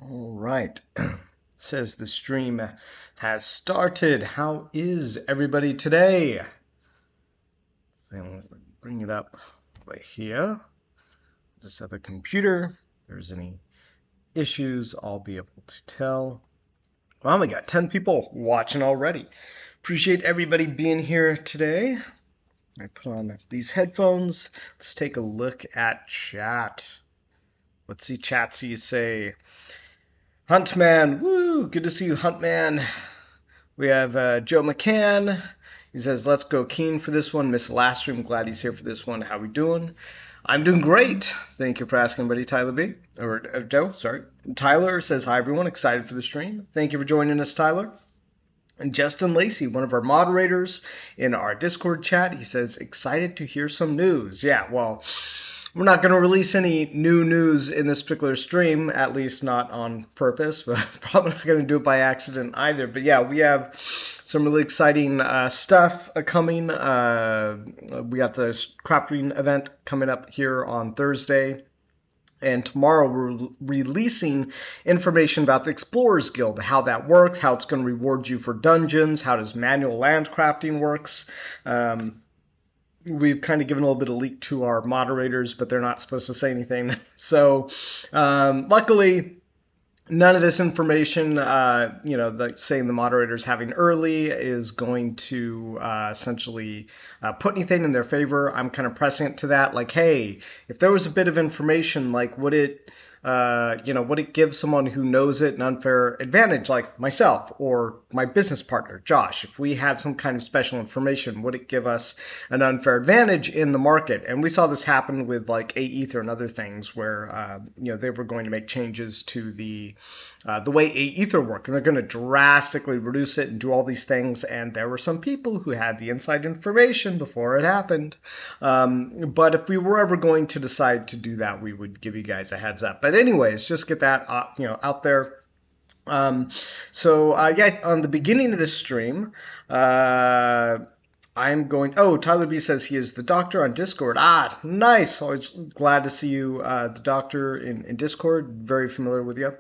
All right. Says the stream has started. How is everybody today? So bring it up right here. Just have a computer. If there's any issues, I'll be able to tell. Well, we got 10 people watching already. Appreciate everybody being here today. I put on these headphones. Let's take a look at chat. Let's see chat. So you say, Huntman, woo, good to see you, Huntman. We have Joe McCann. He says, let's go keen for this one. Missed the last stream. Glad he's here for this one. How we doing? I'm doing great. Thank you for asking, buddy. Tyler B. Or Joe, sorry. Tyler says, hi, everyone. Excited for the stream. Thank you for joining us, Tyler. And Justin Lacey, one of our moderators in our Discord chat, he says, excited to hear some news. Yeah, well, we're not going to release any new news in this particular stream, at least not on purpose, but probably not going to do it by accident either. But yeah, we have some really exciting stuff coming. We got the crafting event coming up here on Thursday. And tomorrow we're releasing information about the Explorers Guild, how that works, how it's going to reward you for dungeons, how does manual land crafting works. We've kind of given a little bit of leak to our moderators, but they're not supposed to say anything. So luckily, none of this information, like saying the moderators having early is going to essentially put anything in their favor. I'm kind of pressing it to that, like, hey, if there was a bit of information, like, would it give someone who knows it an unfair advantage, like myself or my business partner, Josh? If we had some kind of special information, would it give us an unfair advantage in the market? And we saw this happen with like A-Ether and other things where, they were going to make changes to the way A-Ether worked, and they're going to drastically reduce it and do all these things. And there were some people who had the inside information before it happened. But if we were ever going to decide to do that, we would give you guys a heads up. But anyways, just get that out there. On the beginning of this stream, Tyler B says he is the doctor on Discord. Ah, nice. Always glad to see you, the doctor in Discord. Very familiar with you.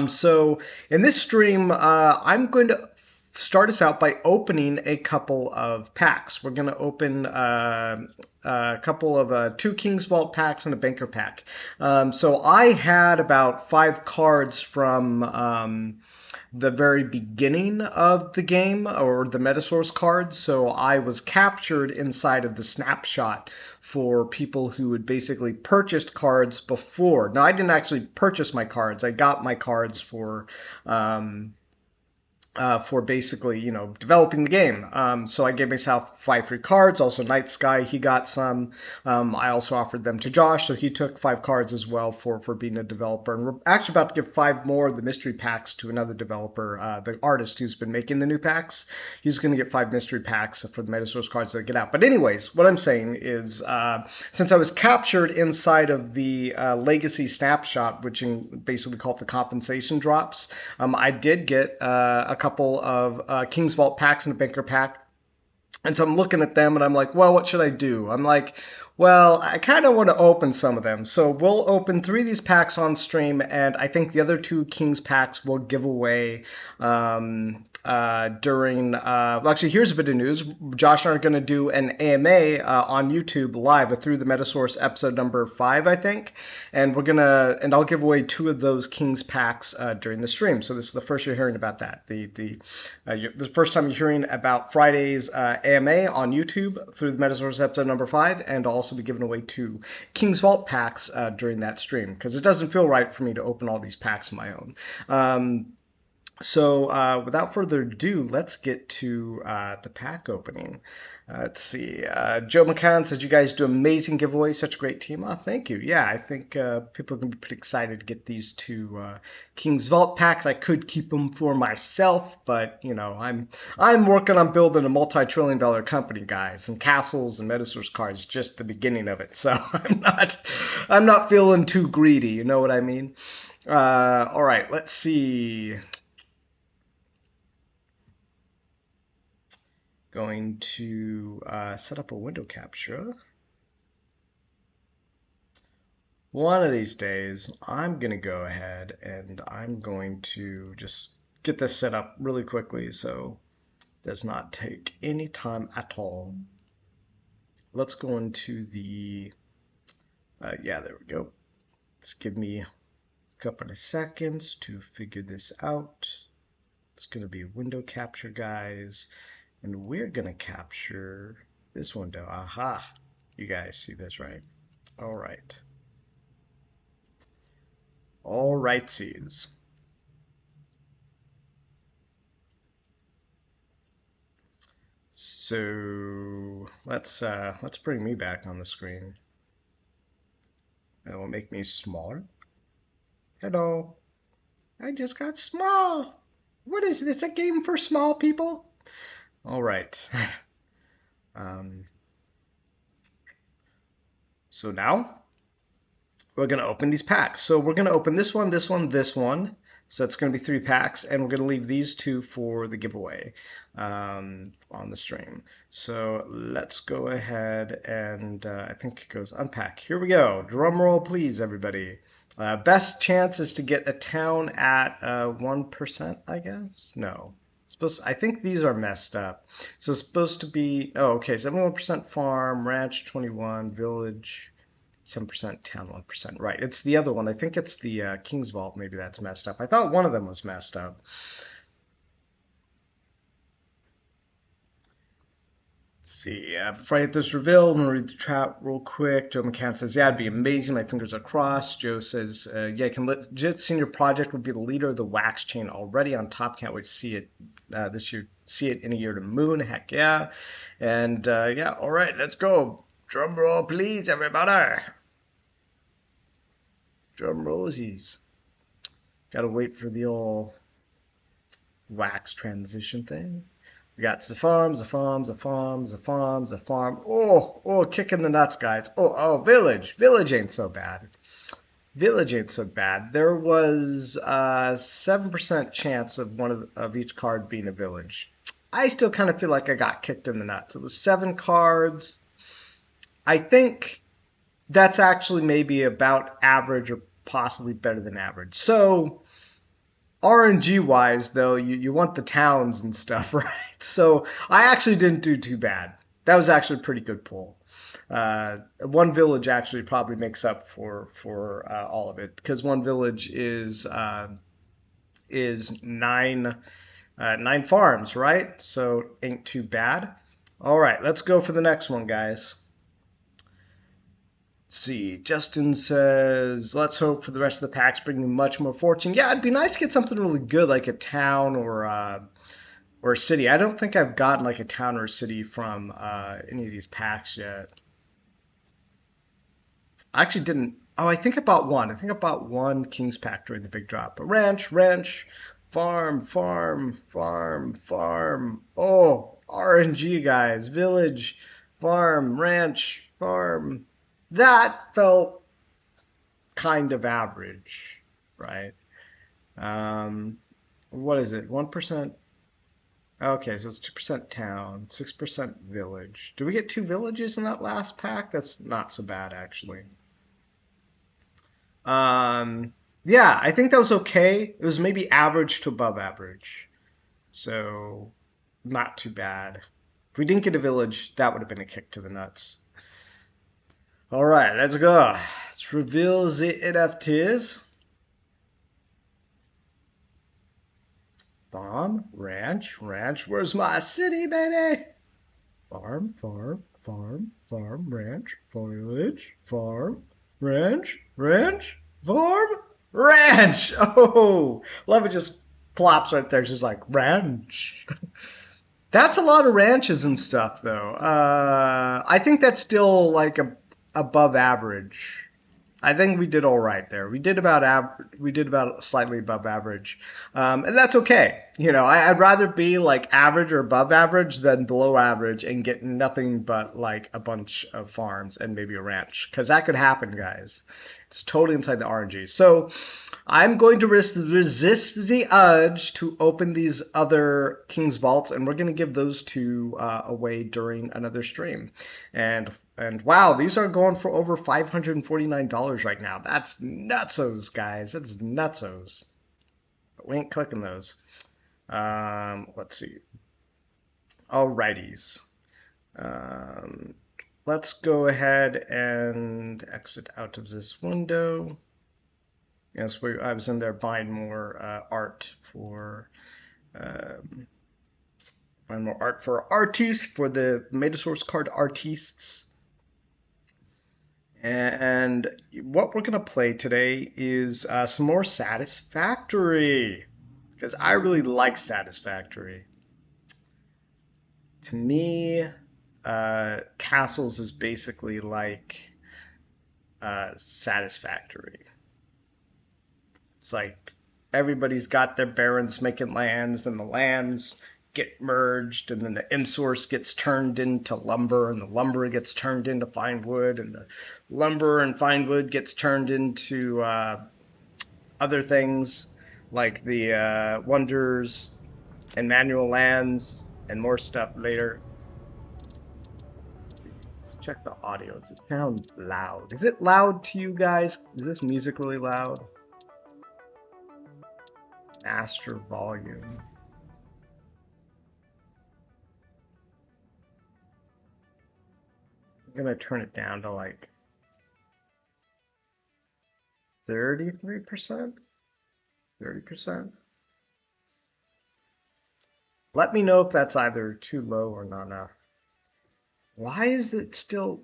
So in this stream, I'm going to start us out by opening a couple of packs. We're going to open a couple of 2 King's Vault packs and a Banker pack. So I had about 5 cards from the very beginning of the game, or the Metasource cards. So I was captured inside of the snapshot for people who had basically purchased cards before. Now, I didn't actually purchase my cards. I got my cards for basically, developing the game. So I gave myself 5 free cards. Also, Night Sky, he got some. I also offered them to Josh, so he took 5 cards as well for being a developer. And we're actually about to give 5 more of the mystery packs to another developer, the artist who's been making the new packs. He's going to get 5 mystery packs for the Metasource cards that get out. But anyways, what I'm saying is, since I was captured inside of the Legacy Snapshot, which basically we call it the compensation drops, I did get a couple of King's Vault packs and a Banker pack. And so I'm looking at them and I'm like, well, what should I do? I'm like, well, I kind of want to open some of them. So we'll open 3 of these packs on stream, and I think the other 2 King's packs we'll give away during actually, here's a bit of news. Josh and I are going to do an AMA on YouTube live through the Metasource episode number 5, I think, and I'll give away 2 of those King's packs during the stream. So this is the first you're hearing about that. The first time you're hearing about Friday's AMA on YouTube through the Metasource episode number 5, and I'll also be giving away 2 King's Vault packs during that stream, because it doesn't feel right for me to open all these packs on my own. So without further ado, let's get to the pack opening. Let's see. Joe McCann says, you guys do amazing giveaways. Such a great team. Oh, thank you. Yeah, I think people are going to be pretty excited to get these 2 King's Vault packs. I could keep them for myself, but, I'm working on building a multi-trillion-dollar company, guys. And Castles and Metasource cards just the beginning of it. So I'm not feeling too greedy. You know what I mean? All right, let's see. Going to set up a window capture. One of these days, I'm going to go ahead and I'm going to just get this set up really quickly so it does not take any time at all. Let's go into the, yeah, there we go. Let's give me a couple of seconds to figure this out. It's going to be window capture, guys, and we're going to capture this window. Aha! You guys see this, right? All right. All rightsies. So let's bring me back on the screen. That will make me smaller. Hello. I just got small. What is this, a game for small people? All right. So now we're going to open these packs. So we're going to open this one, this one, this one. So it's going to be 3 packs, and we're going to leave these 2 for the giveaway on the stream. So let's go ahead and I think it goes unpack. Here we go. Drum roll, please, everybody. Best chance is to get a town at 1%, I guess? No. I think these are messed up. So it's supposed to be, oh, okay, 71% farm, ranch 21, village 7%, town 1%. Right, it's the other one. I think it's the King's Vault. Maybe that's messed up. I thought one of them was messed up. Let's see. Before I get this reveal, I'm going to read the chat real quick. Joe McCann says, yeah, it'd be amazing. My fingers are crossed. Joe says, yeah, I can legit senior project would be the leader of the wax chain already on top. Can't wait to see it this year. See it in a year to moon. Heck yeah. And yeah, all right, let's go. Drum roll, please, everybody. Drum rollsies. Gotta wait for the old wax transition thing. We got the farms, the farms, the farms, the farms, the farm. Oh, kicking the nuts, guys. Oh, village. Village ain't so bad. Village ain't so bad. There was a 7% chance of one of each card being a village. I still kind of feel like I got kicked in the nuts. It was 7 cards. I think that's actually maybe about average or possibly better than average. So RNG wise, though, you want the towns and stuff, right? So I actually didn't do too bad. That was actually a pretty good pull. One village actually probably makes up for all of it, because one village is 9 farms, right? So ain't too bad. All right, let's go for the next one, guys. See, Justin says, let's hope for the rest of the packs bring me much more fortune. Yeah, it'd be nice to get something really good, like a town or a city. I don't think I've gotten like a town or a city from any of these packs yet. I actually didn't. Oh, I think I bought one. I think I bought one King's pack during the big drop. But ranch, farm. Oh, RNG, guys. Village, farm, ranch, farm. That felt kind of average, right? What is it? 1%? Okay, so it's 2% town, 6% village. Do we get 2 villages in that last pack? That's not so bad, actually. Yeah, I think that was okay. It was maybe average to above average. So, not too bad. If we didn't get a village, that would have been a kick to the nuts. All right, let's go. Let's reveal the NFTs. Farm, ranch. Where's my city, baby? Farm, ranch, village, farm, ranch, farm, ranch. Oh, love it. Just plops right there. It's just like ranch. That's a lot of ranches and stuff, though. I think that's still like above average. I think we did all right there. We did about slightly above average, and that's okay. You know, I'd rather be like average or above average than below average and get nothing but like a bunch of farms and maybe a ranch, because that could happen, guys. It's totally inside the RNG. So I'm going to resist the urge to open these other King's Vaults, and we're going to give those 2 away during another stream. And And wow, these are going for over $549 right now. That's nutsos, guys. That's nutsos. But we ain't clicking those. Let's see. Alrighties. Let's go ahead and exit out of this window. Yes, I was in there buying more art for artists, for the Metasource card artists. And what we're going to play today is some more Satisfactory, because I really like Satisfactory. To me, Castles is basically like Satisfactory. It's like everybody's got their barons making lands, and the lands get merged, and then the M-source gets turned into lumber, and the lumber gets turned into fine wood, and the lumber and fine wood gets turned into other things like the wonders and manual lands and more stuff later. Let's see. Let's check the audios. It sounds loud. Is it loud to you guys? Is this music really loud? Master volume. I'm gonna turn it down to like 33%? 30%? Let me know if that's either too low or not enough. Why is it still,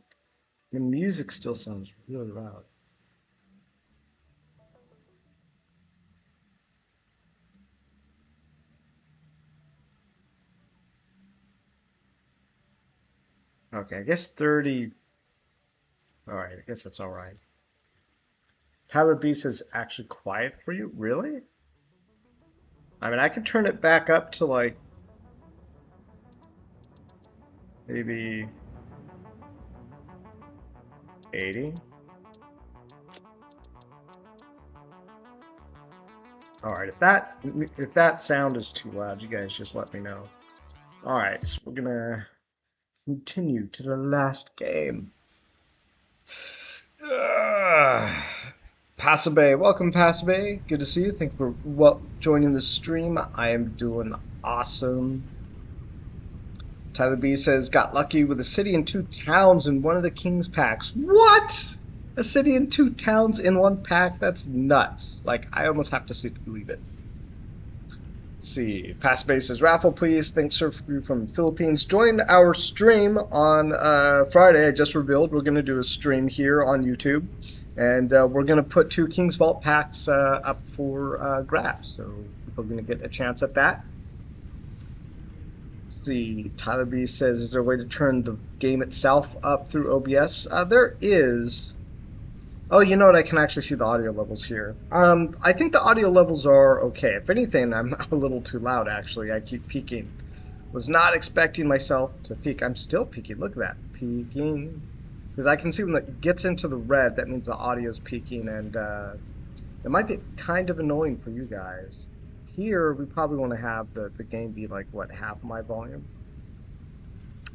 the music still sounds really loud? Okay, I guess 30. Alright, I guess that's alright. Tyler B says actually quiet for you? Really? I mean, I could turn it back up to like maybe 80. Alright, if that sound is too loud, you guys just let me know. Alright, so we're gonna continue to the last game. Pasabe, welcome Pasabe. Good to see you. Thank you for joining the stream. I am doing awesome. Tyler B says, got lucky with a city and 2 towns in one of the King's packs. What? A city and 2 towns in one pack? That's nuts. Like, I almost have to believe it. Let's see. Pasabe says, raffle please. Thanks sir from the Philippines. Join our stream on Friday. I just revealed we're going to do a stream here on YouTube. And we're going to put 2 King's Vault packs up for grabs. So people are going to get a chance at that. Let's see. Tyler B says, is there a way to turn the game itself up through OBS? There is. Oh, you know what? I can actually see the audio levels here. I think the audio levels are okay. If anything, I'm a little too loud, actually. I keep peaking. Was not expecting myself to peak. I'm still peaking. Look at that. Peaking. Because I can see when it gets into the red, that means the audio is peaking, and it might be kind of annoying for you guys. Here, we probably want to have the game be like, what, half my volume?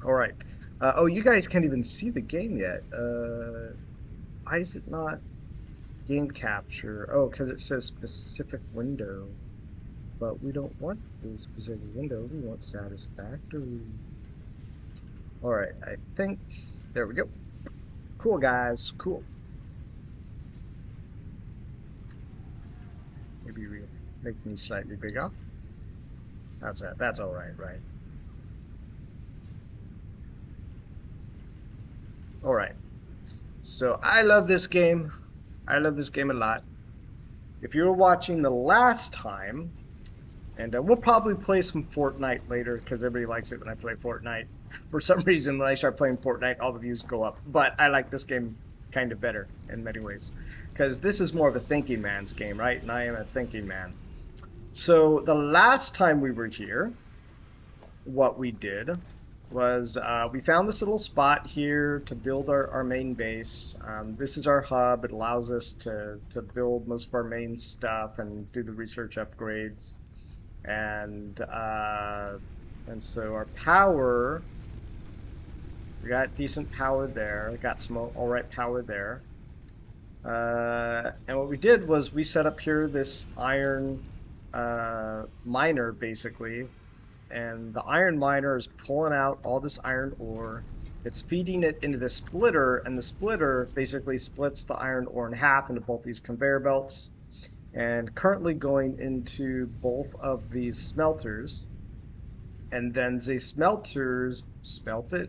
Alright. Oh, you guys can't even see the game yet. Why is it not game capture? Oh, because it says specific window. But we don't want the specific window. We want satisfactory. Alright, I think... There we go. Cool, guys. Cool. Maybe we make me slightly bigger. That's that. That's alright, right? Alright. So I love this game. I love this game a lot. If you were watching the last time, and we'll probably play some Fortnite later because everybody likes it when I play Fortnite. For some reason, when I start playing Fortnite, all the views go up. But I like this game kind of better in many ways because this is more of a thinking man's game, right? And I am a thinking man. So the last time we were here, what we did was we found this little spot here to build our main base. This is our hub. It allows us to build most of our main stuff and do the research upgrades. And so our power We got decent power there. Got some alright power there. And what we did was we set up here this iron miner, basically. And the iron miner is pulling out all this iron ore. It's feeding it into the splitter, and the splitter basically splits the iron ore in half into both these conveyor belts. And currently going into both of these smelters. And then the smelters smelt the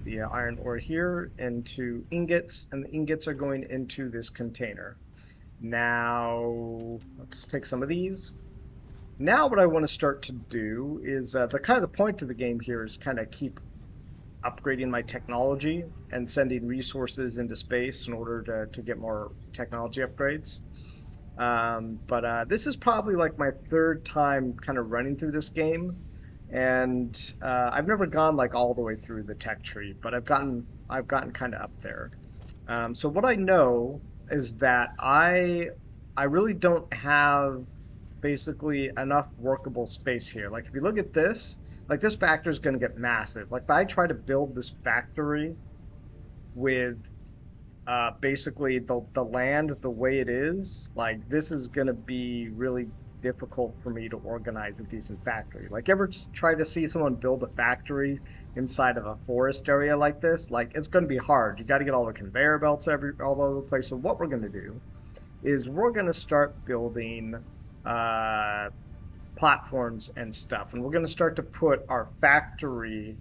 iron ore here into ingots, and the ingots are going into this container. Now, let's take some of these. Now what I want to start to do is, the point of the game here is kind of keep upgrading my technology and sending resources into space in order to get more technology upgrades. But this is probably like my third time kind of running through this game. And I've never gone like all the way through the tech tree, but I've gotten kind of up there. So what I know is that I really don't have basically enough workable space here. Like if you look at this, like this factory is going to get massive. Like if I try to build this factory with basically the land the way it is, like this is going to be really difficult for me to organize a decent factory. Like ever just try to see someone build a factory inside of a forest area like this? Like it's going to be hard. You got to get all the conveyor belts all over the place. So what we're going to do is we're going to start building platforms and stuff, and we're going to start to put our factory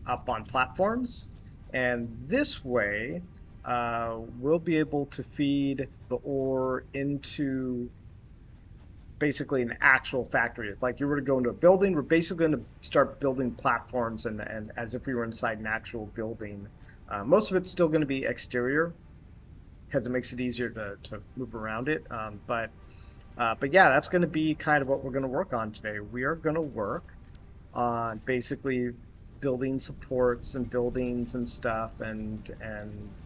up on platforms, and this way we'll be able to feed the ore into basically an actual factory. If like you were to go into a building, we're basically going to start building platforms and as if we were inside an actual building. Most of it's still going to be exterior because it makes it easier to move around it. But yeah, that's going to be kind of what we're going to work on today. We are going to work on basically building supports and buildings and stuff, and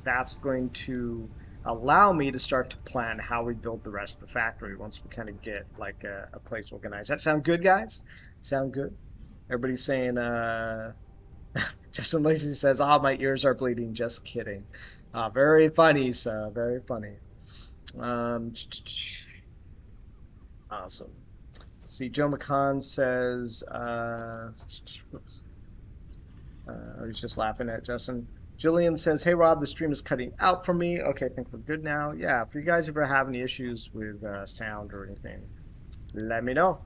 that's going to allow me to start to plan how we build the rest of the factory once we kind of get like a place organized. That sound good, guys? Sound good? Everybody's saying, Justin Lacey says, "Ah, my ears are bleeding." Just kidding. Very funny, so very funny. Awesome. Let's see, Joe McCann says, whoops. He's just laughing at Justin. Jillian says, "Hey Rob, the stream is cutting out for me." Okay, I think we're good now. Yeah, if you guys ever have any issues with sound or anything, let me know.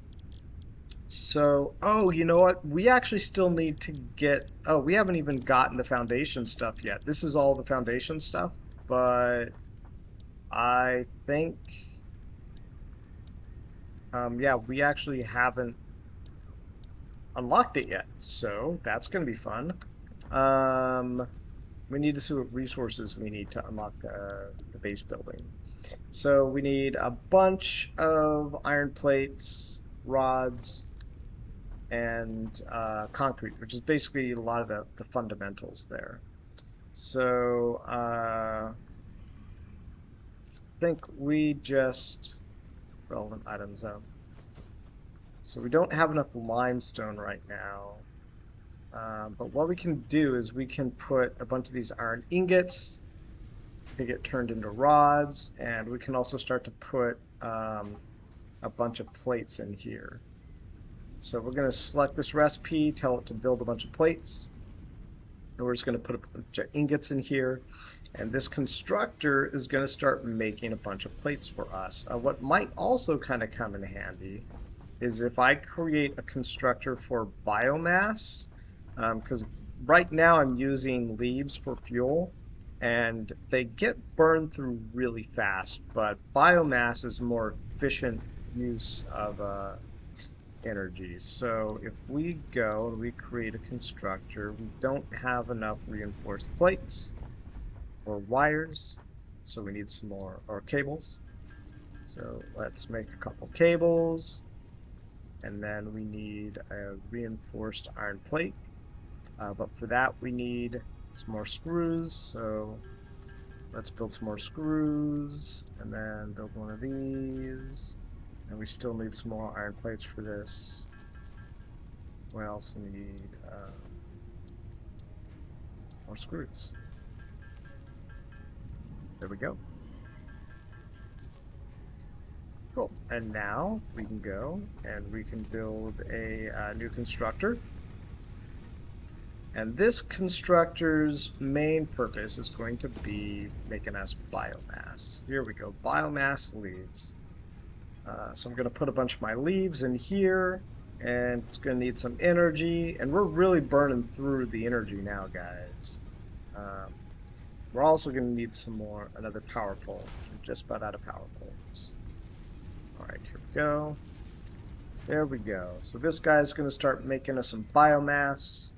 So, oh, you know what? We actually still need to get, oh, we haven't even gotten the foundation stuff yet. This is all the foundation stuff, but I think, yeah, we actually haven't unlocked it yet, so that's going to be fun. We need to see what resources we need to unlock the base building. So we need a bunch of iron plates, rods, and concrete, which is basically a lot of the fundamentals there. So I think we just relevant items out. So we don't have enough limestone right now. But what we can do is we can put a bunch of these iron ingots. They get turned into rods, and we can also start to put a bunch of plates in here. So we're going to select this recipe, tell it to build a bunch of plates, and we're just going to put a bunch of ingots in here. And this constructor is going to start making a bunch of plates for us. What might also kind of come in handy is if I create a constructor for biomass, because right now I'm using leaves for fuel, and they get burned through really fast, but biomass is a more efficient use of energy. So if we go and we create a constructor, we don't have enough reinforced plates or wires, so we need some more, or cables. So let's make a couple cables, and then we need a reinforced iron plate. But for that we need some more screws, so let's build some more screws, and then build one of these, and we still need some more iron plates for this. We also need more screws. There we go. Cool. And now we can go and we can build a new constructor. And this constructor's main purpose is going to be making us biomass. Here we go, biomass leaves. So I'm going to put a bunch of my leaves in here, and it's going to need some energy, and we're really burning through the energy now, guys. We're also going to need another power pole. We're just about out of power poles. Alright, here we go. There we go. So this guy's going to start making us some biomass.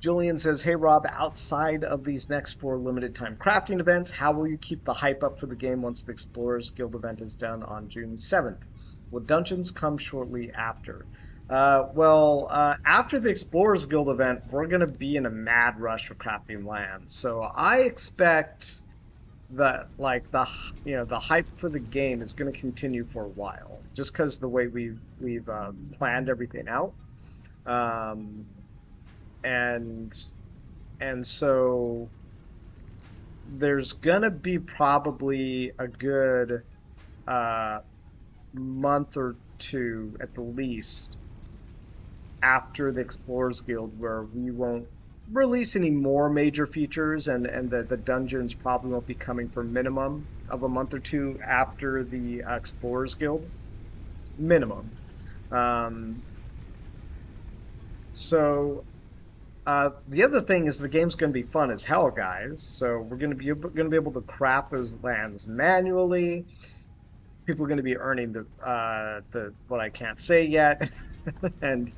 Julian says, hey Rob, outside of these next 4 limited time crafting events, how will you keep the hype up for the game once the Explorers Guild event is done on June 7th? Will dungeons come shortly after? After the Explorers Guild event, we're going to be in a mad rush for crafting land. So I expect that the hype for the game is going to continue for a while, just because the way we've planned everything out. And so there's gonna be probably a good month or 2 at the least after the Explorers Guild where we won't release any more major features, and the dungeons probably won't be coming for minimum of a month or 2 after the Explorers Guild. Minimum. The other thing is the game's going to be fun as hell, guys. So we're going to be able to craft those lands manually. People are going to be earning the what I can't say yet, and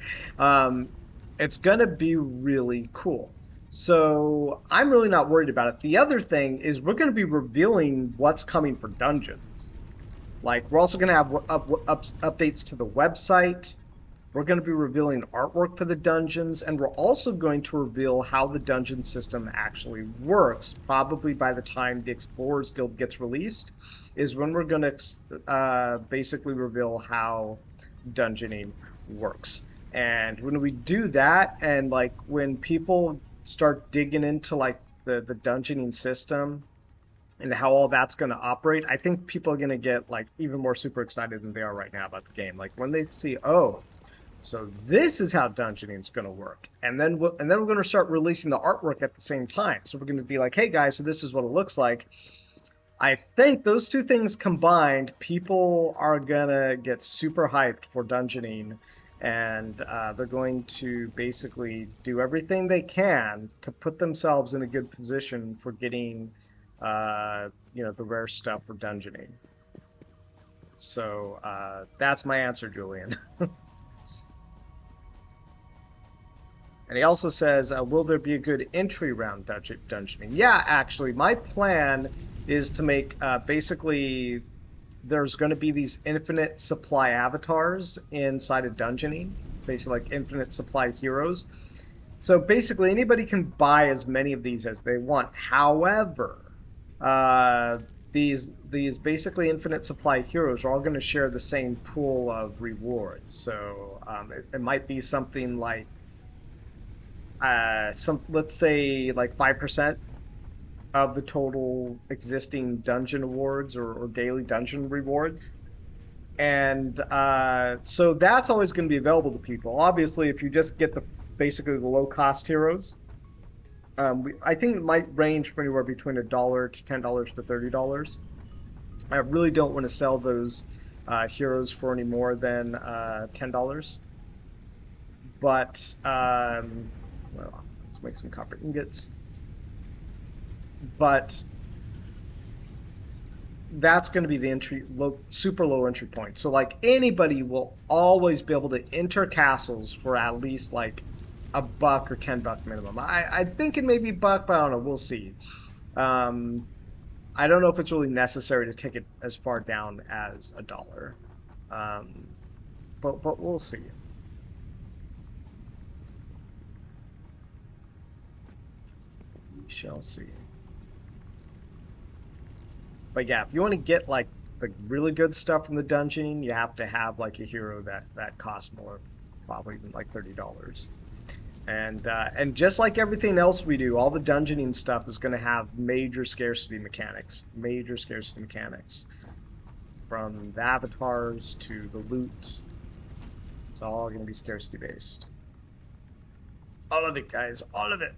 it's going to be really cool. So I'm really not worried about it. The other thing is we're going to be revealing what's coming for dungeons. Like, we're also going to have updates to the website. We're going to be revealing artwork for the dungeons, and we're also going to reveal how the dungeon system actually works. Probably by the time the Explorers Guild gets released is when we're going to basically reveal how dungeoning works. And when we do that, and like when people start digging into like the dungeoning system and how all that's going to operate, I think people are going to get like even more super excited than they are right now about the game. Like when they see, oh, so this is how dungeoning is going to work, and then we're going to start releasing the artwork at the same time. So we're going to be like, hey guys, so this is what it looks like. I think those two things combined, people are going to get super hyped for dungeoning, and they're going to basically do everything they can to put themselves in a good position for getting the rare stuff for dungeoning. So that's my answer, Julian. And he also says, will there be a good entry round dungeoning? Yeah, actually, my plan is to make basically there's going to be these infinite supply avatars inside of dungeoning, basically like infinite supply heroes. So basically anybody can buy as many of these as they want. However, these basically infinite supply heroes are all going to share the same pool of rewards. So it might be something like let's say like 5% of the total existing dungeon awards or daily dungeon rewards. And so that's always going to be available to people. Obviously, if you just get basically the low-cost heroes, I think it might range from anywhere between $1 to $10 to $30. I really don't want to sell those heroes for any more than $10. But well, let's make some copper ingots. But that's going to be the super low entry point. So like anybody will always be able to enter castles for at least like $1 or $10 minimum. I think it may be $1, but I don't know. We'll see. I don't know if it's really necessary to take it as far down as $1. But we'll see. We shall see. But yeah, if you want to get like the really good stuff from the dungeon, you have to have like a hero that costs more, probably even like $30. And just like everything else we do, all the dungeoning stuff is going to have major scarcity mechanics. Major scarcity mechanics. From the avatars to the loot. It's all going to be scarcity based. All of it, guys. All of it.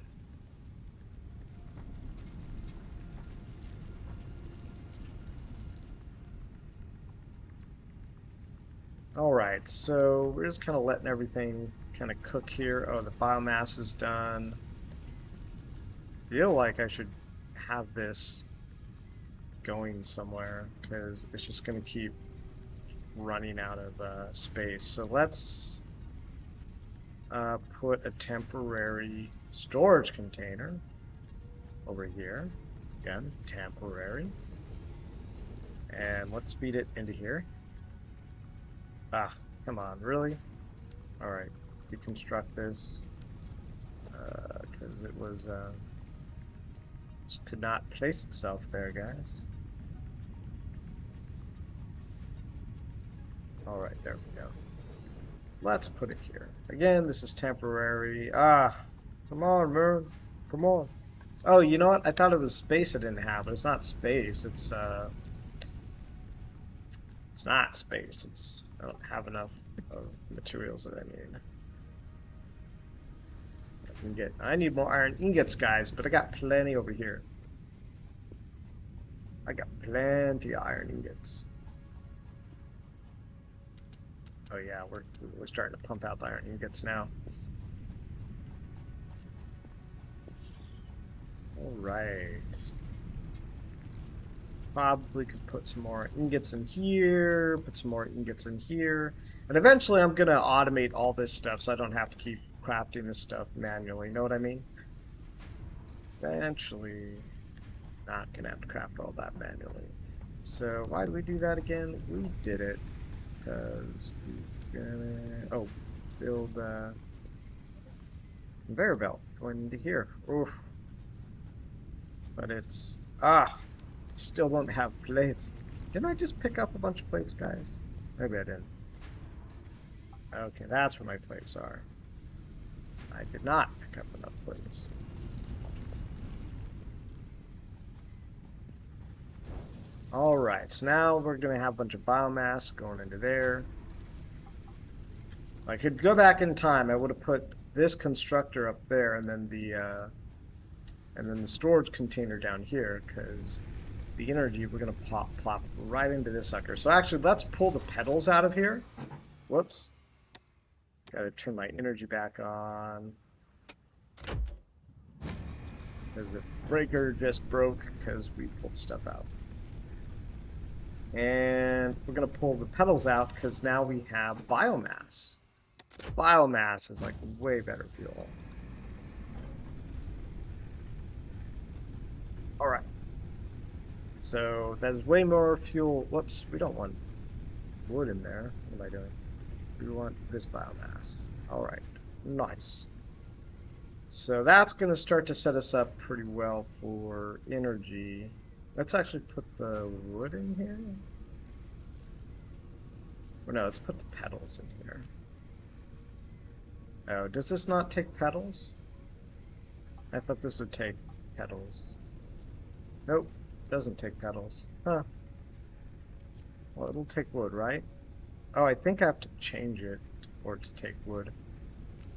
Alright, so we're just kind of letting everything kind of cook here. Oh, the biomass is done. I feel like I should have this going somewhere because it's just going to keep running out of space. So let's put a temporary storage container over here. Again, temporary. And let's feed it into here. Ah, come on, really? Alright, deconstruct this. Because it was, just could not place itself there, guys. Alright, there we go. Let's put it here. Again, this is temporary. Ah, come on, man. Come on. Oh, you know what? I thought it was space I didn't have, but it's not space. It's not space. It's I don't have enough of materials that I need. I need more iron ingots, guys, but I got plenty over here. I got plenty of iron ingots. Oh yeah, we're starting to pump out the iron ingots now. All right. Probably could put some more ingots in here, put some more ingots in here, and eventually I'm gonna automate all this stuff so I don't have to keep crafting this stuff manually. Know what I mean? Eventually, not gonna have to craft all that manually. So why did we do that again? We did it because we're gonna build a conveyor belt going into here. Oof. But it's still don't have plates. Didn't I just pick up a bunch of plates, guys? Maybe I didn't. Okay, that's where my plates are. I did not pick up enough plates. Alright, so now we're going to have a bunch of biomass going into there. I could go back in time. I would have put this constructor up there and then the storage container down here, because the energy we're going to plop right into this sucker. So actually, let's pull the pedals out of here. Whoops. Got to turn my energy back on. The breaker just broke because we pulled stuff out. And we're going to pull the pedals out because now we have biomass. Biomass is like way better fuel. Alright. So there's way more fuel. Whoops, we don't want wood in there. What am I doing? We want this biomass. Alright, nice. So that's going to start to set us up pretty well for energy. Let's actually put the wood in here. Or no, let's put the pedals in here. Oh, does this not take pedals? I thought this would take pedals. Nope, doesn't take pedals. Huh. Well, it'll take wood, right? Oh, I think I have to change it for it to take wood.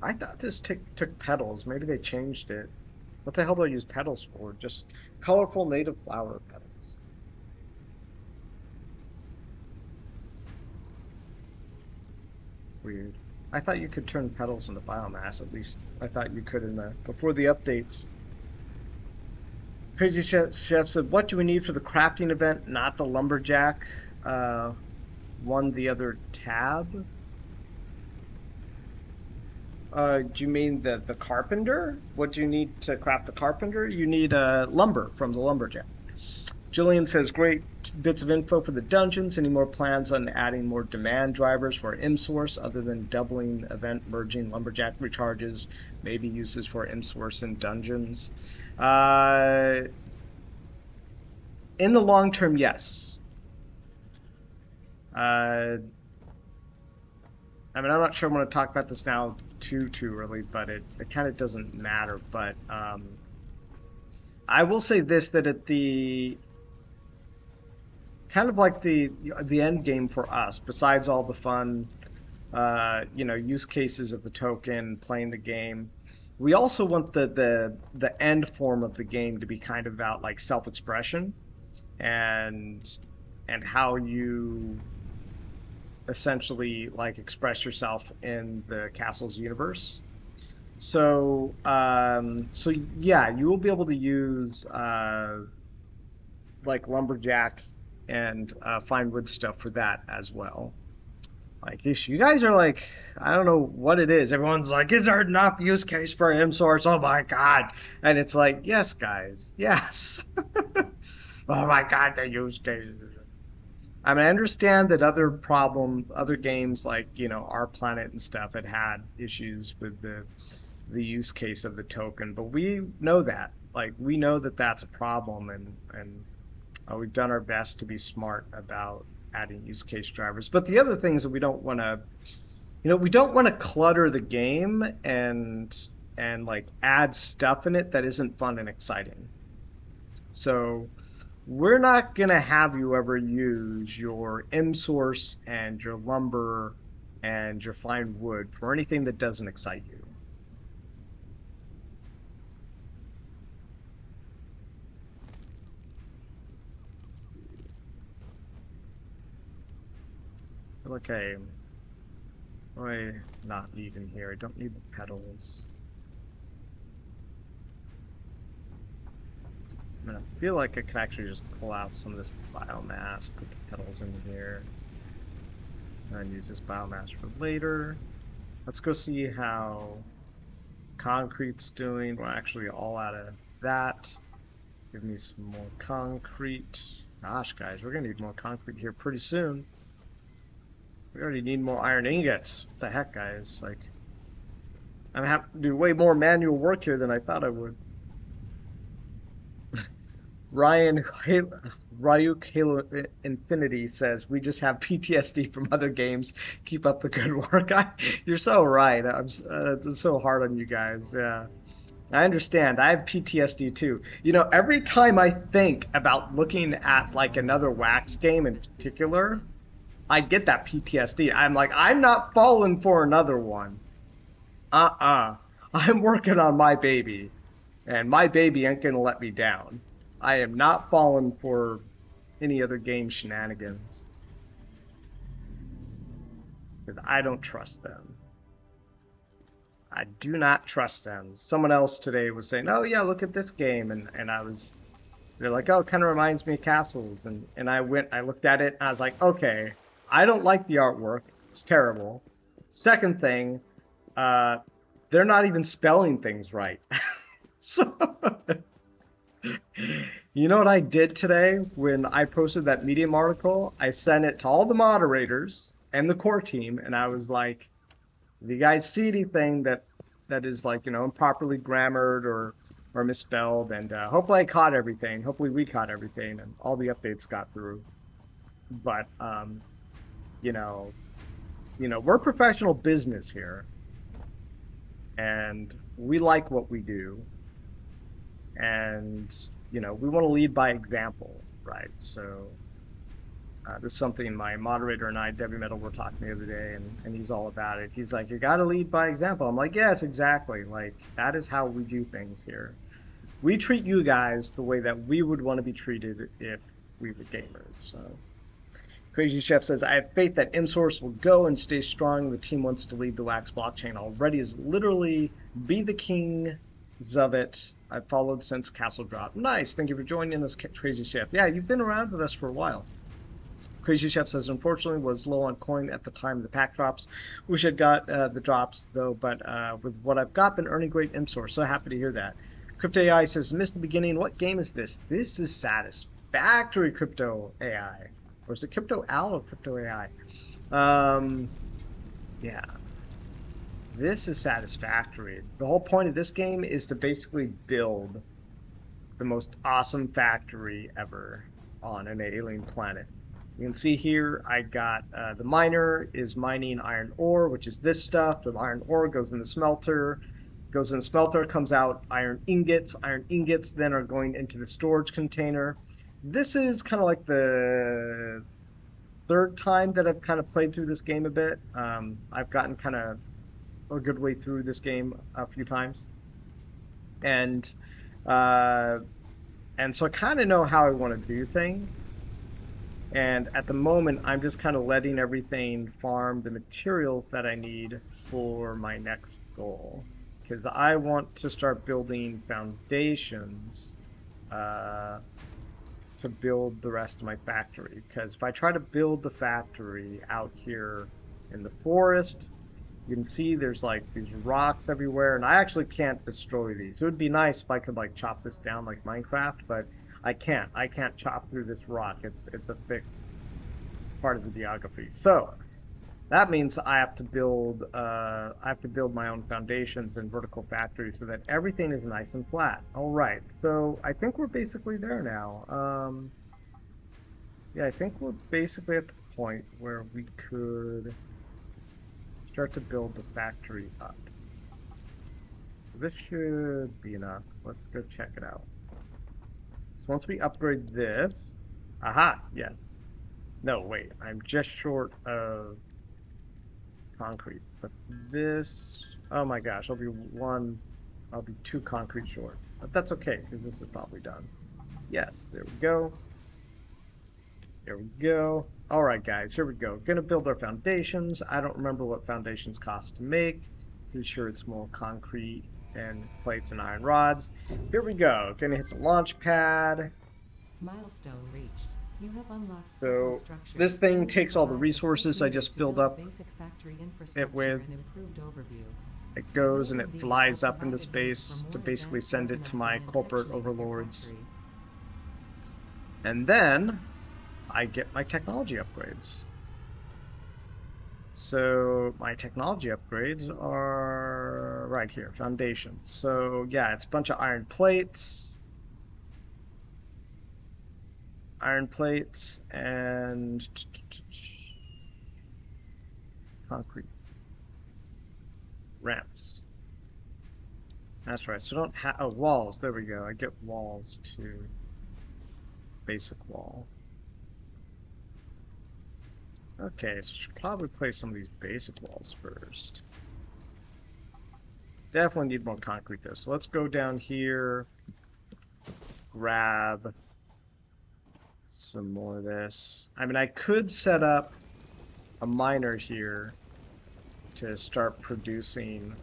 I thought this took pedals. Maybe they changed it. What the hell do I use pedals for? Just colorful native flower petals. It's weird. I thought you could turn petals into biomass. At least I thought you could in the before the updates. Crazy Chef said, "What do we need for the crafting event? Not the lumberjack. Won the other tab." Do you mean the carpenter? What do you need to craft the carpenter? You need lumber from the lumberjack. Jillian says, great bits of info for the dungeons. Any more plans on adding more demand drivers for M-Source other than doubling event merging lumberjack recharges, maybe uses for M-Source in dungeons? In the long term, yes. I mean, I'm not sure I want to talk about this now too early, but it kind of doesn't matter. But I will say this, that at the kind of like the end game for us, besides all the fun use cases of the token, playing the game, we also want the end form of the game to be kind of about like self-expression and how you essentially like express yourself in the Castles universe. So yeah, you will be able to use like lumberjack and fine wood stuff for that as well. Like, you guys are like, I don't know what it is. Everyone's like, is there enough use case for M-Source? Oh my God. And it's like, yes, guys, yes. Oh my God, the use cases. I mean, I understand that other games like, Our Planet and stuff had issues with the use case of the token, but we know that. Like, we know that that's a problem, and we've done our best to be smart about adding use case drivers. But the other things that we don't want to clutter the game and like add stuff in it that isn't fun and exciting. So we're not going to have you ever use your M-Source and your lumber and your fine wood for anything that doesn't excite you. Okay, what do I not need in here? I don't need the petals. I mean, I feel like I could actually just pull out some of this biomass, put the petals in here, and use this biomass for later. Let's go see how concrete's doing. We're actually all out of that. Give me some more concrete. Gosh, guys, we're gonna need more concrete here pretty soon. We already need more iron ingots. What the heck, guys? Like, I'm having to do way more manual work here than I thought I would. Ryuk Halo Infinity says, we just have PTSD from other games. Keep up the good work. You're so right. It's so hard on you guys. Yeah. I understand. I have PTSD too. Every time I think about looking at like another Wax game in particular, I get that PTSD. I'm like, I'm not falling for another one. I'm working on my baby, and my baby ain't gonna let me down. I am not falling for any other game shenanigans, because I don't trust them. I do not trust them. Someone else today was saying, oh yeah, look at this game, and they're like, oh, it kind of reminds me of Castles, and I looked at it, and I was like, okay, I don't like the artwork. It's terrible. Second thing, they're not even spelling things right. So, you know what I did today when I posted that Medium article? I sent it to all the moderators and the core team, and I was like, if you guys see anything that is like, improperly grammared or misspelled, and hopefully I caught everything. Hopefully we caught everything, and all the updates got through. But we're professional business here, and we like what we do, and we want to lead by example, right? So this is something my moderator and I, Debbie Metal, were talking the other day, and he's all about it. He's like, you got to lead by example. I'm like, yes, exactly. Like, that is how we do things here. We treat you guys the way that we would want to be treated if we were gamers. So Crazy Chef says, I have faith that M-Source will go and stay strong. The team wants to lead the Wax blockchain already, is literally be the king of it. I've followed since Castle dropped. Nice. Thank you for joining us, Crazy Chef. Yeah, you've been around with us for a while. Crazy Chef says, unfortunately, was low on coin at the time of the pack drops. Wish I'd got the drops, though, but with what I've got, been earning great M-Source. So happy to hear that. Crypto AI says, missed the beginning. What game is this? This is Satisfactory, Crypto AI. Or is it Crypto Owl or Crypto AI? Yeah. This is Satisfactory. The whole point of this game is to basically build the most awesome factory ever on an alien planet. You can see here I got the miner is mining iron ore, which is this stuff. The iron ore goes in the smelter. Goes in the smelter, comes out iron ingots. Iron ingots then are going into the storage container. This is kind of like the third time that I've kind of played through this game a bit. I've gotten kind of a good way through this game a few times. And so I kind of know how I want to do things. And at the moment, I'm just kind of letting everything farm the materials that I need for my next goal. Because I want to start building foundations to build the rest of my factory. Because if I try to build the factory out here in the forest, you can see there's like these rocks everywhere, and I actually can't destroy these. It would be nice if I could like chop this down like Minecraft, but I can't. I can't chop through this rock. It's a fixed part of the geography. So that means I have to build my own foundations and vertical factories so that everything is nice and flat. All right, so I think we're basically there now. Yeah, I think we're basically at the point where we could start to build the factory up. So this should be enough. Let's go check it out. So once we upgrade this, aha, yes. No, wait, I'm just short of concrete. But this, oh my gosh, I'll be 2 concrete short. But that's okay, because this is probably done. Yes, there we go. There we go. All right, guys, here we go. Gonna build our foundations. I don't remember what foundations cost to make. Pretty sure it's more concrete and plates and iron rods. Here we go. Gonna hit the launch pad. Milestone reached. You have unlocked so this thing takes all the resources I just filled up it with. It goes and it flies up into space to basically send it to my corporate overlords. And then I get my technology upgrades. So my technology upgrades are right here, foundation. So yeah, it's a bunch of iron plates and concrete ramps. That's right. So don't have walls. There we go. I get walls too. Basic wall. Okay, so I should probably place some of these basic walls first. Definitely need more concrete though. So let's go down here, grab some more of this. I mean, I could set up a miner here to start producing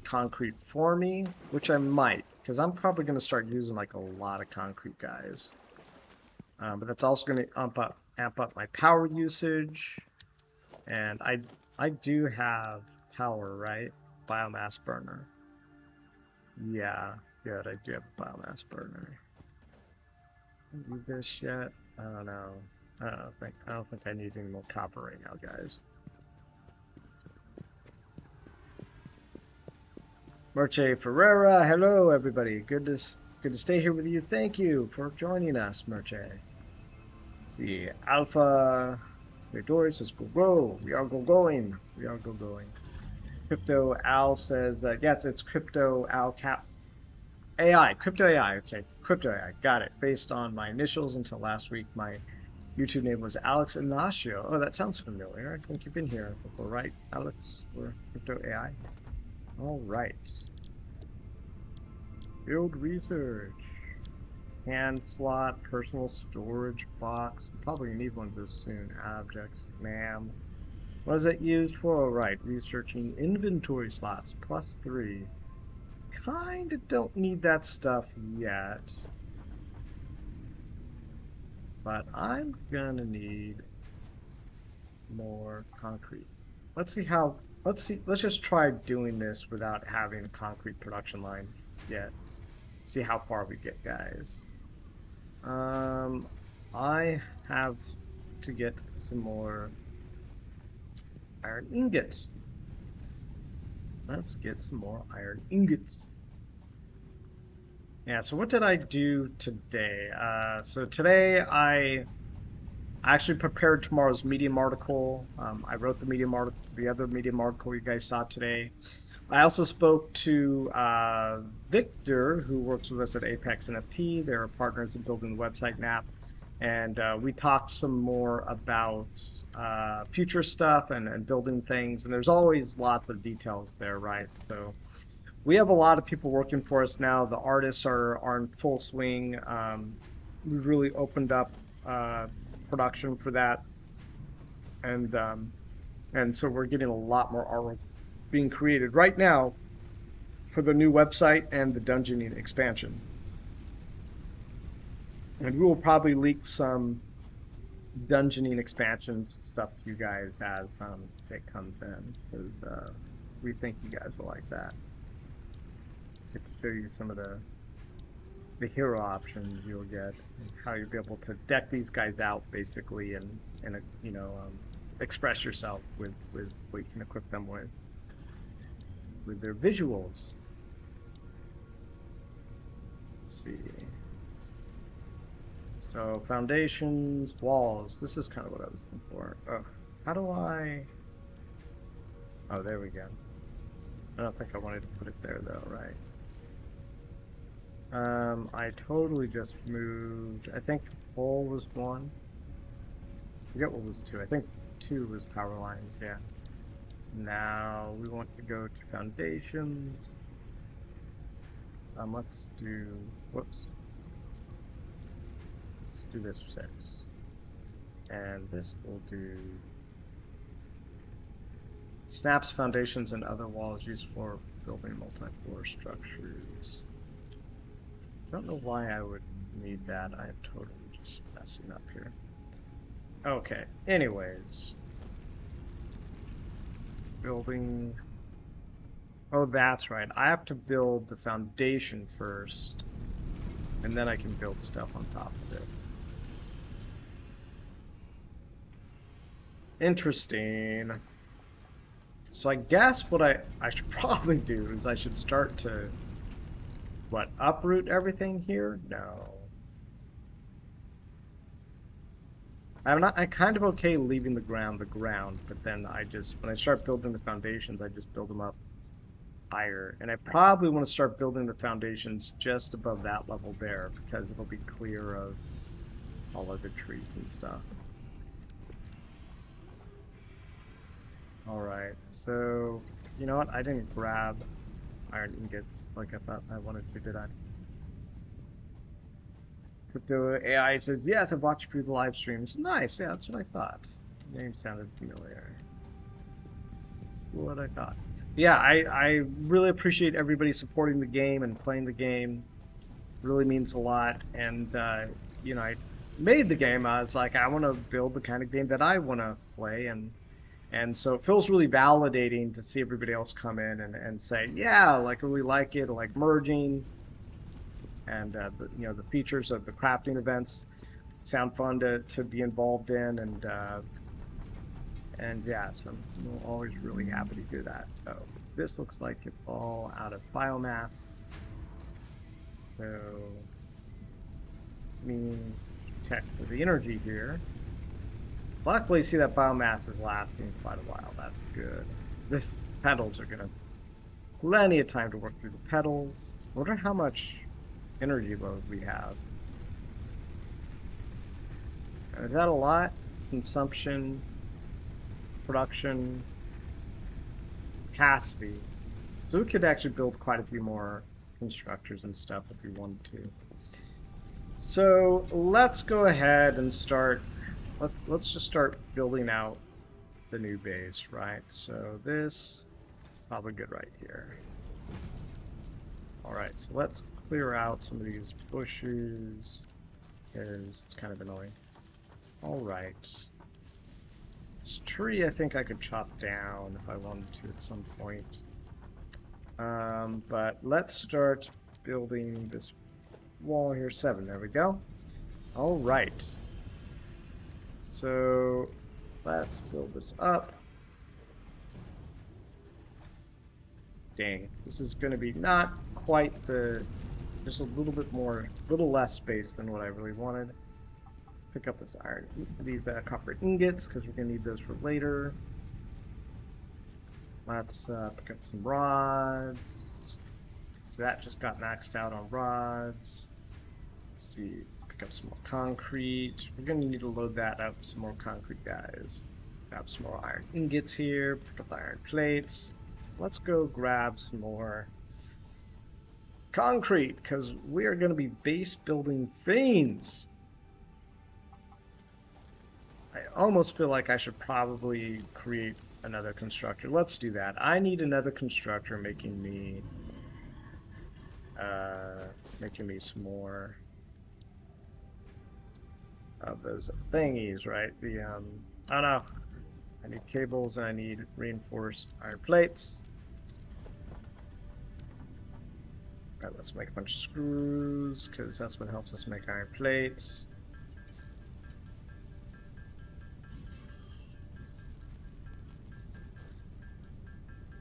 concrete for me, which I might, because I'm probably going to start using like a lot of concrete, guys. But that's also going to amp up my power usage, and I do have power, right? Biomass burner. Yeah, good. I do have a biomass burner. Do this yet? I don't know. I don't think I need any more copper right now, guys. Merche Ferreira, hello everybody. Good to stay here with you. Thank you for joining us, Merche. Let's see, Alpha Midori says go. We are going. We are going. Crypto Al says yeah, it's Crypto Al Cap AI, Crypto AI. Okay, Crypto AI. Got it. Based on my initials until last week, my YouTube name was Alex Ignacio. Oh, that sounds familiar. I think you've been here before, right, Alex? Or Crypto AI. All right. Field research. Hand slot, personal storage box. Probably need one of those soon. Objects, ma'am. What is it used for? All right, researching inventory slots, +3. Kinda don't need that stuff yet. But I'm gonna need more concrete. Let's just try doing this without having a concrete production line yet. See how far we get, guys. I have to get some more iron ingots. Let's get some more iron ingots. Yeah, so what did I do today? So today I I actually prepared tomorrow's Medium article. I wrote the Medium article, the other Medium article you guys saw today. I also spoke to Victor, who works with us at Apex NFT. They're partners in building the website and app. And we talked some more about future stuff and building things. And there's always lots of details there, right? So we have a lot of people working for us now. The artists are in full swing. We've really opened up production for that, and so we're getting a lot more artwork being created right now for the new website and the dungeoning expansion. And we will probably leak some dungeoning expansions stuff to you guys as it comes in, because we think you guys will like that. Get to show you some of the hero options you'll get, and how you'll be able to deck these guys out basically, and express yourself with what you can equip them with their visuals. Let's see. So foundations, walls. This is kind of what I was looking for. Oh, how do I? Oh, there we go. I don't think I wanted to put it there though, right? I totally just moved. I think pole was 1. I forget what was 2. I think 2 was power lines, yeah. Now we want to go to foundations. Let's do, whoops. Let's do this 6. And this will do snaps, foundations, and other walls used for building multi-floor structures. I don't know why I would need that. I am totally just messing up here. Okay, anyways. Building. Oh, that's right. I have to build the foundation first, and then I can build stuff on top of it. Interesting. So I guess what I should probably do is I should start to, what, uproot everything here? No. I'm kind of okay leaving the ground, but then when I start building the foundations, I just build them up higher. And I probably want to start building the foundations just above that level there, because it'll be clear of all of the trees and stuff. Alright, so, you know what? I didn't grab iron ingots like I thought I wanted to, did I? Crypto AI says, yes, I've watched through the live streams. Nice, yeah, that's what I thought. Name sounded familiar. That's what I thought. Yeah, I really appreciate everybody supporting the game and playing the game. Really means a lot. And, you know, I made the game. I was like, I want to build the kind of game that I want to play. And so it feels really validating to see everybody else come in and say, yeah, like, really like it, like merging. And you know, the features of the crafting events sound fun to be involved in, and yeah, so I'm always really happy to do that. Oh, this looks like it's all out of biomass, so means check for the energy here. Luckily, see that biomass is lasting quite a while. That's good. This petals are gonna plenty of time to work through the petals. Wonder how much energy load we have. Is that a lot? Consumption, production, capacity. So we could actually build quite a few more constructors and stuff if we wanted to. So let's go ahead and start. Let's just start building out the new base, right? So this is probably good right here. All right, so let's clear out some of these bushes, because it's kind of annoying. All right. This tree I think I could chop down if I wanted to at some point. But let's start building this wall here. 7, there we go. All right. So let's build this up. Dang, this is going to be not quite just a little bit more, little less space than what I really wanted. pick up these copper ingots, because we're going to need those for later. Let's pick up some rods. So that just got maxed out on rods. Let's see, pick up some more concrete. We're going to need to load that up with some more concrete, guys. Grab some more iron ingots here, pick up the iron plates. Let's go grab some more concrete, because we are going to be base building fiends. I almost feel like I should probably create another constructor. Let's do that. I need another constructor making me some more of those thingies, right? The I don't know. I need cables and I need reinforced iron plates. Alright, let's make a bunch of screws, because that's what helps us make iron plates.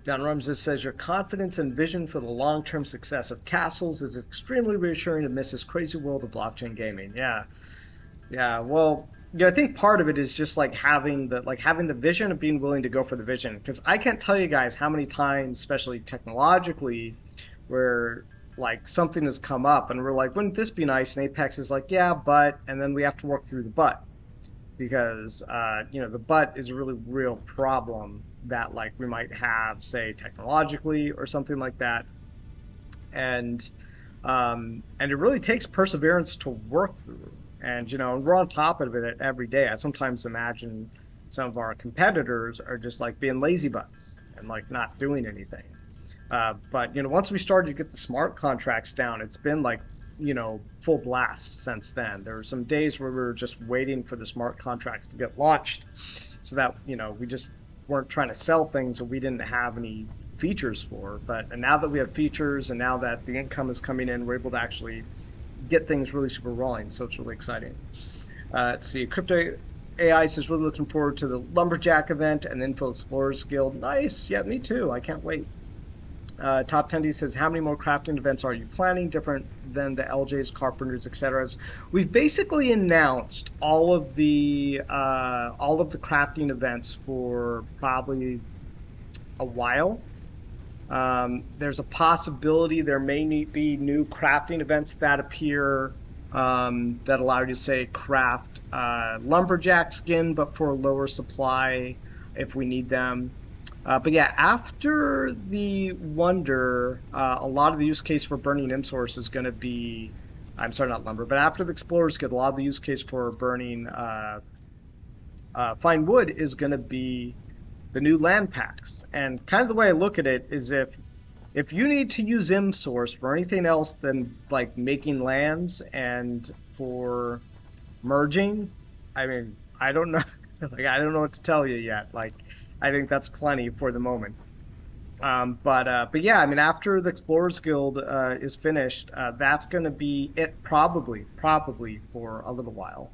John Ramses says, your confidence and vision for the long-term success of Castles is extremely reassuring amidst this crazy world of blockchain gaming. Yeah. Well, yeah, I think part of it is just like having the vision of being willing to go for the vision. Because I can't tell you guys how many times, especially technologically, where like something has come up and we're like, wouldn't this be nice? And Apex is like, yeah, but, and then we have to work through the but, because the but is a really real problem that like we might have, say, technologically or something like that, and it really takes perseverance to work through. And we're on top of it every day. I sometimes imagine some of our competitors are just like being lazy butts and like not doing anything. But once we started to get the smart contracts down, it's been like full blast since then. There were some days where we were just waiting for the smart contracts to get launched, so that we just weren't trying to sell things that we didn't have any features for. And now that we have features and now that the income is coming in, we're able to actually get things really super rolling. So it's really exciting. Let's see, Crypto AI says, really looking forward to the Lumberjack event and the Info Explorers Guild. Nice. Yeah, me too. I can't wait. Top 10D says, how many more crafting events are you planning, different than the LJs, Carpenters, etc.? We've basically announced all of the crafting events for probably a while. There's a possibility there may be new crafting events that appear that allow you to, say, craft lumberjack skin, but for a lower supply if we need them. But yeah, after the Wonder, a lot of the use case for burning M-Source is going to be, I'm sorry, not lumber, but after the Explorers Guild, a lot of the use case for burning fine wood is going to be the new land packs. And kind of the way I look at it is if you need to use M-Source for anything else than like making lands and for merging, I mean, I don't know, like I don't know what to tell you yet. Like, I think that's plenty for the moment. But yeah, I mean, after the Explorers Guild is finished, that's going to be it probably for a little while.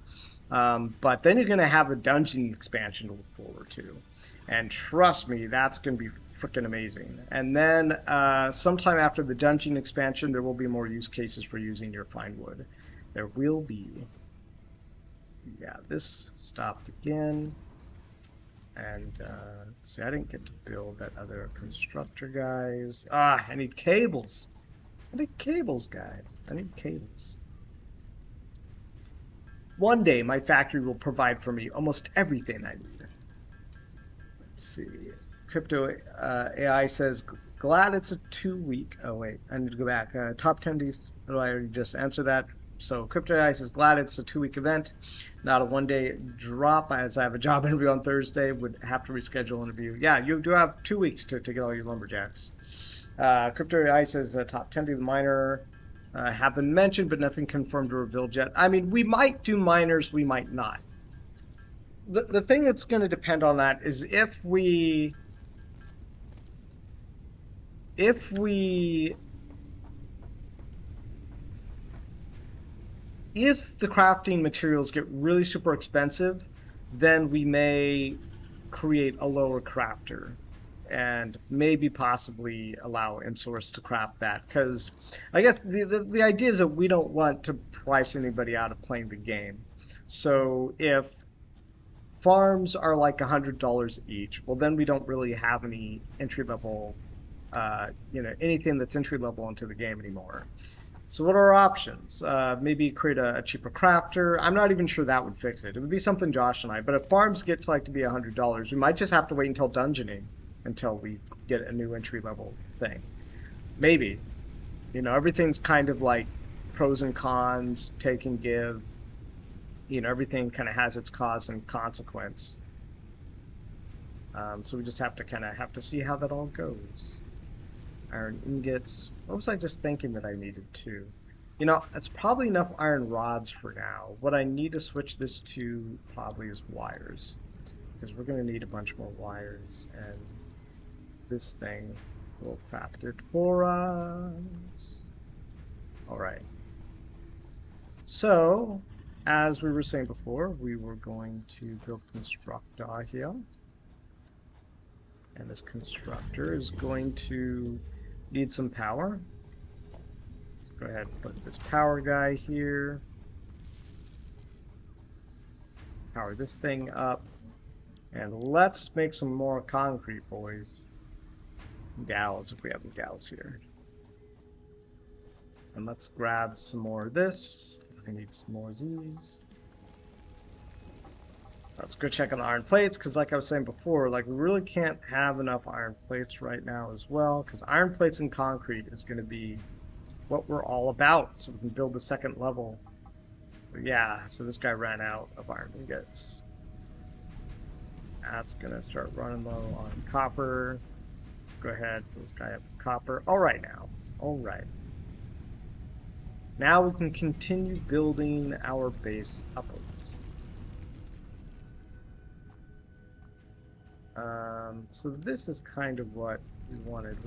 But then you're going to have a dungeon expansion to look forward to. And trust me, that's going to be freaking amazing. And then sometime after the dungeon expansion, there will be more use cases for using your fine wood. There will be. Yeah, this stopped again. And see, I didn't get to build that other constructor, guys. I need cables. I need cables, guys. I need cables. One day, my factory will provide for me almost everything I need. Let's see. Crypto AI says, glad it's a 2-week. Oh, wait. I need to go back. Top 10 Ds. Oh, I already just answered that. So Crypto AI says, glad it's a 2-week event, not a 1-day drop, as I have a job interview on Thursday, would have to reschedule an interview. Yeah, you do have 2 weeks to get all your lumberjacks. Crypto AI says, top 10 to the miner have been mentioned, but nothing confirmed or revealed yet. I mean, we might do miners, we might not. The thing that's going to depend on that is if the crafting materials get really super expensive, then we may create a lower crafter and maybe possibly allow M-Source to craft that. Because I guess the idea is that we don't want to price anybody out of playing the game. So if farms are like $100 each, well then we don't really have any entry level, anything that's entry level into the game anymore. So what are our options? Maybe create a cheaper crafter. I'm not even sure that would fix it. It would be something Josh and I. But if farms get to like to be $100, we might just have to wait until dungeoning until we get a new entry level thing. Maybe. Everything's kind of like pros and cons, take and give. Everything kind of has its cause and consequence. So we just have to see how that all goes. Iron ingots. What was I just thinking that I needed to? It's probably enough iron rods for now. What I need to switch this to probably is wires, because we're going to need a bunch more wires, and this thing will craft it for us. Alright. So, as we were saying before, we were going to build a constructor here. And this constructor is going to need some power. Let's go ahead and put this power guy here. Power this thing up. And let's make some more concrete, boys. Gals, if we have any gals here. And let's grab some more of this. I need some more of these. Let's go check on the iron plates, because like I was saying before, like we really can't have enough iron plates right now as well, because iron plates and concrete is going to be what we're all about, so we can build the second level. So yeah, so this guy ran out of iron ingots. That's going to start running low on copper. Go ahead, fill this guy up with copper. Alright now. Alright. Now we can continue building our base upwards. So this is kind of what we wanted.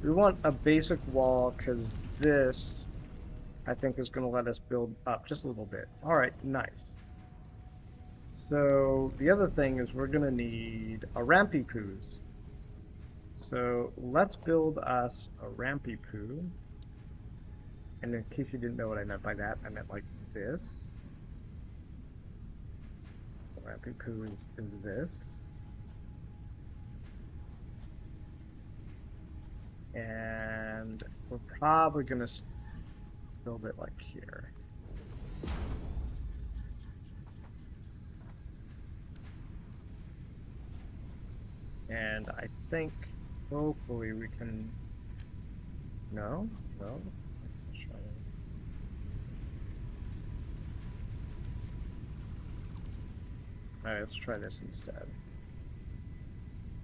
We want a basic wall, because this, I think, is going to let us build up just a little bit. Alright, nice. So the other thing is we're going to need a rampy poos. So let's build us a rampy poo. And in case you didn't know what I meant by that, I meant like this. The rampy poo is this. And we're probably going to build it like here. And I think hopefully we can... No? No? Let's try this. Alright, let's try this instead.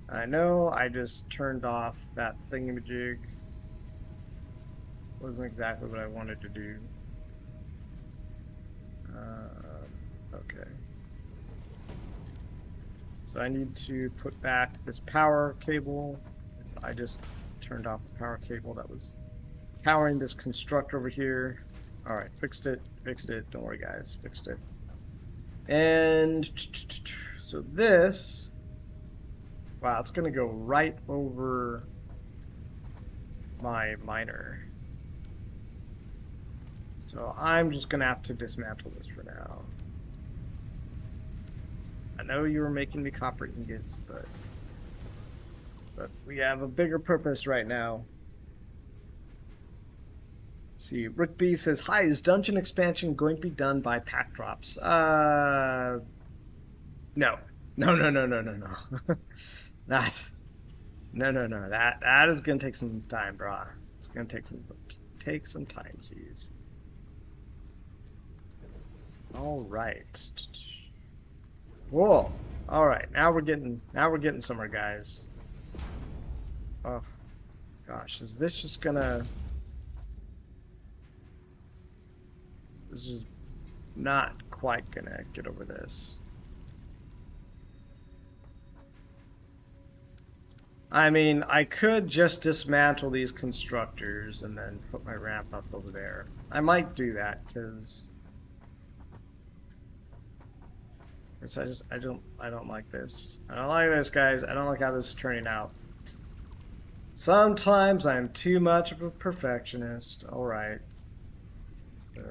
I know I just turned off that thingamajig. Wasn't exactly what I wanted to do. Okay. So I need to put back this power cable. I just turned off the power cable that was powering this constructor over here. Alright, fixed it. Don't worry guys, fixed it. And so this... Wow, it's going to go right over my miner. So I'm just going to have to dismantle this for now. I know you were making me copper ingots, but we have a bigger purpose right now. Let's see, Rick B says, "Hi, is dungeon expansion going to be done by pack drops?" No. No. Not. No. That is gonna take some time, brah. It's gonna take some time, geez. All right. Whoa. All right. Now we're getting somewhere, guys. Oh, gosh. Is this just gonna? This is not quite gonna get over this. I mean, I could just dismantle these constructors and then put my ramp up over there. I might do that because I don't like this. I don't like this, guys. I don't like how this is turning out. Sometimes I'm too much of a perfectionist. All right. So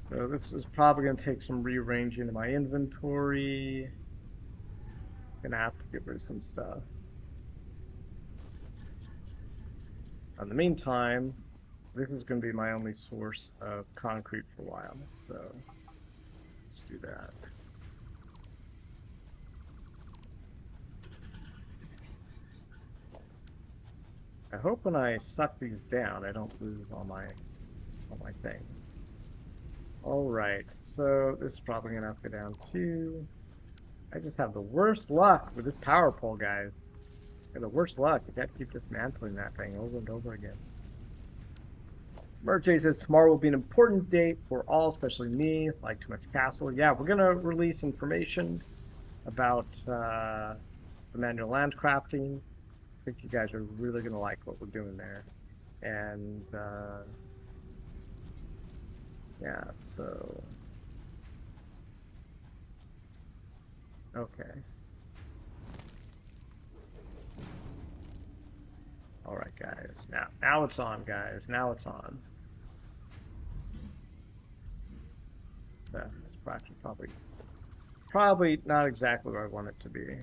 So this is probably going to take some rearranging of my inventory. Gonna have to get rid of some stuff. In the meantime, this is going to be my only source of concrete for a while, so let's do that. I hope when I suck these down, I don't lose all my things. Alright, so this is probably gonna have to go down too. I just have the worst luck with this power pole, guys. I have the worst luck. You gotta keep dismantling that thing over and over again. Merche says tomorrow will be an important date for all, especially me, like Too Much Castle. Yeah, we're gonna release information about the manual landcrafting. I think you guys are really gonna like what we're doing there. And yeah, so okay. All right, guys. Now it's on, guys. Now it's on. This fraction probably not exactly where I want it to be.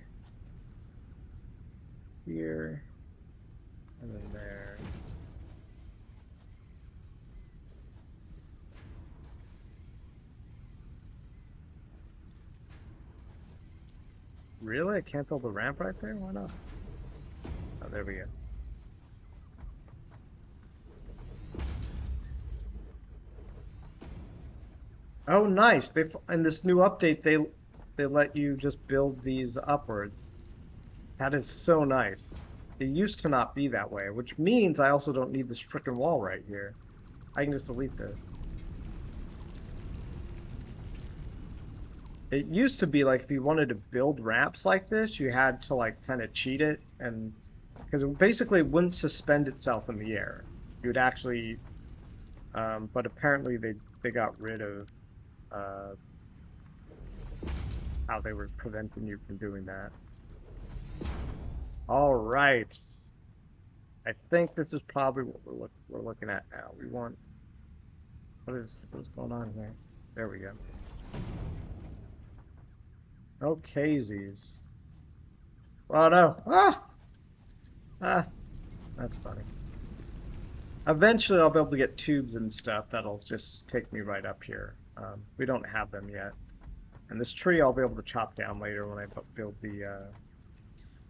Here and then there. Really? I can't build a ramp right there? Why not? Oh, there we go. Oh, nice! In this new update, they let you just build these upwards. That is so nice. It used to not be that way, which means I also don't need this frickin' wall right here. I can just delete this. It used to be like if you wanted to build ramps like this, you had to like kind of cheat it, and because it basically wouldn't suspend itself in the air. You would actually, but apparently they got rid of how they were preventing you from doing that. All right, I think this is probably what we're looking at now. We want what is going on here? There we go. Okaysies. Oh no! That's funny. Eventually, I'll be able to get tubes and stuff that'll just take me right up here. We don't have them yet. And this tree I'll be able to chop down later when I build the...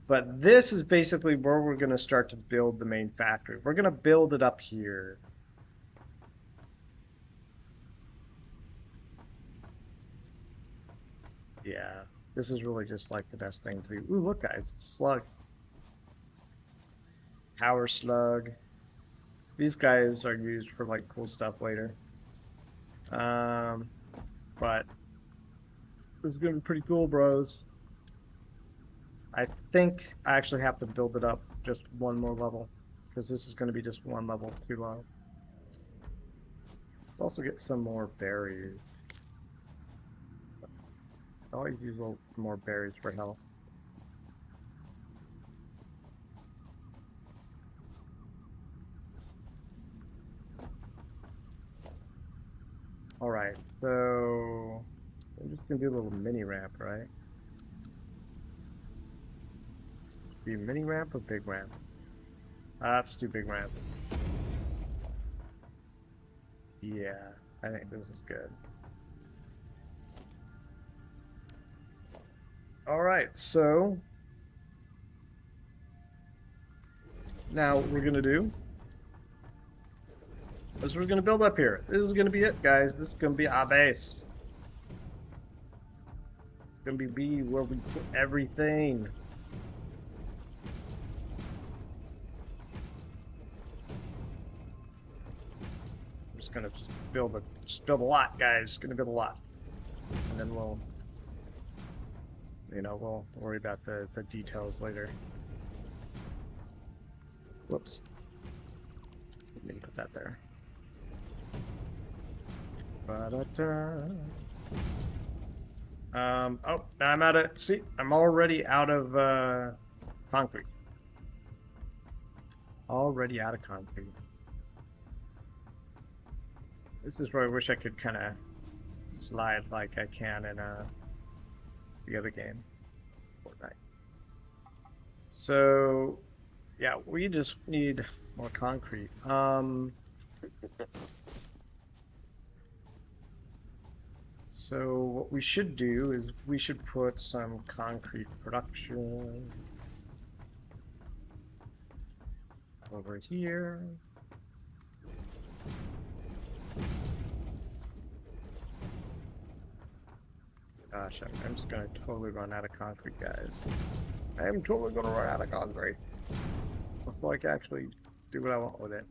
But this is basically where we're going to start to build the main factory. We're going to build it up here. Yeah, this is really just like the best thing to do. Ooh, look guys, it's a slug. Power slug. These guys are used for like cool stuff later. But this is gonna be pretty cool, bros. I think I actually have to build it up just one more level, because this is going to be just one level too low. Let's also get some more berries. I always use a little more berries for health. Alright, so I'm just gonna do a little mini ramp, right? Be mini ramp or big ramp? Let's do big ramp. Yeah, I think this is good. Alright, so now what we're gonna do is we're gonna build up here. This is gonna be it, guys. This is gonna be our base. It's gonna be where we put everything. I'm just gonna build a lot, guys. Gonna build a lot, and then we'll worry about the details later. Whoops. Let me put that there. Oh, now I'm out of, see, I'm already out of concrete. Already out of concrete. This is where I wish I could kind of slide like I can in the other game, Fortnite. So, yeah, we just need more concrete. So what we should do is we should put some concrete production over here. Gosh, I'm just gonna totally run out of concrete, guys. I am totally gonna run out of concrete before I can actually do what I want with it.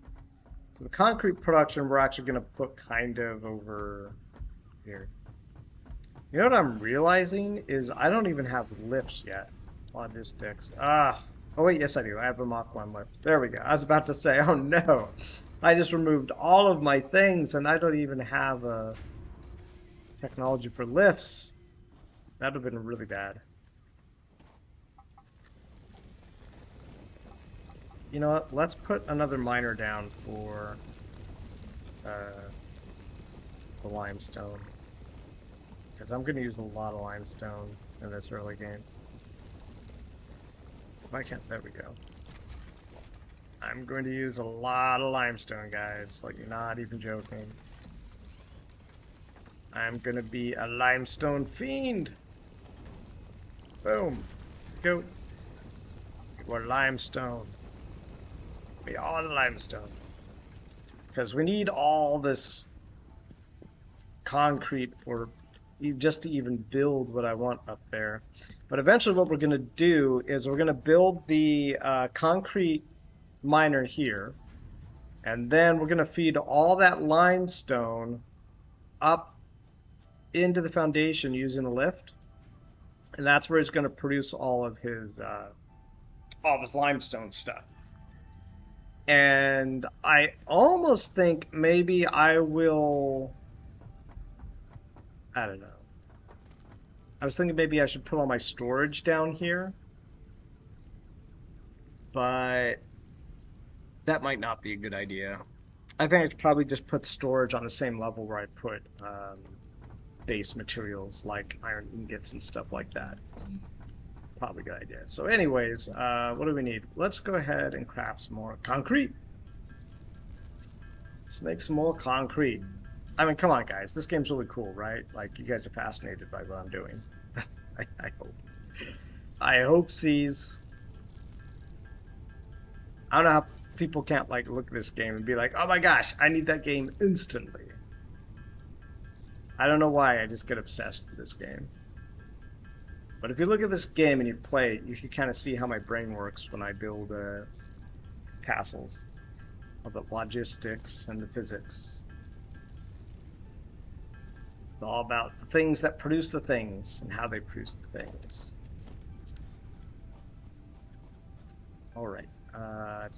So the concrete production we're actually gonna put kind of over here. You know what I'm realizing is I don't even have lifts yet. Logistics. Oh wait, yes I do. I have a Mach 1 lift. There we go. I was about to say, oh no. I just removed all of my things and I don't even have a technology for lifts. That would have been really bad. You know what? Let's put another miner down for the limestone. Because I'm going to use a lot of limestone in this early game. Why can't... There we go. I'm going to use a lot of limestone, guys. Like, you're not even joking. I'm going to be a limestone fiend. Boom. Go. We're limestone. We are the limestone. Because we need all this concrete for just to even build what I want up there. But eventually what we're going to do is we're going to build the concrete miner here. And then we're going to feed all that limestone up into the foundation using a lift. And that's where he's going to produce all of his limestone stuff. And I almost think maybe I will... I don't know. I was thinking maybe I should put all my storage down here. But that might not be a good idea. I think I could probably just put storage on the same level where I put base materials like iron ingots and stuff like that. Probably a good idea. So anyways, what do we need? Let's go ahead and craft some more concrete. Let's make some more concrete. I mean, come on, guys. This game's really cool, right? Like, you guys are fascinated by what I'm doing. I hope. I hope sees. I don't know how people can't, like, look at this game and be like, oh my gosh, I need that game instantly. I don't know why, I just get obsessed with this game. But if you look at this game and you play it, you can kind of see how my brain works when I build castles. All the logistics and the physics. It's all about the things that produce the things and how they produce the things. All right. So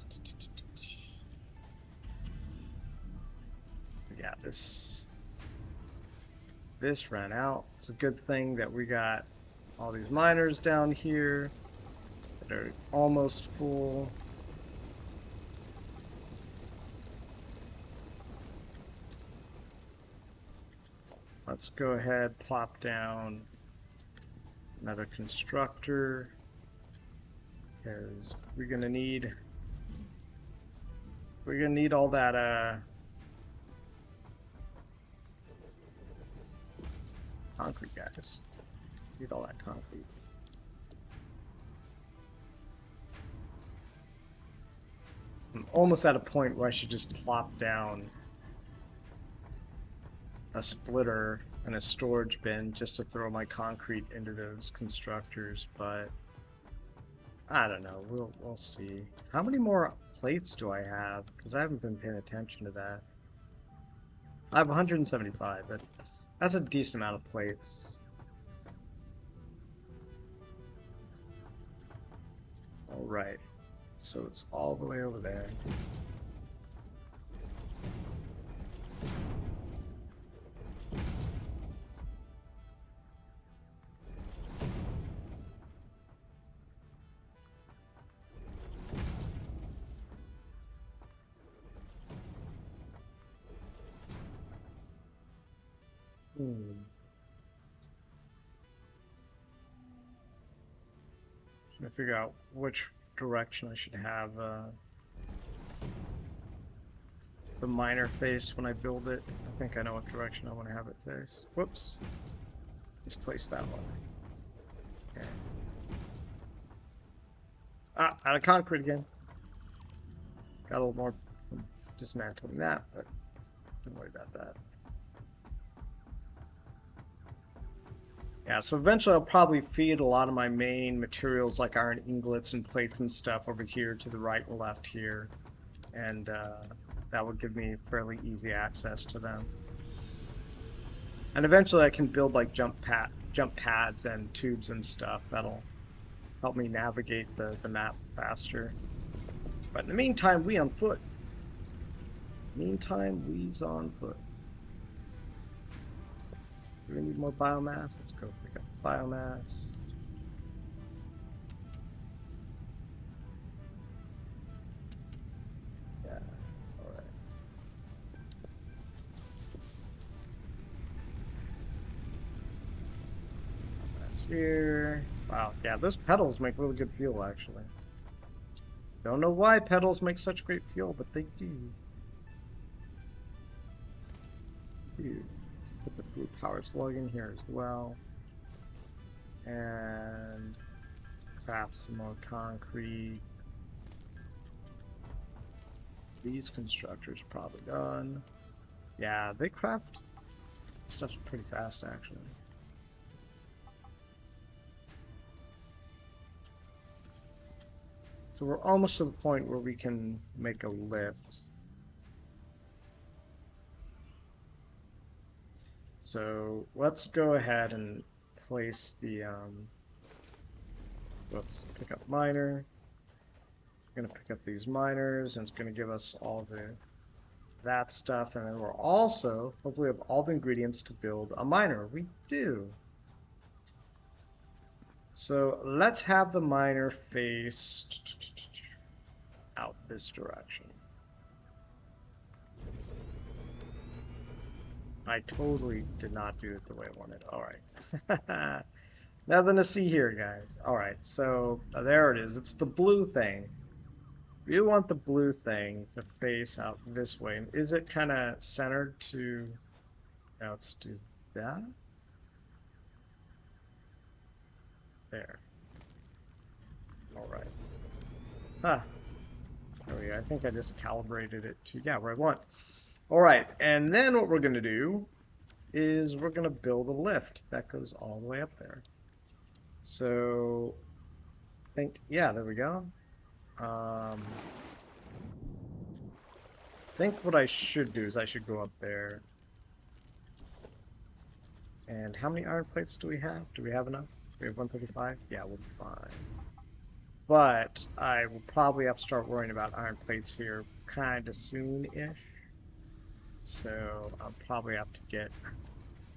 yeah, this ran out. It's a good thing that we got all these miners down here that are almost full. Let's go ahead, plop down another constructor, because we're gonna need all that concrete, guys. Need all that concrete. I'm almost at a point where I should just plop down a splitter and a storage bin just to throw my concrete into those constructors, but I don't know. We'll see. How many more plates do I have? Because I haven't been paying attention to that. I have 175. That's a decent amount of plates. All right. So it's all the way over there. Trying to figure out which direction I should have the miner face when I build it. I think I know what direction I want to have it face. Whoops. Just place that one. Okay. Ah, out of concrete again. Got a little more from dismantling that, but don't worry about that. Yeah, so eventually I'll probably feed a lot of my main materials like iron ingots and plates and stuff over here to the right and left here. And that would give me fairly easy access to them. And eventually I can build like jump pads and tubes and stuff that'll help me navigate the map faster. But in the meantime, we on foot. Meantime, we's on foot. Do we need more biomass? Let's go pick up biomass. Yeah, alright. That's here. Wow, yeah, those pedals make really good fuel, actually. Don't know why pedals make such great fuel, but they do. Put the blue power slug in here as well. And craft some more concrete. These constructors probably done. Yeah, they craft stuff pretty fast, actually. So we're almost to the point where we can make a lift. So let's go ahead and place the, whoops, pick up miner. We're gonna pick up these miners, and it's gonna give us all that stuff, and then we're also, hopefully we have all the ingredients to build a miner. We do. So let's have the miner face out this direction. I totally did not do it the way I wanted. Alright. Nothing to see here, guys. Alright, so there it is. It's the blue thing. We want the blue thing to face out this way. Is it kind of centered to... Now let's do that. There. Alright. Ah. There we go. I think I just calibrated it to, yeah, where I want. Alright, and then what we're going to do is we're going to build a lift that goes all the way up there. So, I think, yeah, there we go. I think what I should do is I should go up there. And how many iron plates do we have? Do we have enough? We have 135? Yeah, we'll be fine. But I will probably have to start worrying about iron plates here kind of soon-ish. So I'll probably have to get,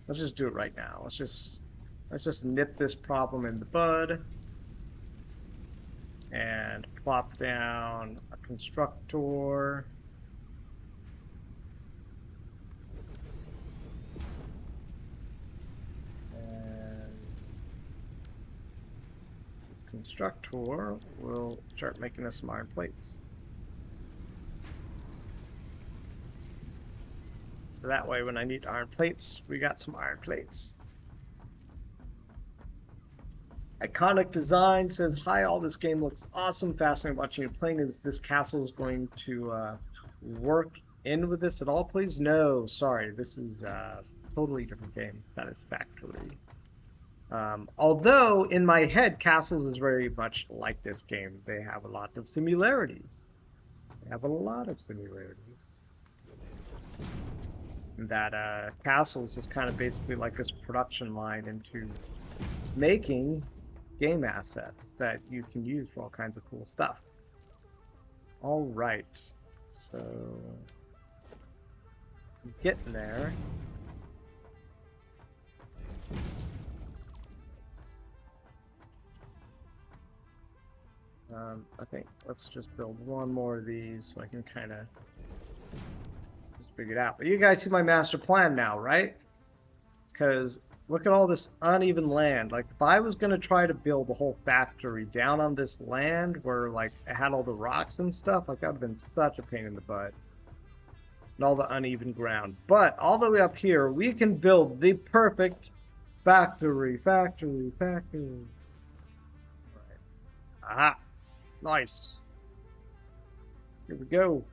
let's just do it right now. Let's just nip this problem in the bud and plop down a constructor. And this constructor will start making us some iron plates. So that way, when I need iron plates, we got some iron plates. Iconic Design says, hi, all this game looks awesome. Fascinating watching you playing. Is this castle is going to work in with this at all, please? No, sorry. This is a totally different game, Satisfactory. Although, in my head, Castles is very much like this game. They have a lot of similarities. That Castles is kind of basically like this production line into making game assets that you can use for all kinds of cool stuff. Alright, so getting there. I think let's just build one more of these so I can kind of just figure it out. But you guys see my master plan now, right? because look at all this uneven land. Like if I was gonna try to build a whole factory down on this land where like it had all the rocks and stuff, like that would have been such a pain in the butt. And all the uneven ground. But all the way up here, we can build the perfect factory. Right. Aha. Nice. Here we go.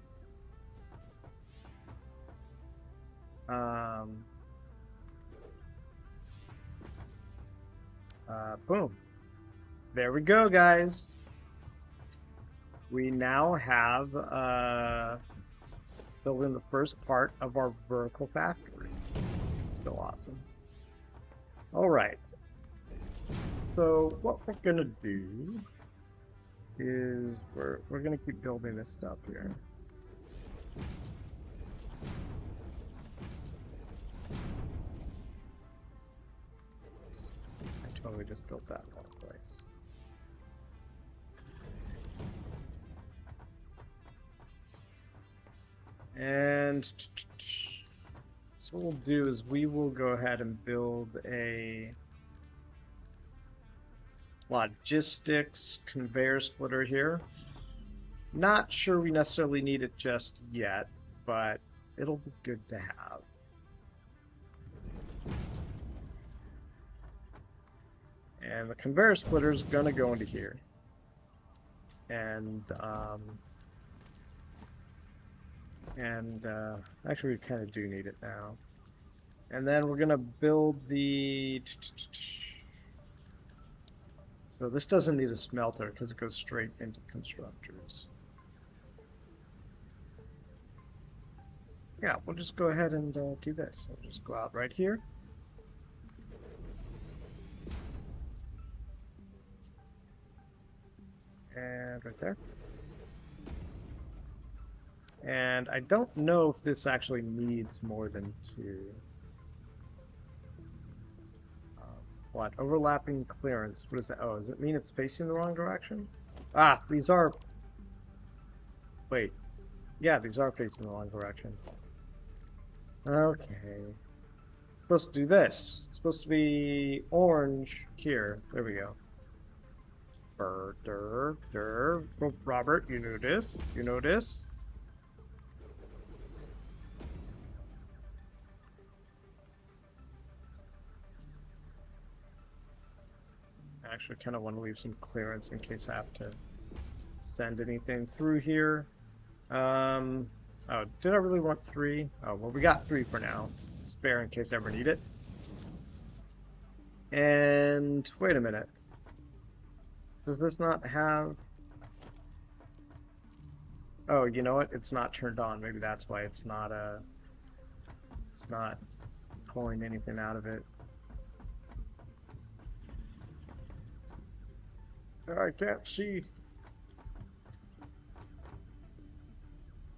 Boom. There we go, guys. We now have building the first part of our vertical factory. So awesome. All right. So what we're gonna do is we're gonna keep building this stuff here. I totally just built that in one place. And so what we'll do is we will go ahead and build a logistics conveyor splitter here. Not sure we necessarily need it just yet, but it'll be good to have. And the conveyor splitter is gonna go into here. And actually we kind of do need it now. And then we're gonna build the... So this doesn't need a smelter because it goes straight into constructors. Yeah, we'll just go ahead and do this. We'll just go out right here. And right there. And I don't know if this actually needs more than two. What? Overlapping clearance. What is that? Oh, does it mean it's facing the wrong direction? Ah, these are... Wait. Yeah, these are facing the wrong direction. Okay. Supposed to do this. It's supposed to be orange here. There we go. Robert, you know this. You know this. I actually kind of want to leave some clearance in case I have to send anything through here. Oh, did I really want 3? Oh, well, we got 3 for now. Spare in case I ever need it. And wait a minute. Does this not have... Oh, you know what? It's not turned on. Maybe that's why it's not pulling anything out of it. I can't see.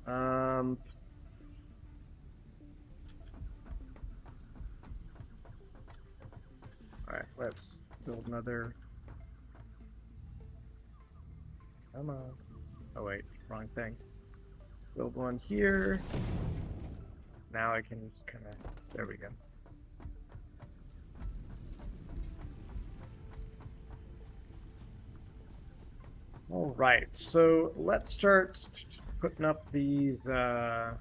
Alright, let's build another. Come on. Oh wait, wrong thing. Let's build one here. Now I can just kind of, there we go. All right, so let's start putting up these power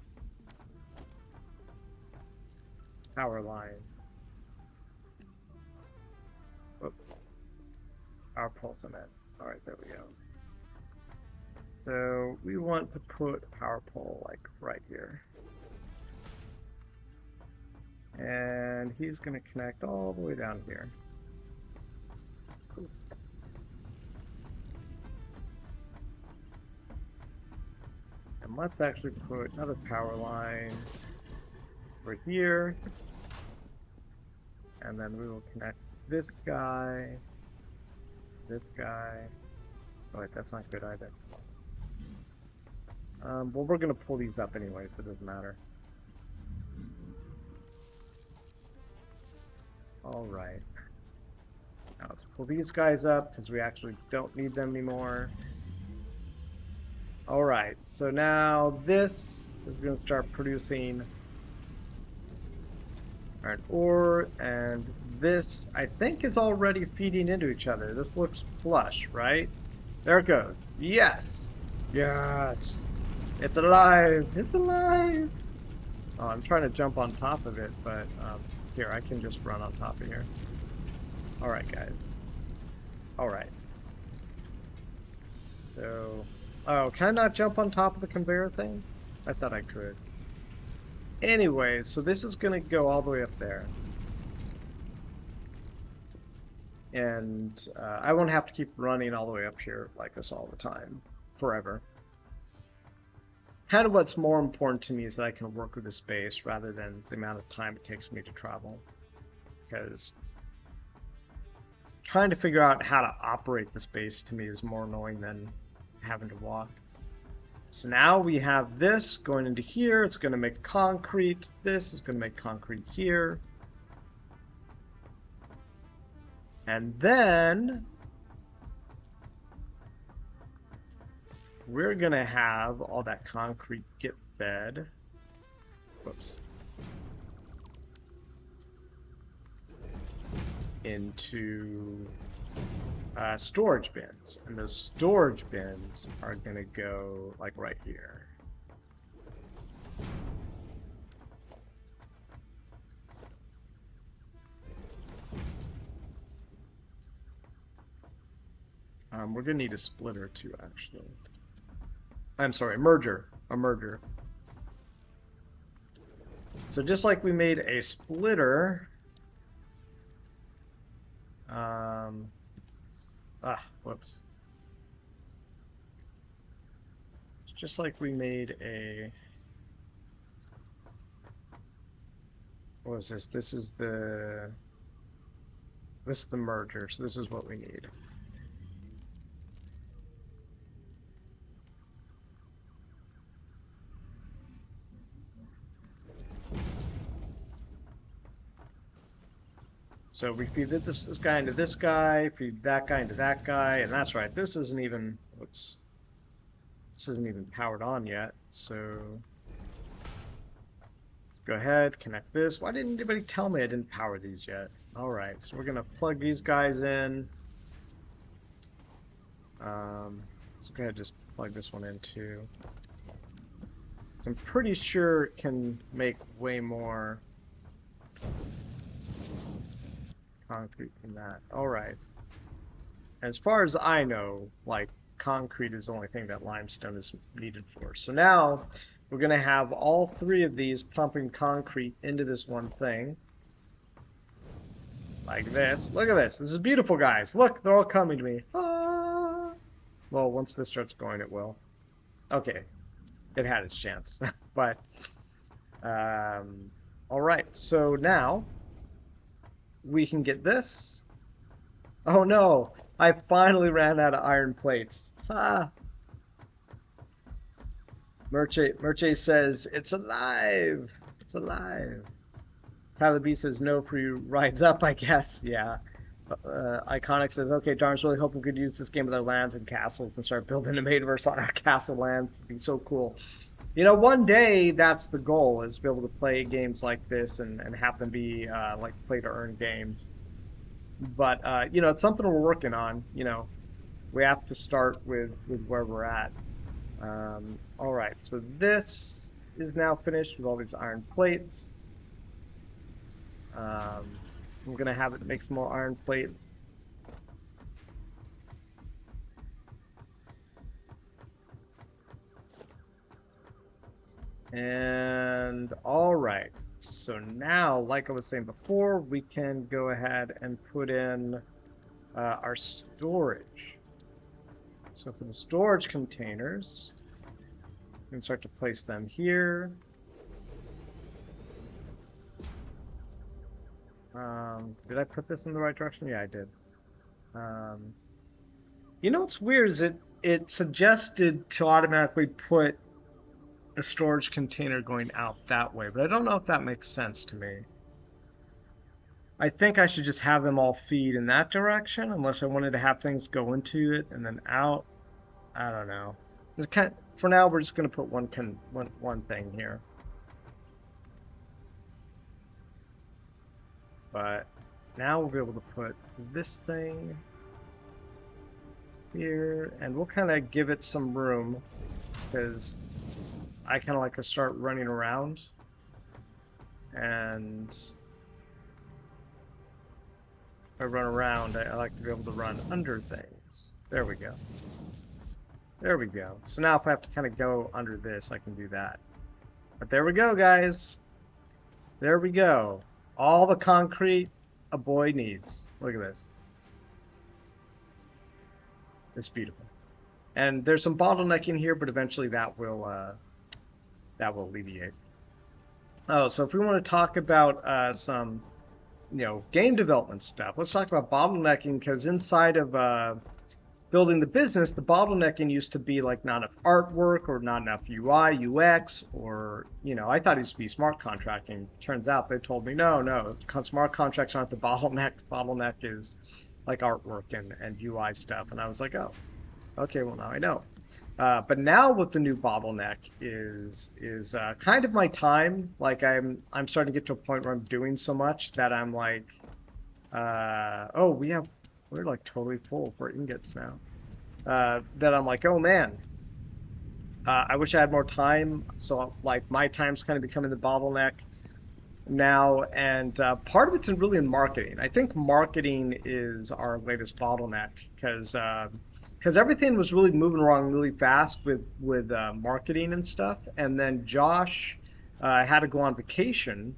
line. Oh, power poles on it. All right, there we go. So we want to put a power pole like right here. And he's going to connect all the way down here. And let's actually put another power line over here. And then we will connect this guy, this guy. Oh wait, that's not good either. Well, we're going to pull these up anyway, so it doesn't matter. Alright. Now let's pull these guys up, because we actually don't need them anymore. Alright, so now this is going to start producing iron ore, and this, I think, is already feeding into each other. This looks flush, right? There it goes. Yes! Yes! It's alive! It's alive! Oh, I'm trying to jump on top of it, but here, I can just run on top of here. Alright, guys. Alright. So... Oh, can I not jump on top of the conveyor thing? I thought I could. Anyway, so this is going to go all the way up there. And I won't have to keep running all the way up here like this all the time. Forever. Kind of what's more important to me is that I can work with the space rather than the amount of time it takes me to travel. Because trying to figure out how to operate the space to me is more annoying than having to walk. So now we have this going into here. It's going to make concrete. This is going to make concrete here. And then we're going to have all that concrete get fed. Whoops. Into storage bins. And those storage bins are going to go like right here. We're going to need a splitter too, actually. I'm sorry, a merger. A merger. So just like we made a splitter... whoops. Just like we made a... What is this? This is the merger, so this is what we need. So we feed this guy into this guy, feed that guy into that guy, and that's right, this isn't even, whoops, this isn't even powered on yet, so go ahead, connect this. Why didn't anybody tell me I didn't power these yet? Alright, so we're gonna plug these guys in. So go ahead, just plug this one in too. So I'm pretty sure it can make way more concrete than that. Alright. As far as I know, like, concrete is the only thing that limestone is needed for. So now, we're going to have all three of these pumping concrete into this one thing. Like this. Look at this. This is beautiful, guys. Look, they're all coming to me. Ah! Well, once this starts going, it will. Okay. It had its chance. But, alright. So now, we can get this. Oh no! I finally ran out of iron plates. Ha! Merche says, it's alive! It's alive! Tyler B says, no free rides up, I guess. Yeah. Iconic says, okay, Darn's really hoping we could use this game with our lands and castles and start building a Metaverse on our castle lands. It'd be so cool. You know, one day that's the goal, is to be able to play games like this and have them be like play-to-earn games. But, you know, it's something we're working on. You know, we have to start with where we're at. Alright, so this is now finished with all these iron plates. I'm going to have it make some more iron plates. And alright, so now, like I was saying before, we can go ahead and put in our storage. So for the storage containers, we can start to place them here. Did I put this in the right direction? Yeah, I did. You know what's weird is it suggested to automatically put a storage container going out that way, but I don't know if that makes sense to me. I think I should just have them all feed in that direction, unless I wanted to have things go into it and then out. I don't know. For now, we're just going to put one thing here. But now we'll be able to put this thing here, and we'll kind of give it some room because I kind of like to start running around, and if I run around, I like to be able to run under things. There we go. There we go. So now if I have to kind of go under this, I can do that. But there we go, guys. There we go. All the concrete a boy needs. Look at this. It's beautiful. And there's some bottlenecking here, but eventually that will alleviate. Oh, so if we want to talk about some, game development stuff, let's talk about bottlenecking, because inside of building the business, the bottlenecking used to be like not enough artwork or not enough UI, UX, or, I thought it used to be smart contracting. Turns out they told me, no, smart contracts aren't the bottleneck. Bottleneck is like artwork and UI stuff. And I was like, oh, okay, well, now I know. But now what the new bottleneck is kind of my time. Like I'm starting to get to a point where I'm doing so much that I'm like, we're like totally full for ingots now. That I'm like, oh man, I wish I had more time. So like my time's kind of becoming the bottleneck now, and part of it's really in marketing. I think marketing is our latest bottleneck because everything was really moving along really fast with marketing and stuff, and then Josh had to go on vacation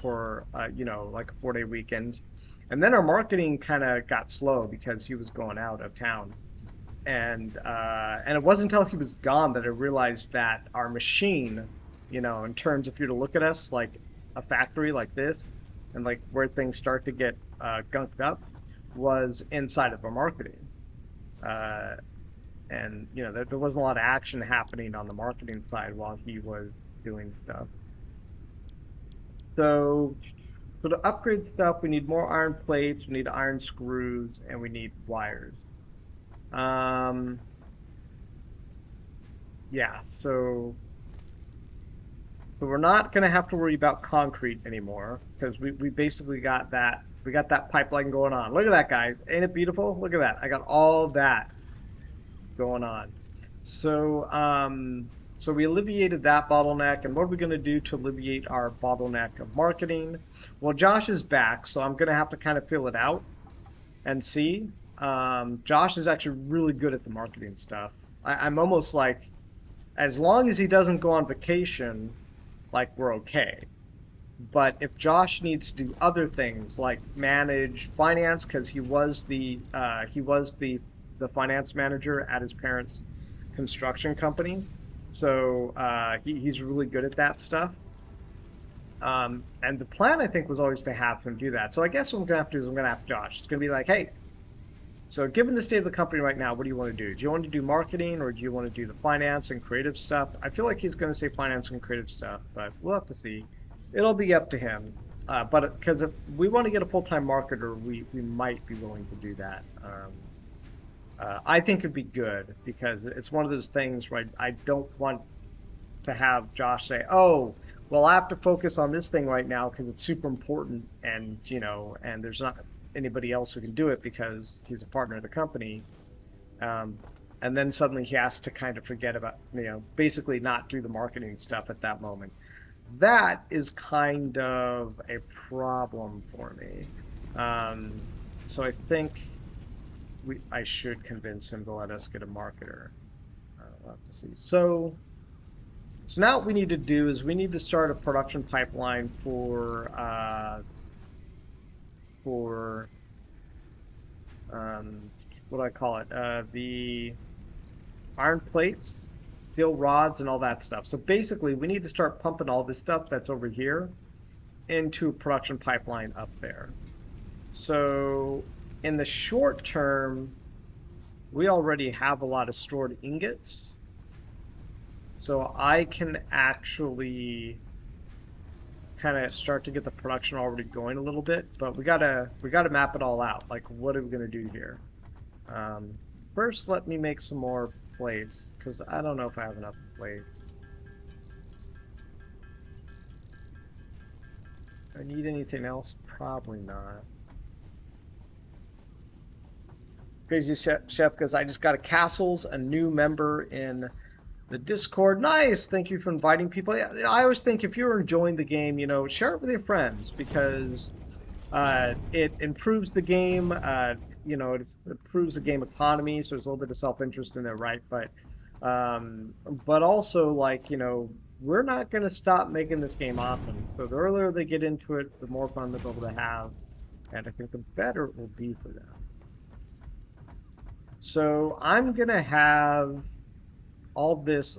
for like a 4-day weekend. And then our marketing kind of got slow because he was going out of town. And it wasn't until he was gone that I realized that our machine, in terms if you were to look at us like a factory like this, and like where things start to get gunked up, was inside of our marketing. And there wasn't a lot of action happening on the marketing side while he was doing stuff. So to upgrade stuff, we need more iron plates, we need iron screws, and we need wires. Yeah, so we're not going to have to worry about concrete anymore because we basically got that. We got that pipeline going on. Look at that, guys. Ain't it beautiful? Look at that. I got all that going on. So we alleviated that bottleneck, and what are we going to do to alleviate our bottleneck of marketing? Well, Josh is back, so I'm going to have to kind of fill it out and see. Josh is actually really good at the marketing stuff. I'm almost like, as long as he doesn't go on vacation, like we're okay. But if Josh needs to do other things like manage finance, because he was the finance manager at his parents' construction company. So he's really good at that stuff. And the plan, I think, was always to have him do that. So I guess what I'm going to have to do is I'm going to have Josh. It's going to be like, hey, so given the state of the company right now, what do you want to do? Do you want to do marketing or do you want to do the finance and creative stuff? I feel like he's going to say finance and creative stuff, but we'll have to see. It'll be up to him. But because if we want to get a full-time marketer, we might be willing to do that. I think it'd be good because it's one of those things where I don't want to have Josh say, oh, well, I have to focus on this thing right now because it's super important, and and there's not anybody else who can do it because he's a partner of the company. And then suddenly he has to kind of forget about, basically not do the marketing stuff at that moment. That is kind of a problem for me. So I think I should convince him to let us get a marketer. We'll have to see. So now what we need to do is we need to start a production pipeline for what do I call it? The iron plates, steel rods, and all that stuff. So basically, we need to start pumping all this stuff that's over here into a production pipeline up there. So in the short term, we already have a lot of stored ingots. So I can actually kind of start to get the production already going a little bit, but we gotta map it all out. Like, what are we gonna do here? First, let me make some more plates because I don't know if I have enough plates. Do I need anything else? Probably not. Crazy Chef goes, I just got a Castles, a new member in the Discord. Nice! Thank you for inviting people. Yeah, I always think if you're enjoying the game, you know, share it with your friends because it improves the game. You know, it improves the game economy, so there's a little bit of self-interest in there, right? But also, like, you know, we're not going to stop making this game awesome. So the earlier they get into it, the more fun they'll be able to have, and I think the better it will be for them. So I'm going to have all this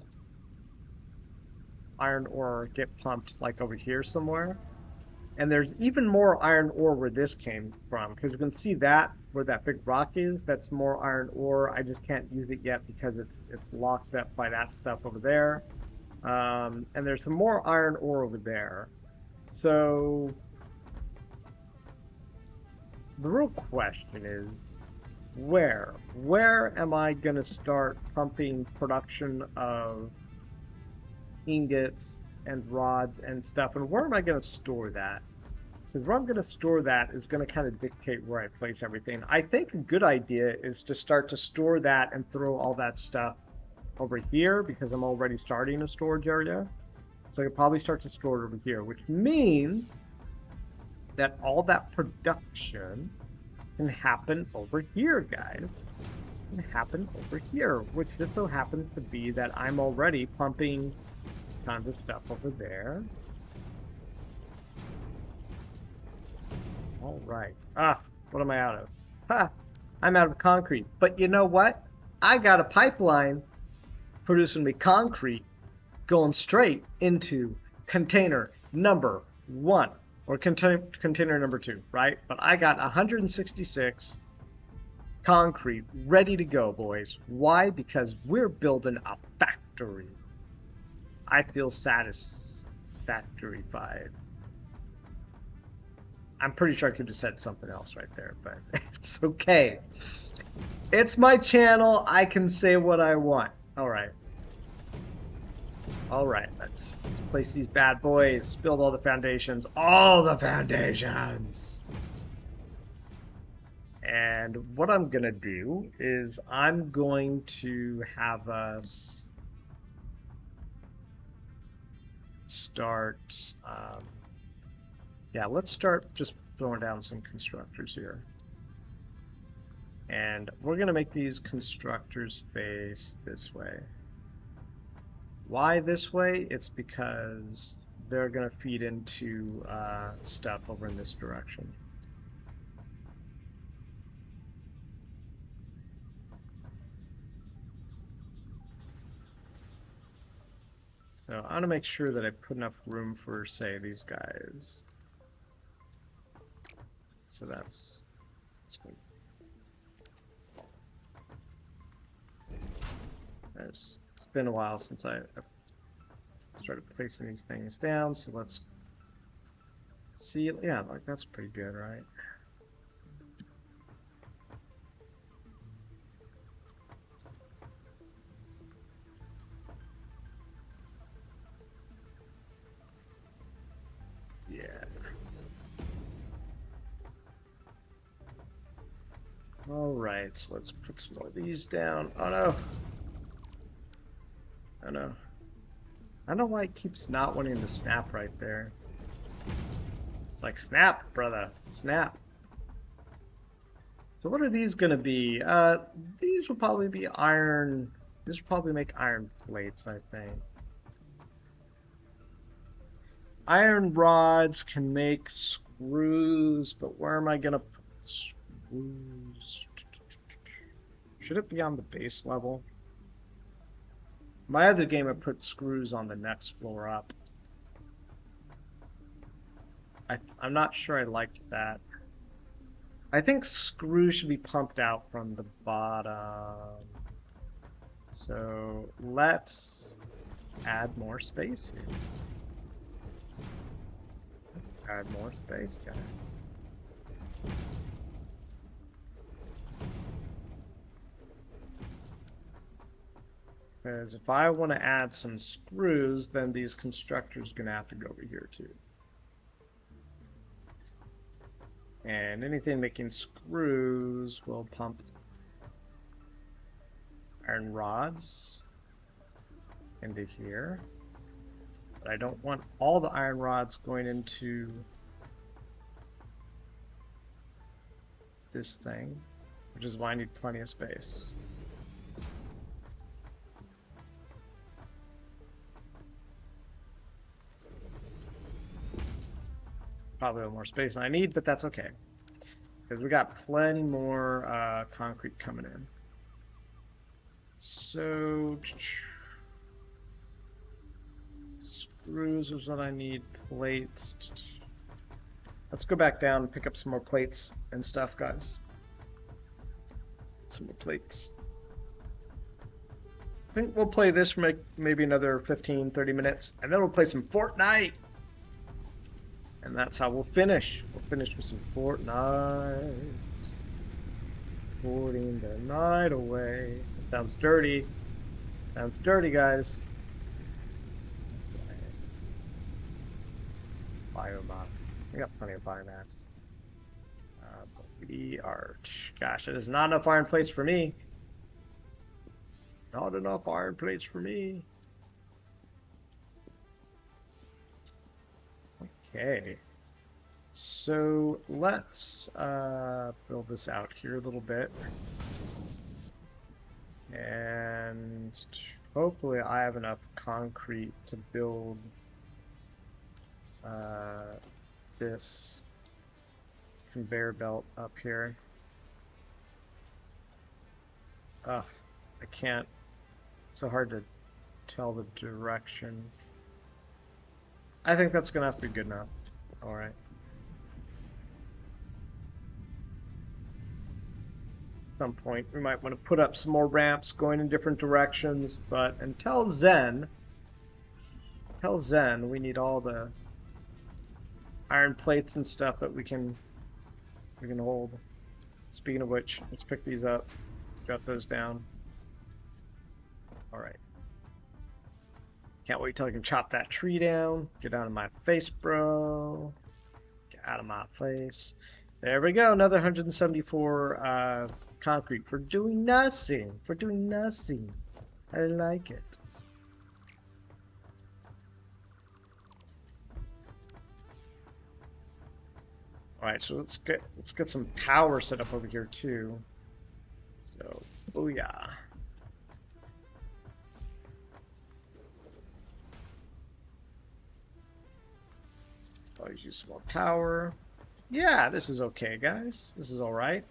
iron ore get pumped like over here somewhere. And there's even more iron ore where this came from, because you can see that where that big rock is, that's more iron ore. I just can't use it yet because it's locked up by that stuff over there. And there's some more iron ore over there. So the real question is, where am I going to start pumping production of ingots and rods and stuff, and where am I going to store that? Because where I'm going to store that is going to kind of dictate where I place everything. I think a good idea is to start to store that and throw all that stuff over here, because I'm already starting a storage area. So I could probably start to store it over here, which means that all that production can happen over here, guys. Can happen over here, which just so happens to be that I'm already pumping tons of stuff over there. All right. What am I out of? Ha! I'm out of concrete. But you know what? I got a pipeline producing me concrete going straight into container number 1 or container number 2, right? But I got 166 concrete ready to go, boys. Why? Because we're building a factory. I feel satisfactorified. I'm pretty sure I could have said something else right there, but it's okay. It's my channel. I can say what I want. All right. All right. Let's place these bad boys. Build all the foundations. All the foundations. And what I'm gonna do is I'm going to have us start. Yeah, let's start just throwing down some constructors here. And we're going to make these constructors face this way. Why this way? It's because they're going to feed into stuff over in this direction. So I want to make sure that I put enough room for, say, these guys. So that's good. It's been a while since I started placing these things down, so let's see. Yeah, like that's pretty good, right? Yeah. Alright, so let's put some more of these down. Oh no! Oh no. I don't know why it keeps not wanting to snap right there. It's like, snap, brother, snap. So what are these gonna be? These will probably be iron. These will probably make iron plates, I think. Iron rods can make screws, but where am I gonna put screws? Should it be on the base level? My other game I put screws on the next floor up. I'm not sure I liked that. I think screws should be pumped out from the bottom. So let's add more space here. Add more space, guys. Because if I want to add some screws, then these constructors are going to have to go over here too. And anything making screws will pump iron rods into here. But I don't want all the iron rods going into this thing, which is why I need plenty of space. Probably a little more space than I need, but that's okay. Because we got plenty more concrete coming in. So, screws is what I need, plates. Let's go back down and pick up some more plates and stuff, guys. Some more plates. I think we'll play this for maybe another 15-30 minutes, and then we'll play some Fortnite. And that's how we'll finish. We'll finish with some Fortnite. Porting the night away. It sounds dirty. Sounds dirty, guys. Biomass. We got plenty of biomass. But we are... Gosh, it is not enough iron plates for me. Not enough iron plates for me. Okay, so let's build this out here a little bit, and hopefully I have enough concrete to build this conveyor belt up here. Ugh, I can't, it's so hard to tell the direction. I think that's gonna have to be good enough. Alright. At some point we might want to put up some more ramps going in different directions, but until then we need all the iron plates and stuff that we can hold. Speaking of which, let's pick these up, drop those down. Alright. Can't wait till I can chop that tree down. Get out of my face, bro. Get out of my face. There we go. Another 174 concrete for doing nothing. For doing nothing. I like it. Alright, so let's get some power set up over here too. So, booyah. Always use some more power. Yeah, this is okay, guys. This is all right.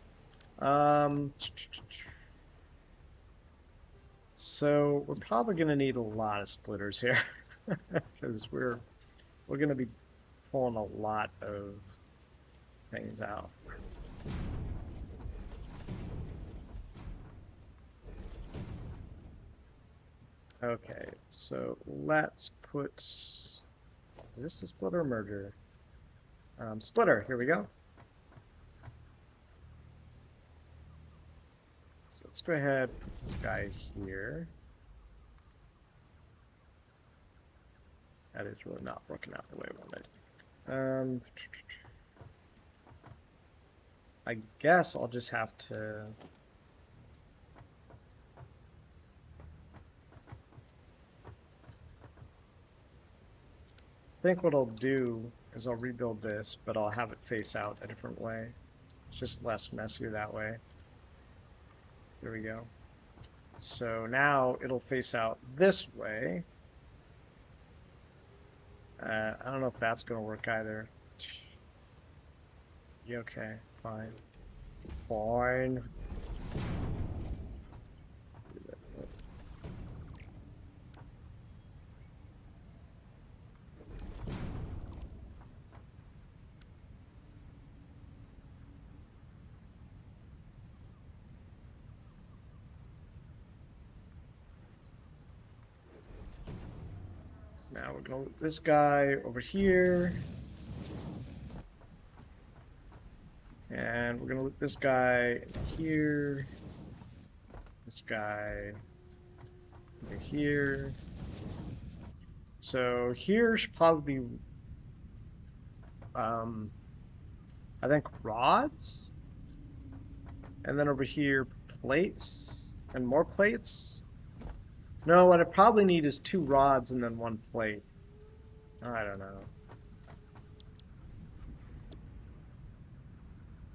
So we're probably gonna need a lot of splitters here because we're gonna be pulling a lot of things out. Okay, so let's put. Is this a splitter or merger? Splitter, here we go. So let's go ahead and put this guy here. That is really not working out the way I wanted. I guess I'll just have to... I think what I'll do is I'll rebuild this, but I'll have it face out a different way. It's just less messy that way. There we go. So now it'll face out this way. I don't know if that's going to work either. Yeah, okay, fine. Fine. Now we're going to put this guy over here. And we're going to look this guy here. This guy over here. So here should probably be I think rods. And then over here, plates and more plates. No, what I probably need is 2 rods and then 1 plate. I don't know.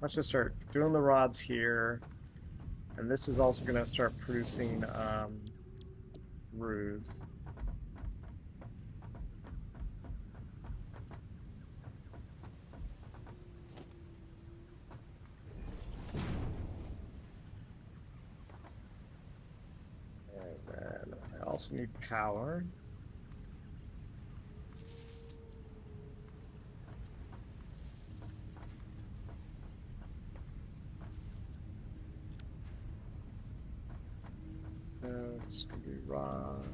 Let's just start doing the rods here. And this is also going to start producing roofs. And then I also need power. So it's going to be rods,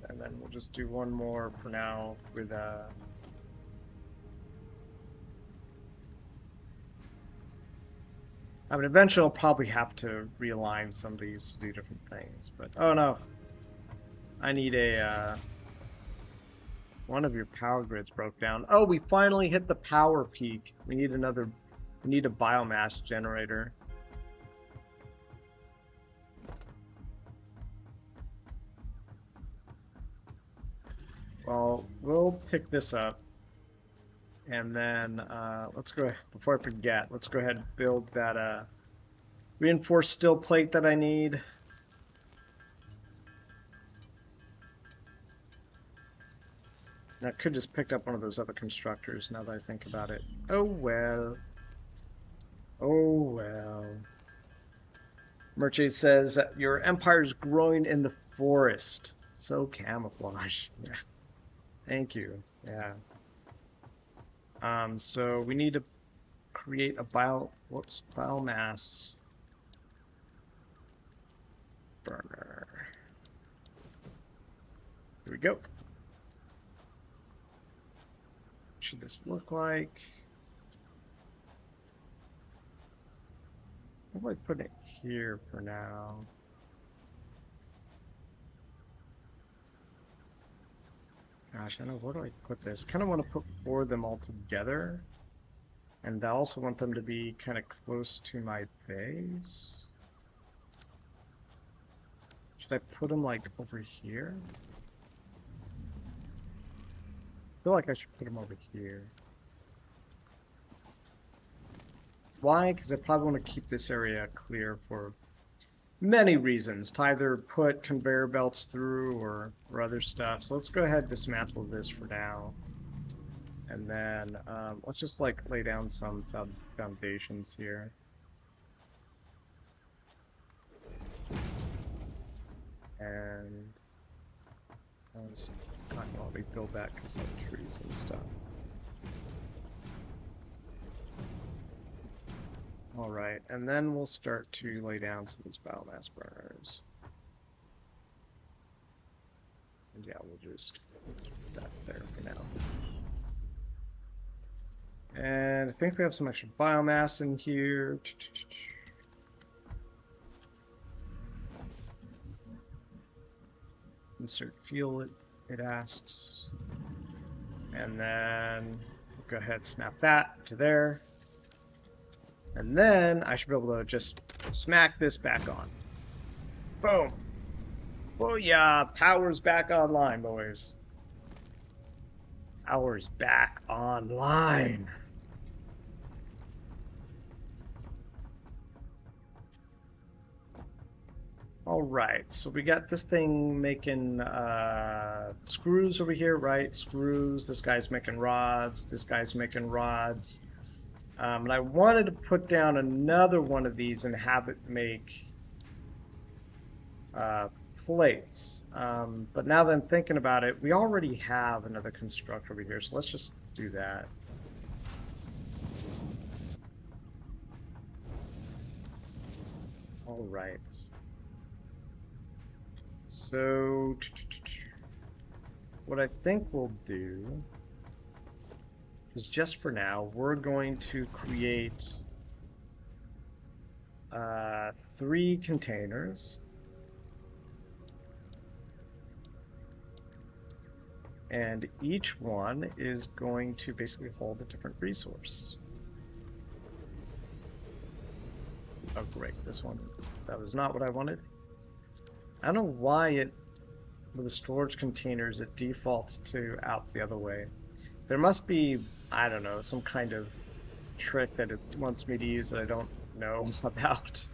and then we'll just do one more for now with I mean, eventually I'll probably have to realign some of these to do different things, but oh no, I need a one of your power grids broke down. Oh, we finally hit the power peak. We need another. We need a biomass generator. Well, we'll pick this up, and then let's go. Before I forget, let's go ahead and build that reinforced steel plate that I need. And I could just picked up one of those other constructors now that I think about it. Oh well. Oh well. Merche says your empire's growing in the forest. So camouflage. Yeah. Thank you. Yeah. So we need to create a biomass burner. Here we go. What should this look like? I'll probably put it here for now. Gosh, I know, where do I put this? Kind of want to put 4 of them all together. And I also want them to be kind of close to my base. Should I put them like over here? I feel like I should put them over here. Why? Because I probably want to keep this area clear for many reasons, to either put conveyor belts through or other stuff. So let's go ahead and dismantle this for now. And then let's just like lay down some foundations here. And I was not going to rebuild that because of the trees and stuff. Alright, and then we'll start to lay down some of these biomass burners. And yeah, we'll just put that there for now. And I think we have some extra biomass in here. Insert fuel, it asks. And then we'll go ahead and snap that to there. And then I should be able to just smack this back on. Boom. Booyah! Power's back online, boys. Power's back online. Alright, so we got this thing making screws over here, right? Screws. This guy's making rods. This guy's making rods. And I wanted to put down another one of these and have it make plates. But now that I'm thinking about it, we already have another constructor over here, so let's just do that. Alright. So, what I think we'll do is, just for now, we're going to create 3 containers. And each one is going to basically hold a different resource. Oh great, this one, that was not what I wanted. I don't know why with the storage containers it defaults to out the other way. There must be, I don't know, some kind of trick that it wants me to use that I don't know about.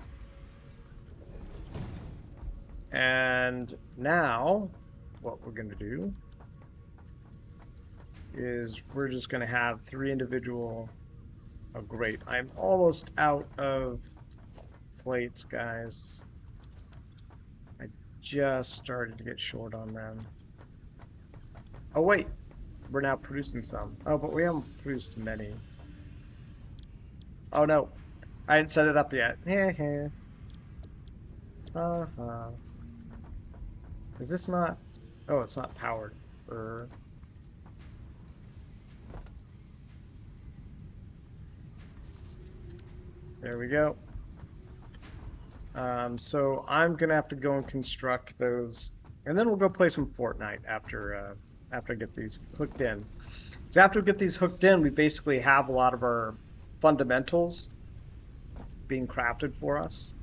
And now, what we're going to do is we're just going to have 3 individual... Oh great, I'm almost out of plates, guys. I just started to get short on them. Oh wait, we're now producing some. Oh, but we haven't produced many. Oh no, I didn't set it up yet. Is this not... Oh, it's not powered. There we go. So I'm gonna have to go and construct those, and then we'll go play some Fortnite after I get these hooked in. So after we get these hooked in, we basically have a lot of our fundamentals being crafted for us.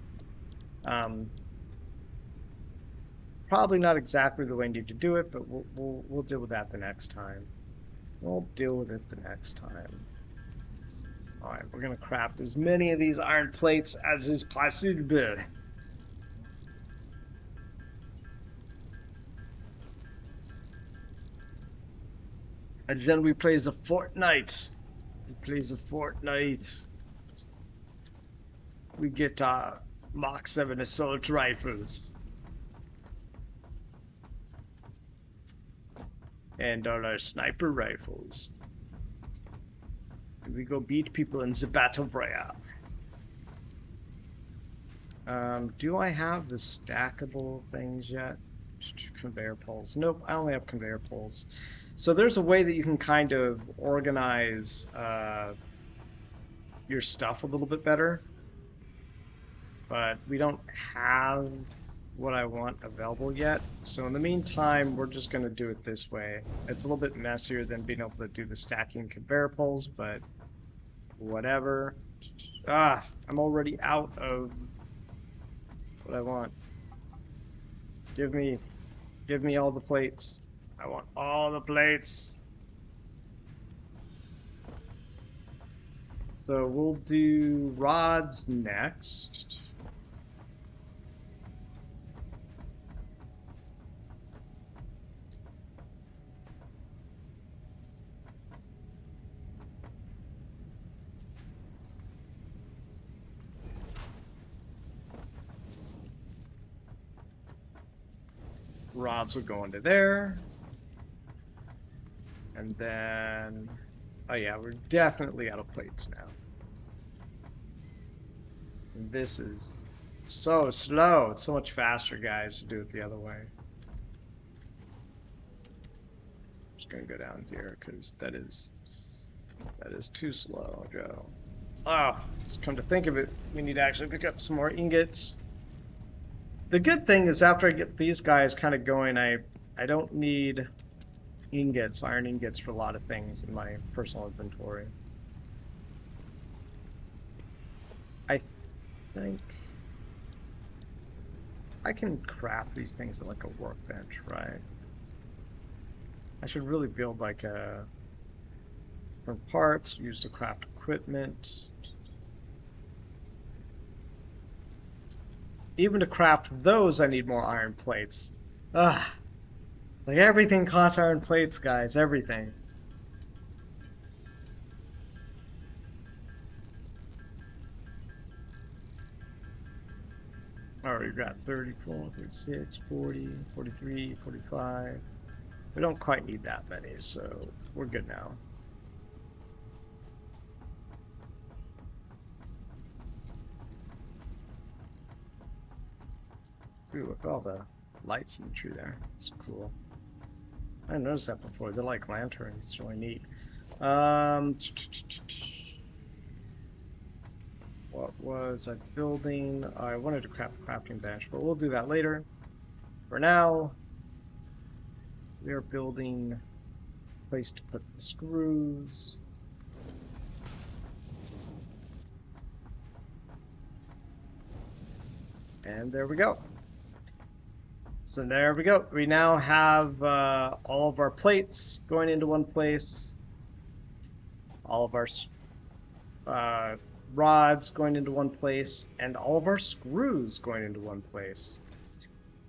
Probably not exactly the way I need to do it, but we'll deal with that the next time. We'll deal with it the next time. Alright, we're gonna craft as many of these iron plates as is possible. And then we play the Fortnite. We get our Mark 7 assault rifles. And all our sniper rifles. And we go beat people in the battle royale. Do I have the stackable things yet? Conveyor poles. Nope, I only have conveyor poles. So there's a way that you can kind of organize your stuff a little bit better. But we don't have what I want available yet. So in the meantime, we're just going to do it this way. It's a little bit messier than being able to do the stacking conveyor poles, but whatever. I'm already out of what I want. Give me all the plates. I want all the plates. So we'll do rods next. Rods will go into there. And then, oh yeah, we're definitely out of plates now. And this is so slow. It's so much faster, guys, to do it the other way. Just gonna go down here because that is too slow, Joe. Oh, just come to think of it, we need to actually pick up some more ingots. The good thing is after I get these guys kind of going, I don't need ingots, iron ingots for a lot of things in my personal inventory. I think I can craft these things at like a workbench, right? I should really build like different parts used to craft equipment. Even to craft those, I need more iron plates. Ugh. Like everything costs iron plates, guys. Everything. Alright, we've got 34, 36, 40, 43, 45. We don't quite need that many, so we're good now. Ooh, look at all the lights in the tree there. It's cool. I didn't notice that before. They're like lanterns. It's really neat. What was I building? I wanted to craft a crafting bench, but we'll do that later. For now, we are building place to put the screws. And there we go. So there we go. We now have all of our plates going into one place, all of our rods going into one place, and all of our screws going into one place.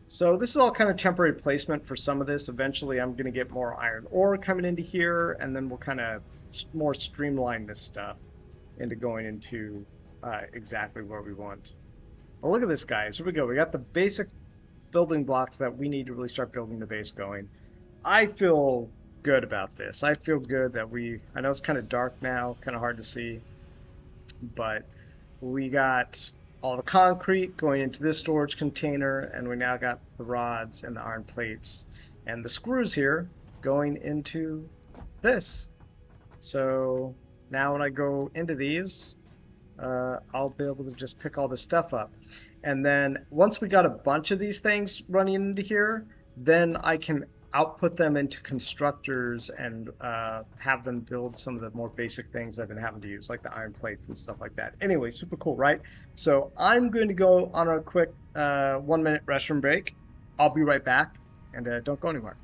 So this is all kind of temporary placement for some of this. Eventually I'm going to get more iron ore coming into here, and then we'll kind of more streamline this stuff into going into exactly where we want. But look at this, guys. Here we go. We got the basic building blocks that we need to really start building the base going. I feel good about this. I feel good that I know it's kind of dark now, kind of hard to see, but we got all the concrete going into this storage container, and we now got the rods and the iron plates and the screws here going into this. So now when I go into these, I'll be able to just pick all this stuff up. And then once we got a bunch of these things running into here, then I can output them into constructors and have them build some of the more basic things I've been having to use, like the iron plates and stuff like that. Anyway, super cool, right? So I'm going to go on a quick 1 minute restroom break. I'll be right back, and don't go anywhere.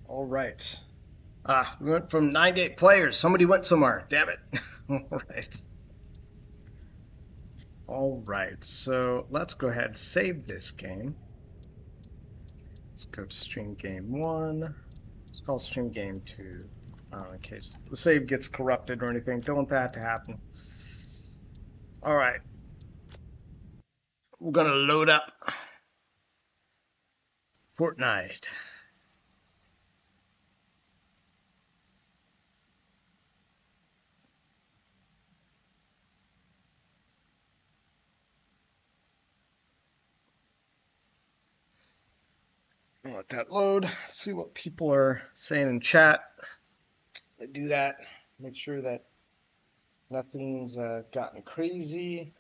All right. We went from 9 to 8 players. Somebody went somewhere. Damn it. All right. All right. So let's go ahead and save this game. Let's go to stream game 1. Let's call stream game 2. In case the save gets corrupted or anything. Don't want that to happen. All right. We're going to load up Fortnite. I'll let that load. See what people are saying in chat. I do that. Make sure that nothing's gotten crazy.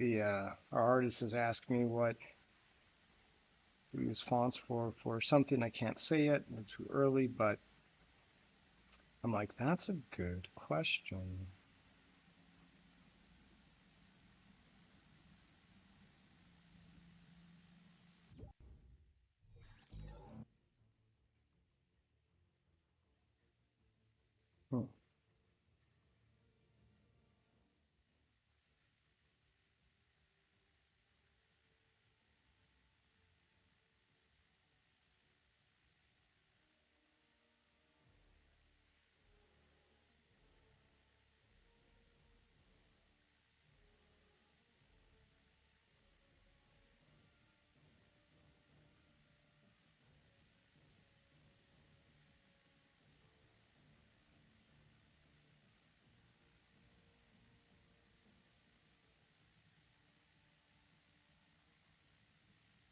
our artist has asked me what we use fonts for something. I can't say it, it's too early, but I'm like, that's a good question. Hmm.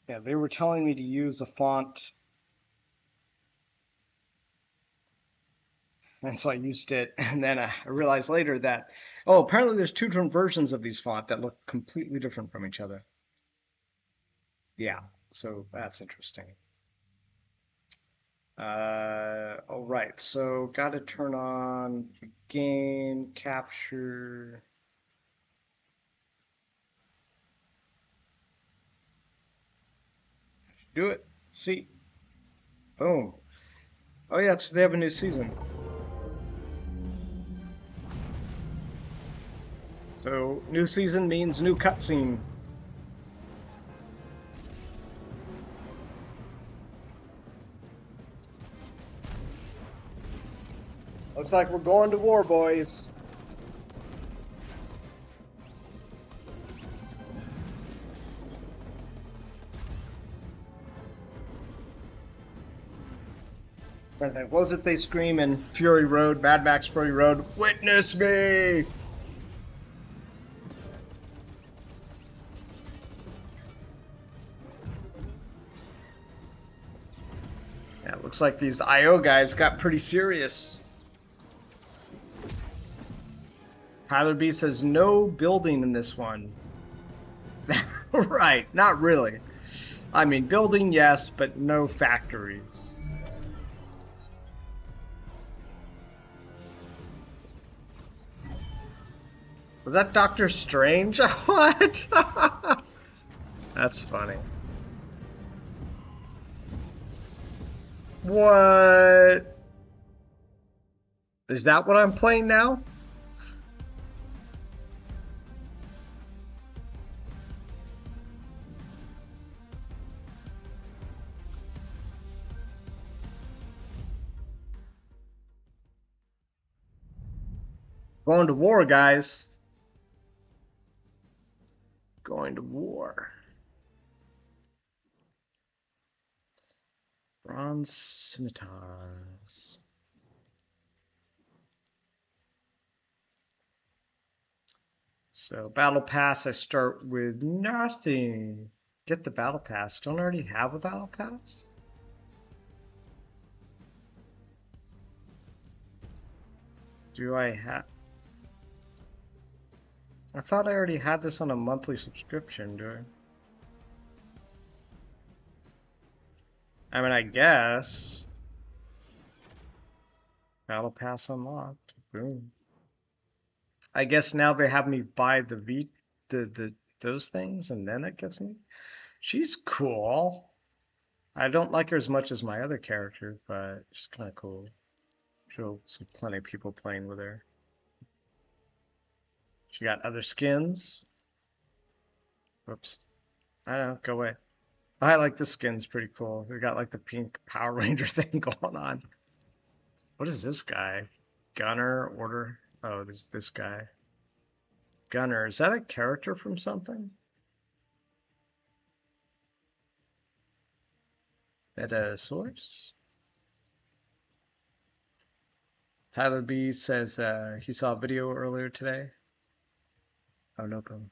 Yeah, they were telling me to use a font, and so I used it, and then I realized later that, oh, apparently there's two different versions of these font that look completely different from each other. Yeah, so that's interesting. All right, so got to turn on the game capture. Do it. See, boom. Oh yeah, they have a new season. So new season means new cutscene. Looks like we're going to war, boys. What was it they scream in Fury Road, Mad Max Fury Road? Witness me! Yeah, it looks like these IO guys got pretty serious. Tyler B says no building in this one. Right, not really. I mean, building, yes, but no factories. Was that Doctor Strange? What? That's funny. What? Is that what I'm playing now? Going to war, guys. Going to war. Bronze scimitars. So battle pass, I start with nothing. Get the battle pass. Don't I already have a battle pass? Do I have? I thought I already had this on a monthly subscription, do I? I mean, I guess. Battle pass unlocked. Boom. I guess now they have me buy the those things, and then it gets me. She's cool. I don't like her as much as my other character, but she's kind of cool. She'll see plenty of people playing with her. She got other skins. Whoops. I don't know. Go away. I like this skin's pretty cool. We got like the pink Power Ranger thing going on. What is this guy? Gunner order. Oh, there's this guy. Gunner. Is that a character from something? Metasource? Tyler B says he saw a video earlier today. Oh, no problem.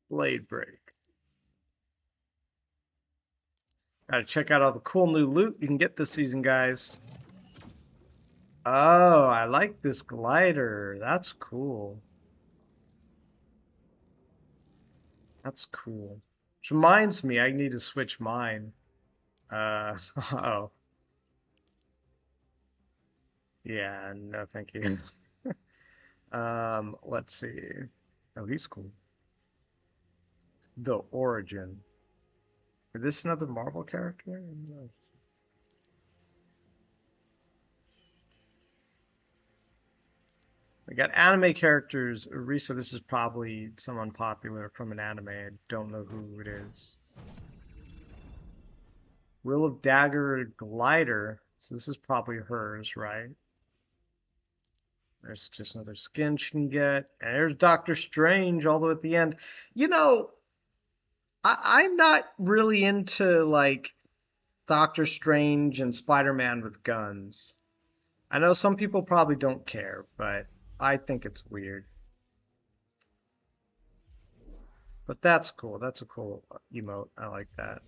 Blade break. Gotta check out all the cool new loot you can get this season, guys. Oh, I like this glider. That's cool. That's cool. Which reminds me, I need to switch mine. Oh. Yeah, no, thank you. Let's see. Oh, he's cool. The Origin. Is this another Marvel character? No. We got anime characters. Risa, this is probably someone popular from an anime. I don't know who it is. Will of Dagger Glider. So this is probably hers, right? There's just another skin she can get. And there's Doctor Strange all the way at the end. You know, I'm not really into like Doctor Strange and Spider-Man with guns. I know some people probably don't care, but I think it's weird. But that's cool. That's a cool emote. I like that.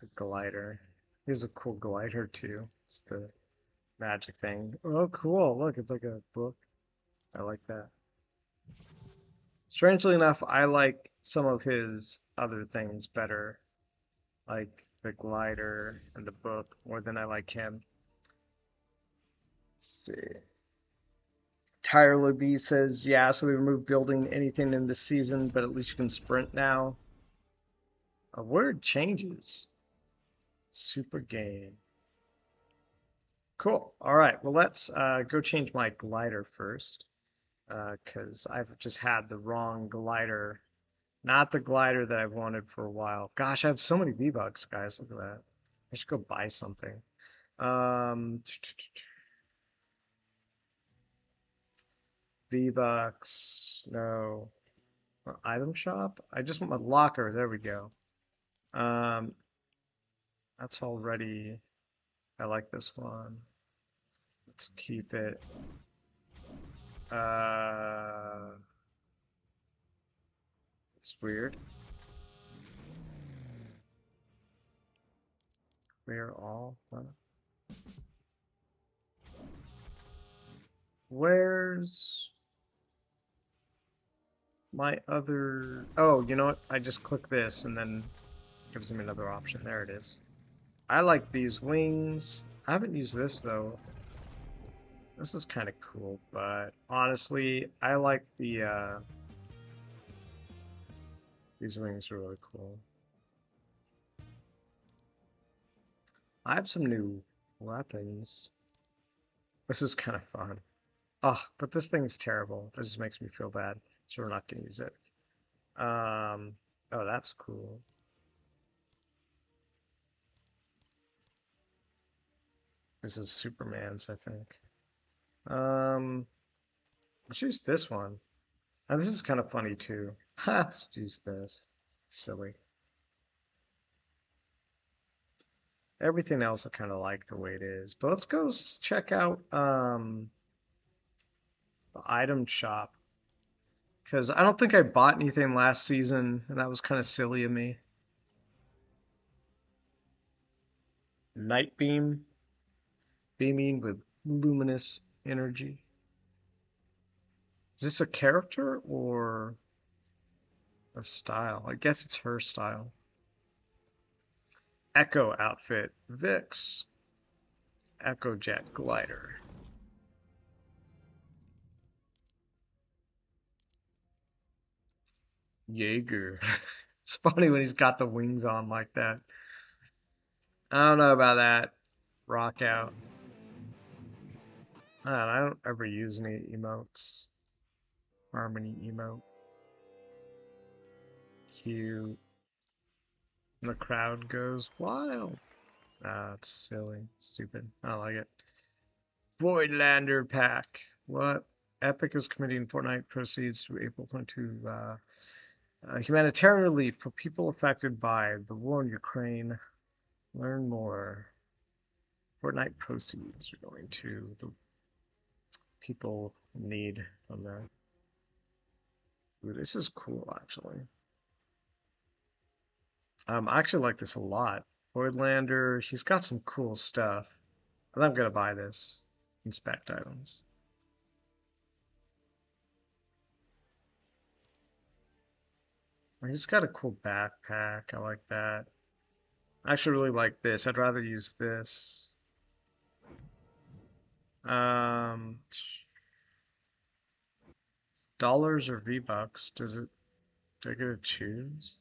The glider. Here's a cool glider too. It's the magic thing. Oh, cool. Look, it's like a book. I like that. Strangely enough, I like some of his other things better, like the glider and the book, more than I like him. Let's see. Tyler B says, yeah, so they removed building anything in this season, but at least you can sprint now. A word changes. Super game. Cool. All right. Well, let's go change my glider first, because I've just had the wrong glider. Not the glider that I've wanted for a while. Gosh, I have so many V-Bucks, guys. Look at that. I should go buy something. Um, V-Bucks. No. Item shop? I just want my locker. There we go. Um, that's already. I like this one. Let's keep it. It's weird. Clear all. Huh? Where's my other? Oh, you know what? I just click this and then gives me another option. There it is. I like these wings. I haven't used this though. This is kind of cool, but honestly, I like these wings are really cool. I have some new weapons. This is kind of fun. Oh, but this thing's terrible. This just makes me feel bad. So we're not gonna use it. Oh, that's cool. This is Superman's, I think. Um, let's use this one. And this is kind of funny too. Ha, let's use this. Silly. Everything else I kind of like the way it is. But let's go check out the item shop. Because I don't think I bought anything last season, and that was kind of silly of me. Night beam, beaming with luminous energy. Is this a character or a style? I guess it's her style. Echo outfit, Vix. Echo jet glider. Jaeger. It's funny when he's got the wings on like that. I don't know about that. Rock out. I don't ever use any emotes. Harmony emote. Cute. And the crowd goes wild. Ah, it's silly. Stupid. I don't like it. Voidlander pack. What? Epic is committing Fortnite proceeds to April 22. Humanitarian relief for people affected by the war in Ukraine. Learn more. Fortnite proceeds are going to the people in need from there. Ooh, this is cool, actually. I actually like this a lot. Voidlander, he's got some cool stuff. I think I'm gonna buy this. Inspect items. He's got a cool backpack. I like that. I actually really like this. I'd rather use this. Um, dollars or V-Bucks? Do I get to choose?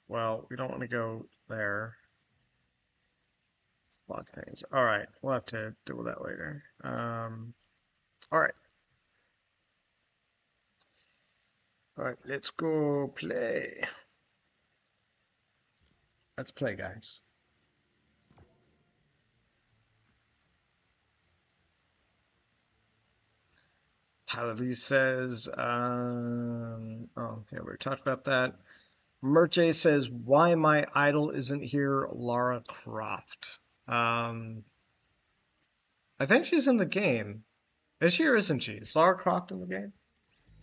Well, we don't want to go there. Block things. All right, we'll have to deal with that later. All right. All right, let's go play. Let's play, guys. Tyler Lee says, oh, okay, we already talked about that. Merche says, why my idol isn't here, Lara Croft. I think she's in the game. Is she or isn't she? Is Lara Croft in the game?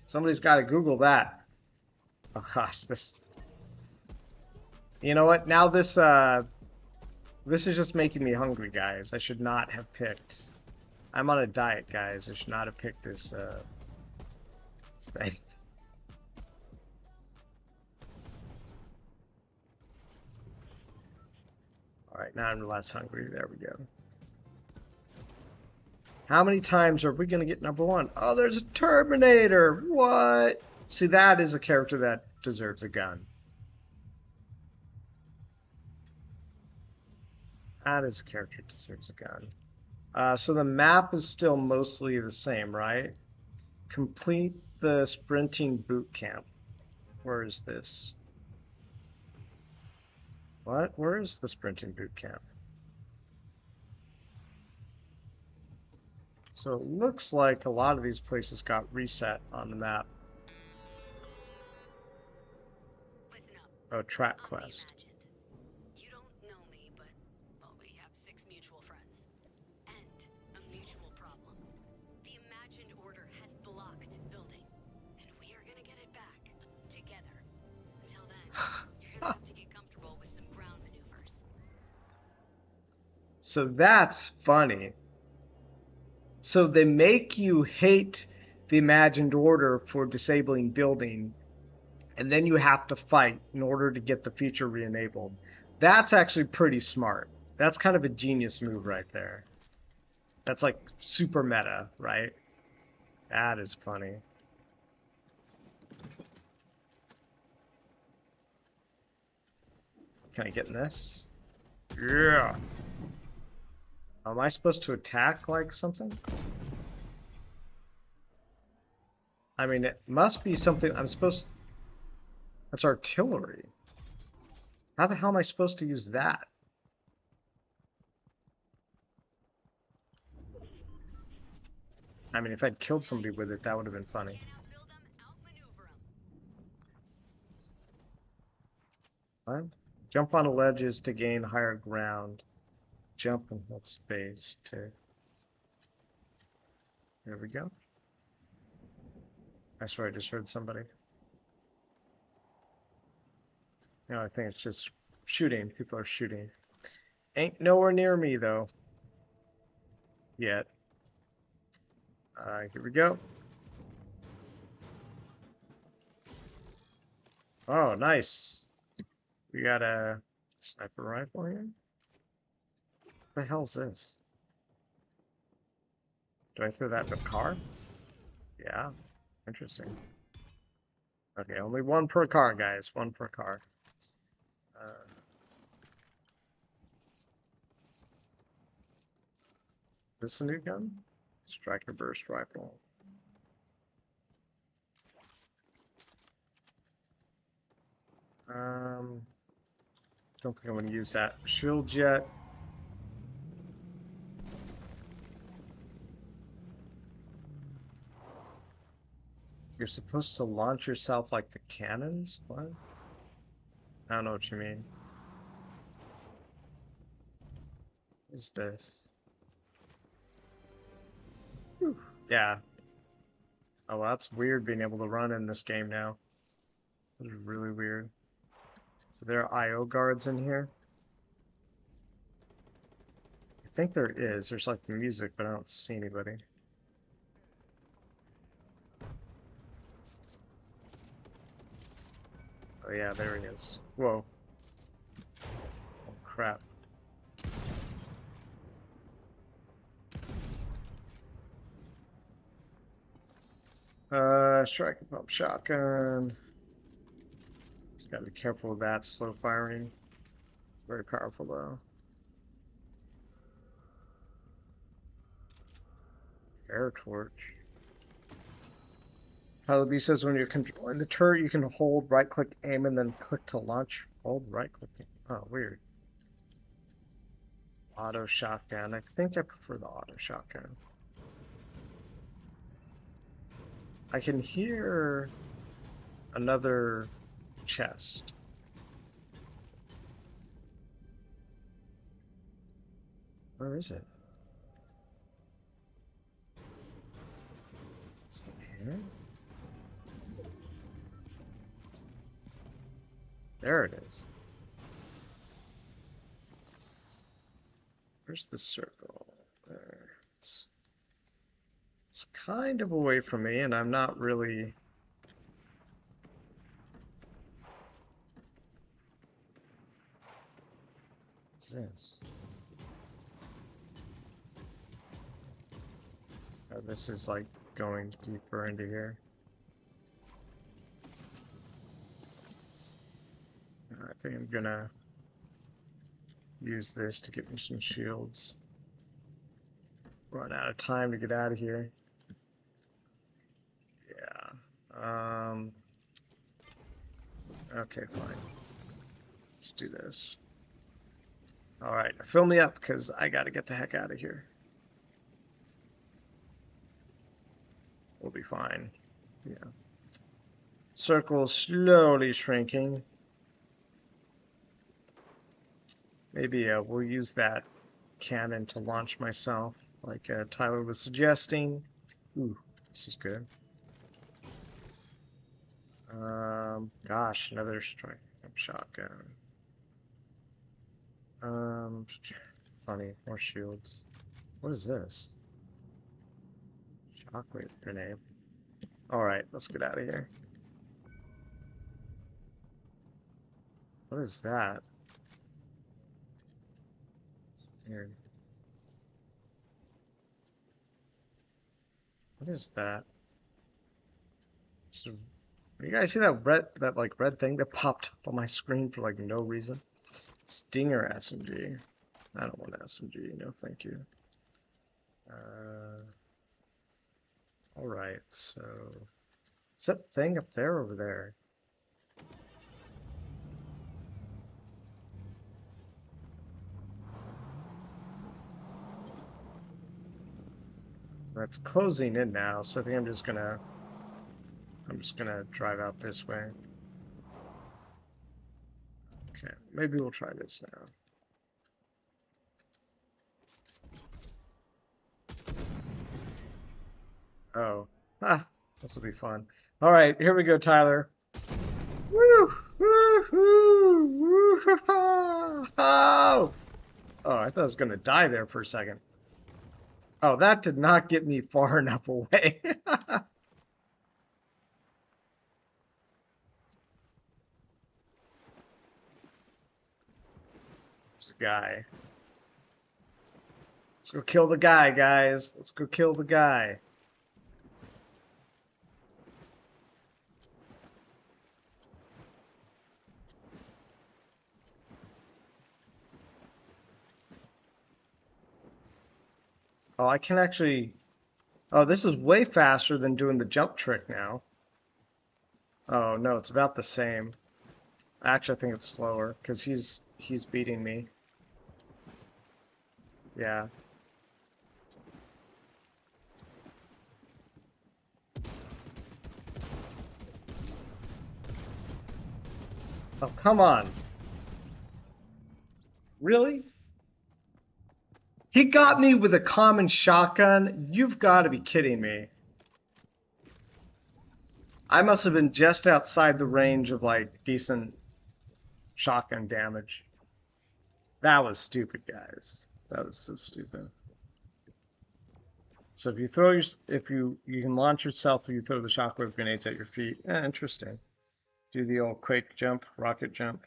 Somebody's got to Google that. Oh gosh, this. You know what? Now this is just making me hungry, guys. I should not have picked. I'm on a diet, guys. I should not have picked this thing. All right, now I'm less hungry. There we go. How many times are we gonna get number one? Oh, there's a Terminator. What? See, that is a character that deserves a gun. That is a character that deserves a gun. So the map is still mostly the same, right? Complete the sprinting boot camp. Where is this? What? Where is the sprinting boot camp? So it looks like a lot of these places got reset on the map. Listen up. Oh, track I'm quest. the Imagined. You don't know me, but, well, we have 6 mutual friends. And a mutual problem. The Imagined Order has blocked building. And we are gonna get it back. Together. Until then, you're gonna have to get comfortable with some ground maneuvers. So that's funny. So they make you hate the imagined order for disabling building, and then you have to fight in order to get the feature re-enabled. That's actually pretty smart. That's kind of a genius move right there. That's like super meta, right? That is funny. Can I get in this? Yeah. Am I supposed to attack like something? I mean, it must be something I'm supposed. That's artillery. How the hell am I supposed to use that? I mean, if I'd killed somebody with it, that would have been funny. Can't outbuild them, outmaneuver them. What? Jump on ledges to gain higher ground. Jump and hold space to. There we go. I swear I just heard somebody. No, I think it's just shooting. People are shooting. Ain't nowhere near me though. Yet. Here we go. Oh, nice. We got a sniper rifle here. What the hell's this? Do I throw that in a car? Yeah. Interesting. Okay, only one per car, guys. One per car. This a new gun? Striker burst rifle. Don't think I'm going to use that. Shield jet. You're supposed to launch yourself like the cannons? What? I don't know what you mean. What is this? Whew. Yeah. Oh, well, that's weird being able to run in this game now. This is really weird. So there are IO guards in here. I think there is. There's like the music, but I don't see anybody. Oh yeah, there he is. Whoa. Oh crap. Strike and pump shotgun. Just gotta be careful with that slow firing. Very powerful though. Air torch. Tyler B says when you're controlling the turret, you can hold right click aim and then click to launch. Hold right click. Oh, weird. Auto shotgun. I think I prefer the auto shotgun. I can hear another chest. Where is it? Is it here? There it is. Where's the circle? There. It's kind of away from me, and I'm not really... What's this? Oh, this is like going deeper into here. I think I'm gonna use this to get me some shields. Run out of time to get out of here. Yeah. Okay, fine. Let's do this. Alright, fill me up because I gotta get the heck out of here. We'll be fine. Yeah. Circle slowly shrinking. Maybe we'll use that cannon to launch myself, like Tyler was suggesting. Ooh, this is good. Gosh, another strike shotgun. Funny, more shields. What is this? Shockwave grenade. Alright, let's get out of here. What is that? Weird. What is that? You guys see that red thing that popped up on my screen for like no reason? Stinger SMG. I don't want an SMG, no thank you. Alright, so is that thing up there or over there? It's closing in now, so I think I'm just gonna drive out this way. Okay, maybe we'll try this now. Oh, this will be fun. All right, here we go, Tyler. Woo! Woo! Woo! Woo! Oh! Oh, I thought I was gonna die there for a second. Oh, that did not get me far enough away. There's a guy. Let's go kill the guy, guys. Let's go kill the guy. Oh, I can actually... Oh, this is way faster than doing the jump trick now. Oh, no, it's about the same. Actually, I think it's slower, because he's beating me. Yeah. Oh, come on. Really? He got me with a common shotgun? You've got to be kidding me. I must have been just outside the range of like decent shotgun damage. That was stupid, guys. That was so stupid. So if you throw your, if you can launch yourself if you throw the shockwave grenades at your feet. Interesting. Do the old quake jump, rocket jump.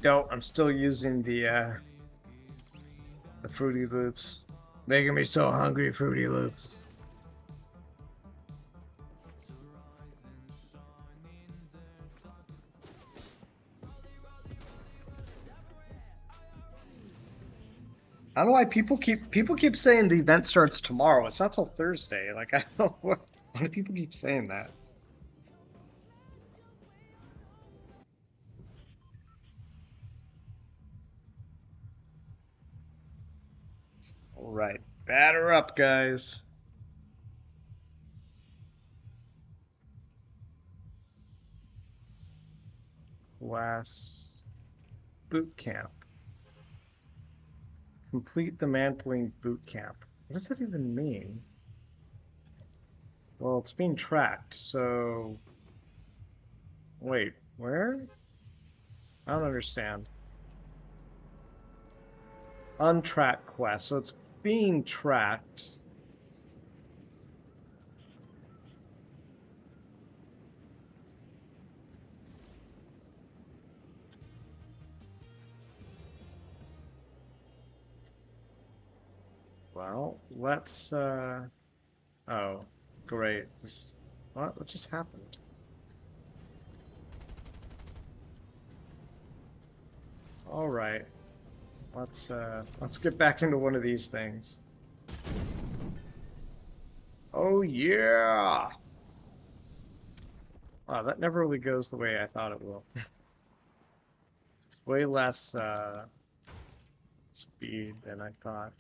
Dope. I'm still using the Fruity Loops. Making me so hungry, Fruity Loops. I don't know why people keep saying the event starts tomorrow. It's not till Thursday. Like I don't know why do people keep saying that. All right, batter up, guys. Class boot camp. Complete the mantling boot camp. What does that even mean? Well, it's being tracked, so... Wait, where? I don't understand. Untracked quest, so it's being tracked. Well, let's, oh, great. What just happened? All right. Let's get back into one of these things. Oh yeah! Wow, that never really goes the way I thought it will. Way less speed than I thought.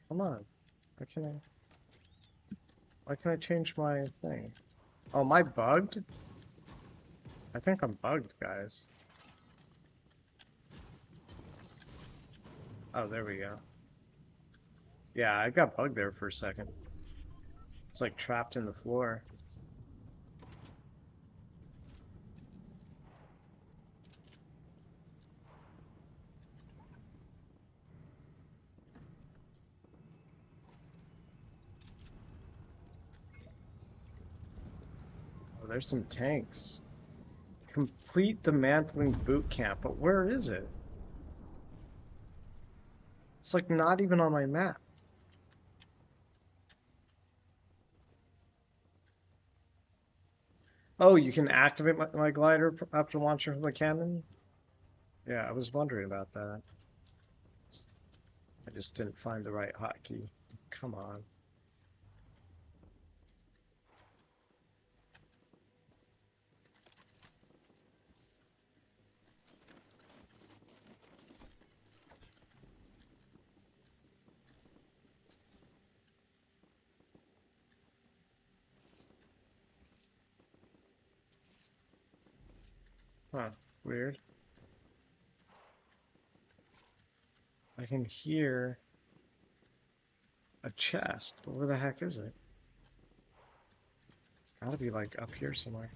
Come on. Why can I change my thing? Oh, am I bugged? I think I'm bugged, guys. Oh, there we go. Yeah, I got bugged there for a second. It's like trapped in the floor. Oh, there's some tanks. Complete the mantling boot camp, but where is it? It's like not even on my map. Oh, you can activate my glider after launching from the cannon? Yeah, I was wondering about that. I just didn't find the right hotkey. Come on. Huh, weird. I can hear a chest, but where the heck is it? It's gotta be like up here somewhere.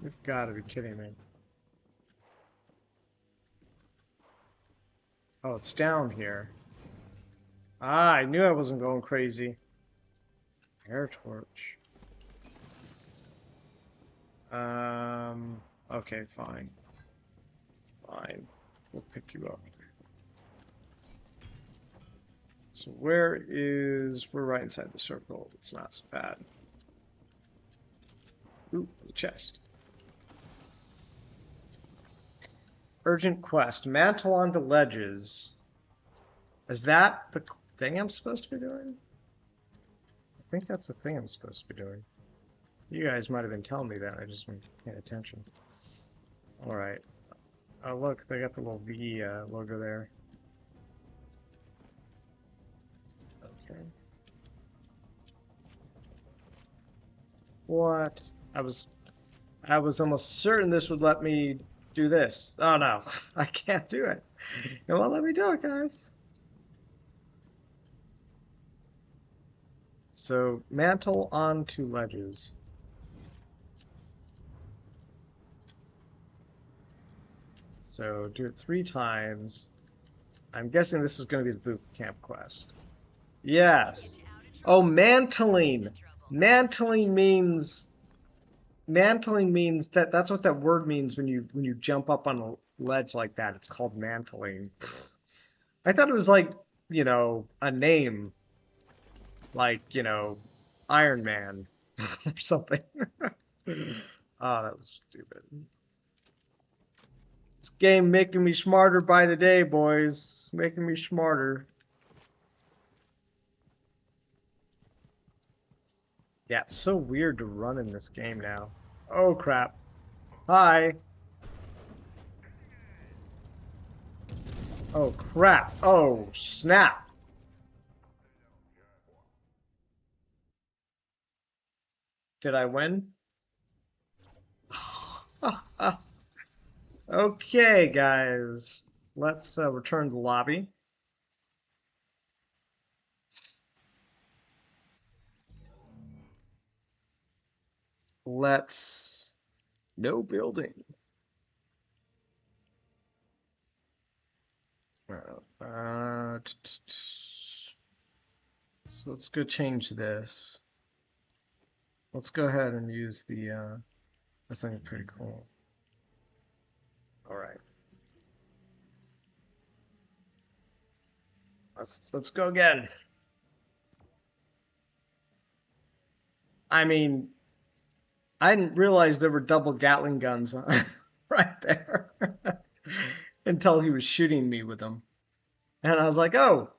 You've gotta be kidding me. Oh, it's down here. Ah, I knew I wasn't going crazy. Air torch. Okay, fine. Fine. We'll pick you up. So we're right inside the circle. It's not so bad. Ooh, the chest. Urgent quest. Mantle onto ledges. Is that the thing I'm supposed to be doing? I think that's the thing I'm supposed to be doing. You guys might have been telling me that. I just wasn't paying attention. Alright. Oh, look, they got the little V logo there. Okay. What? I was almost certain this would let me do this. Oh no, I can't do it. It won't let me do it, guys. So, mantle onto ledges. So, do it 3 times. I'm guessing this is going to be the boot camp quest. Yes. Oh, mantling. Mantling means that's what that word means when you jump up on a ledge like that. It's called mantling. I thought it was like, a name, like, Iron Man or something. Oh, that was stupid. This game making me smarter by the day, boys. Making me smarter. Yeah, it's so weird to run in this game now. Oh, crap. Hi. Oh, crap. Oh, snap. Did I win? Okay, guys. Let's return to the lobby. Let's... No building. So let's go change this. Let's go ahead and use the... This thing's pretty cool. Alright. Let's go again. I mean, I didn't realize there were double Gatling guns right there until he was shooting me with them. And I was like, oh.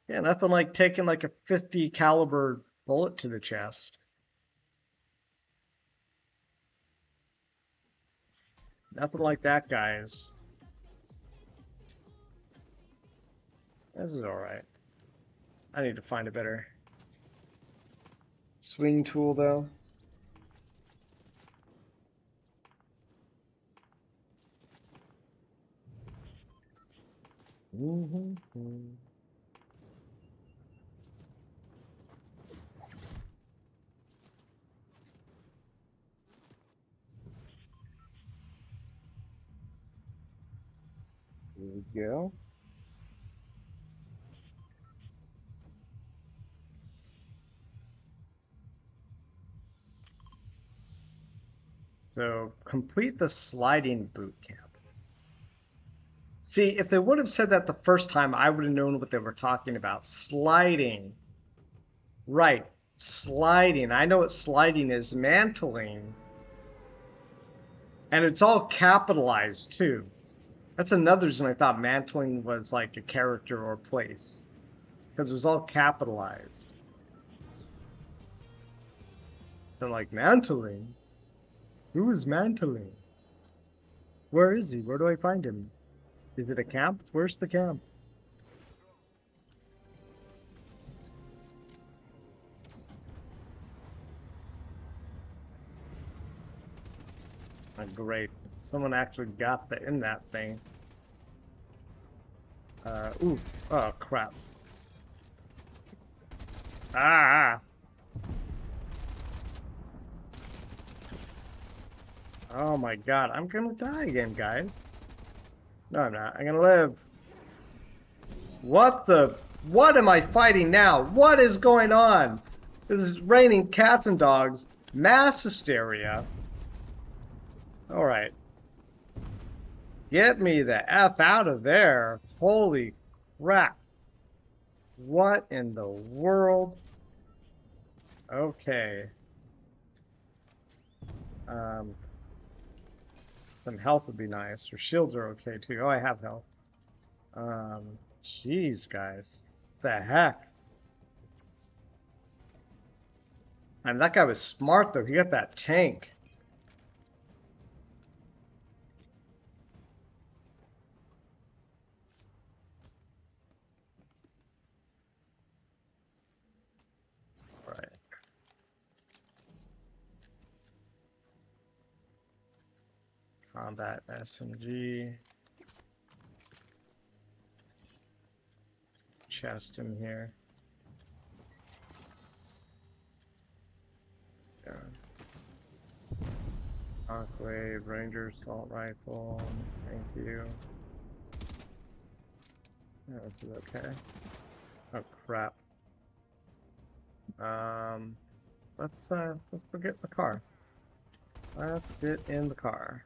Yeah, nothing like taking like a 50 caliber bullet to the chest. Nothing like that, guys. This is alright. I need to find a better swing tool, though. Here we go. So, complete the sliding boot camp. See, if they would have said that the first time, I would have known what they were talking about. Sliding. Right. Sliding. I know what sliding is. Mantling. And it's all capitalized, too. That's another reason I thought mantling was like a character or place. Because it was all capitalized. So I'm like, mantling? Who is mantling? Where is he? Where do I find him? Is it a camp? Where's the camp? Oh, great. Someone actually got in that thing. Ooh. Oh, crap. Ah! Oh my god, I'm gonna die again, guys. No, I'm not. I'm gonna live. What am I fighting now? What is going on? This is raining cats and dogs. Mass hysteria. Alright. Get me the F out of there. Holy crap. What in the world? Okay. Some health would be nice. Your shields are okay too. Oh, I have health. Jeez, guys. The heck? I mean, that guy was smart though. He got that tank. Combat SMG. Chest in here. Yeah. Shockwave, Ranger Assault Rifle. Thank you. Yeah, this is okay. Oh crap. Let's go get in the car. Let's get in the car.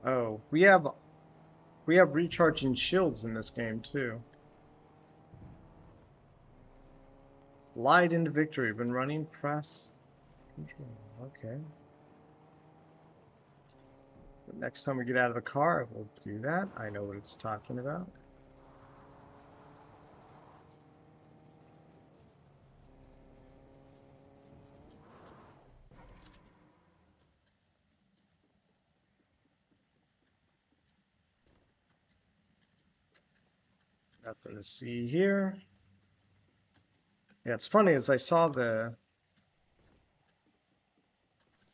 Oh, we have recharging shields in this game too. Slide into victory. When running, press control. Okay. The next time we get out of the car, we'll do that. I know what it's talking about. Nothing to see here. Yeah, it's funny as I saw the...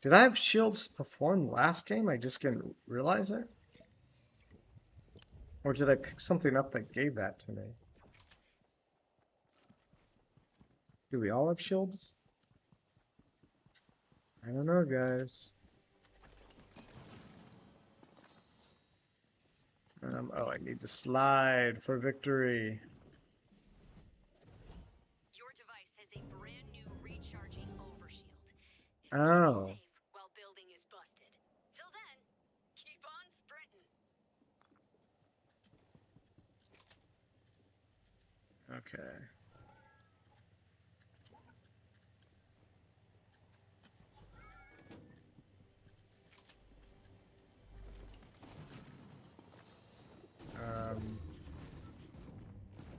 Did I have shields perform last game? I just didn't realize it? Or did I pick something up that gave that to me? Do we all have shields? I don't know, guys. Oh, I need to slide for victory. Your device has a brand new recharging overshield. Oh. Safe while building is busted. Till then, keep on sprinting. Okay.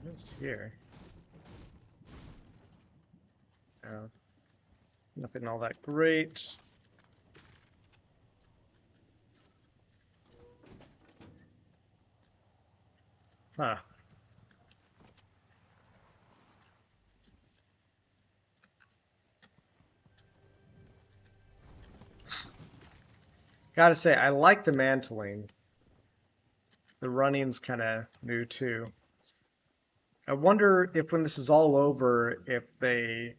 What's here? Oh, nothing all that great. Huh. Gotta say, I like the mantling. The running's kind of new too. I wonder if when this is all over, if they,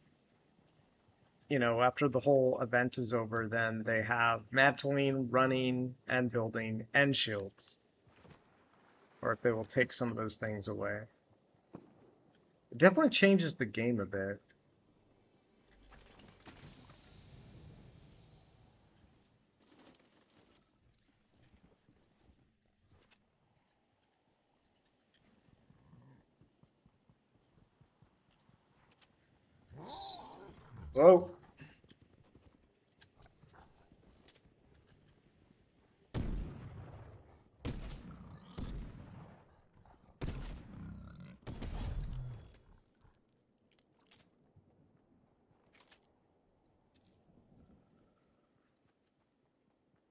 you know, after the whole event is over, then they have mantling, running, and building, and shields. Or if they will take some of those things away. It definitely changes the game a bit. Whoa.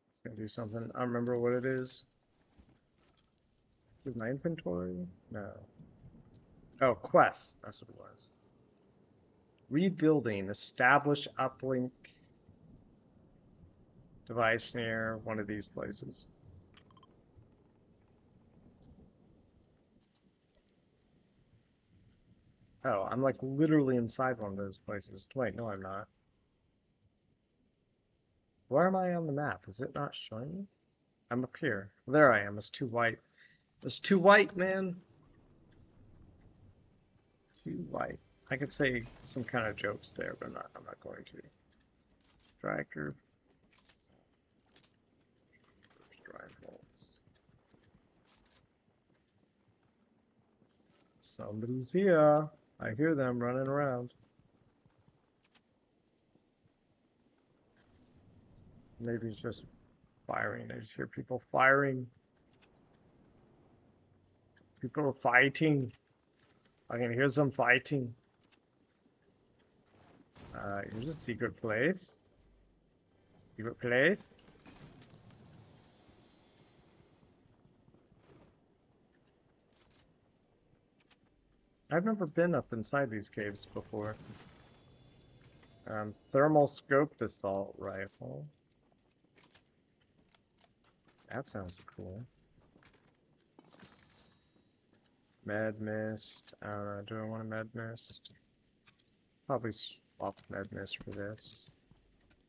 It's gonna do something. I don't remember what it is. With my inventory? No. Oh, quest. That's what it was. Rebuilding. Establish uplink device near one of these places. Oh, I'm like literally inside one of those places. Wait, no, I'm not. Where am I on the map? Is it not showing me? I'm up here. There I am. It's too white. It's too white, man. Too white. I could say some kind of jokes there, but I'm not going to. Striker. Rifles. Somebody's here. I hear them running around. Maybe it's just firing. I just hear people firing. People are fighting. I can hear some fighting. Here's a secret place. Secret place. I've never been up inside these caves before. Thermal scoped assault rifle. That sounds cool. Med mist. I don't know. Do I want a med mist? Probably swap med mist for this.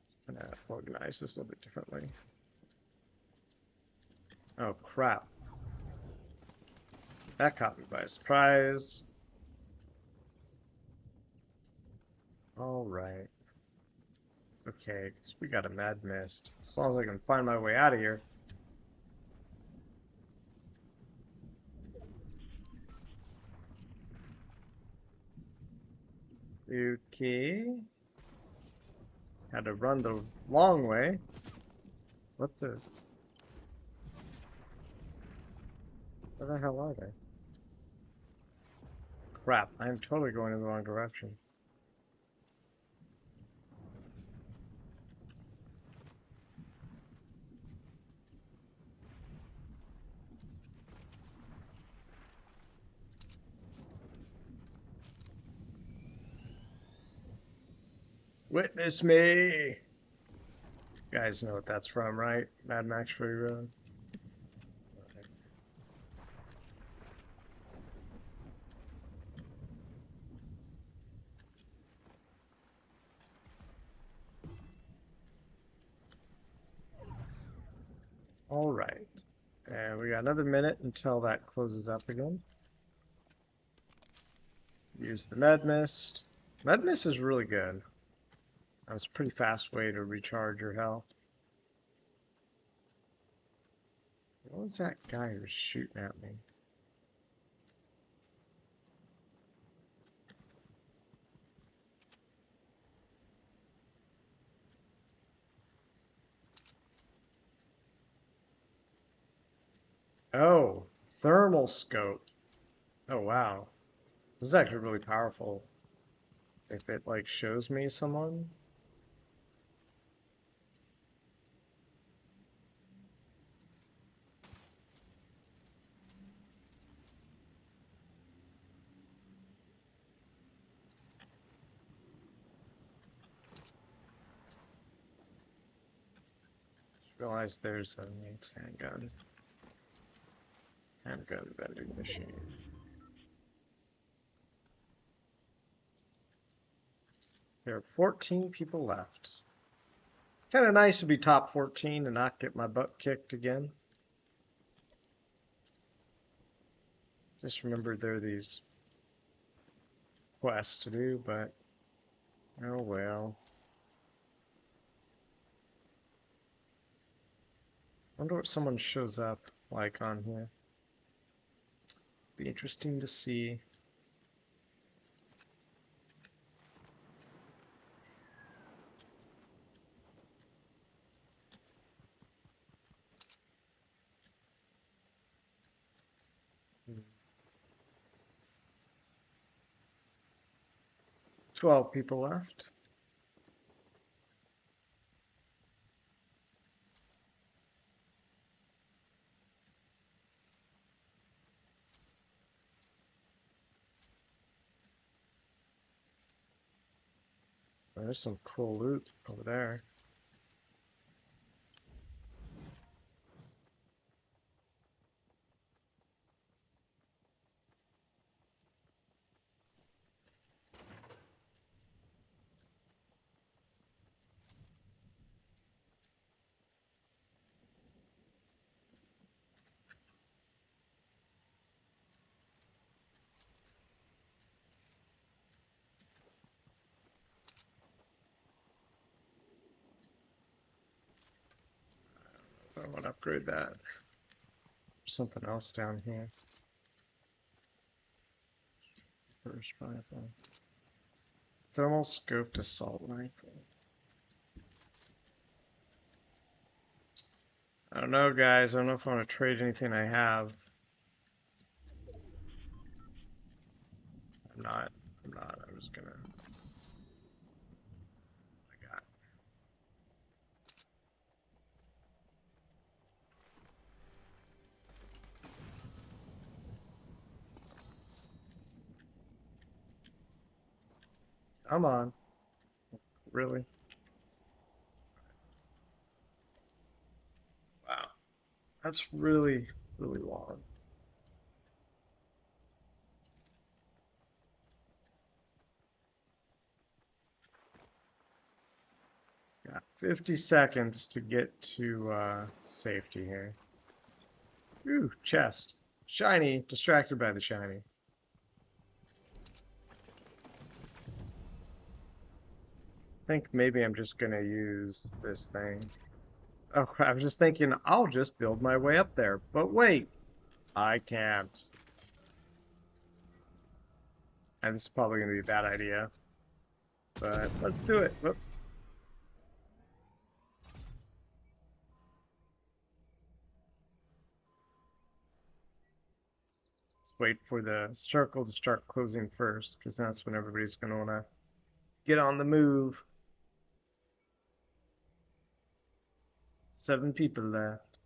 It's gonna organize this a little bit differently. Oh crap. That caught me by surprise. Alright. Okay, because we got a mad mist. As long as I can find my way out of here. Okay. Had to run the long way. What the? Where the hell are they? Crap, I'm totally going in the wrong direction. Witness me! You guys know what that's from, right? Mad Max Fury Road. Alright. And we got another minute until that closes up again. Use the med mist. Med mist is really good. That's a pretty fast way to recharge your health. What was that guy who was shooting at me? Oh, thermal scope. Oh wow. This is actually really powerful. If it like shows me someone. Just realized there's a handgun. Handgun vending machine. There are 14 people left. Kind of nice to be top 14 and not get my butt kicked again. Just remembered there are these quests to do, but oh well. Wonder what someone shows up like on here. Be interesting to see. Hmm. 12 people left. There's some cool loot over there. I want to upgrade that. There's something else down here. First rifle. Thermal scoped assault rifle. I don't know, guys. I don't know if I want to trade anything I have. I'm not. I'm just gonna. I got. Come on. Really? Wow. That's really, really long. Got 50 seconds to get to safety here. Ooh, chest. Shiny. Distracted by the shiny. I think maybe I'm just gonna use this thing. Oh, I was just thinking I'll just build my way up there. But wait, I can't. And this is probably gonna be a bad idea. But let's do it. Whoops. Let's wait for the circle to start closing first, because that's when everybody's gonna wanna get on the move. 7 people left.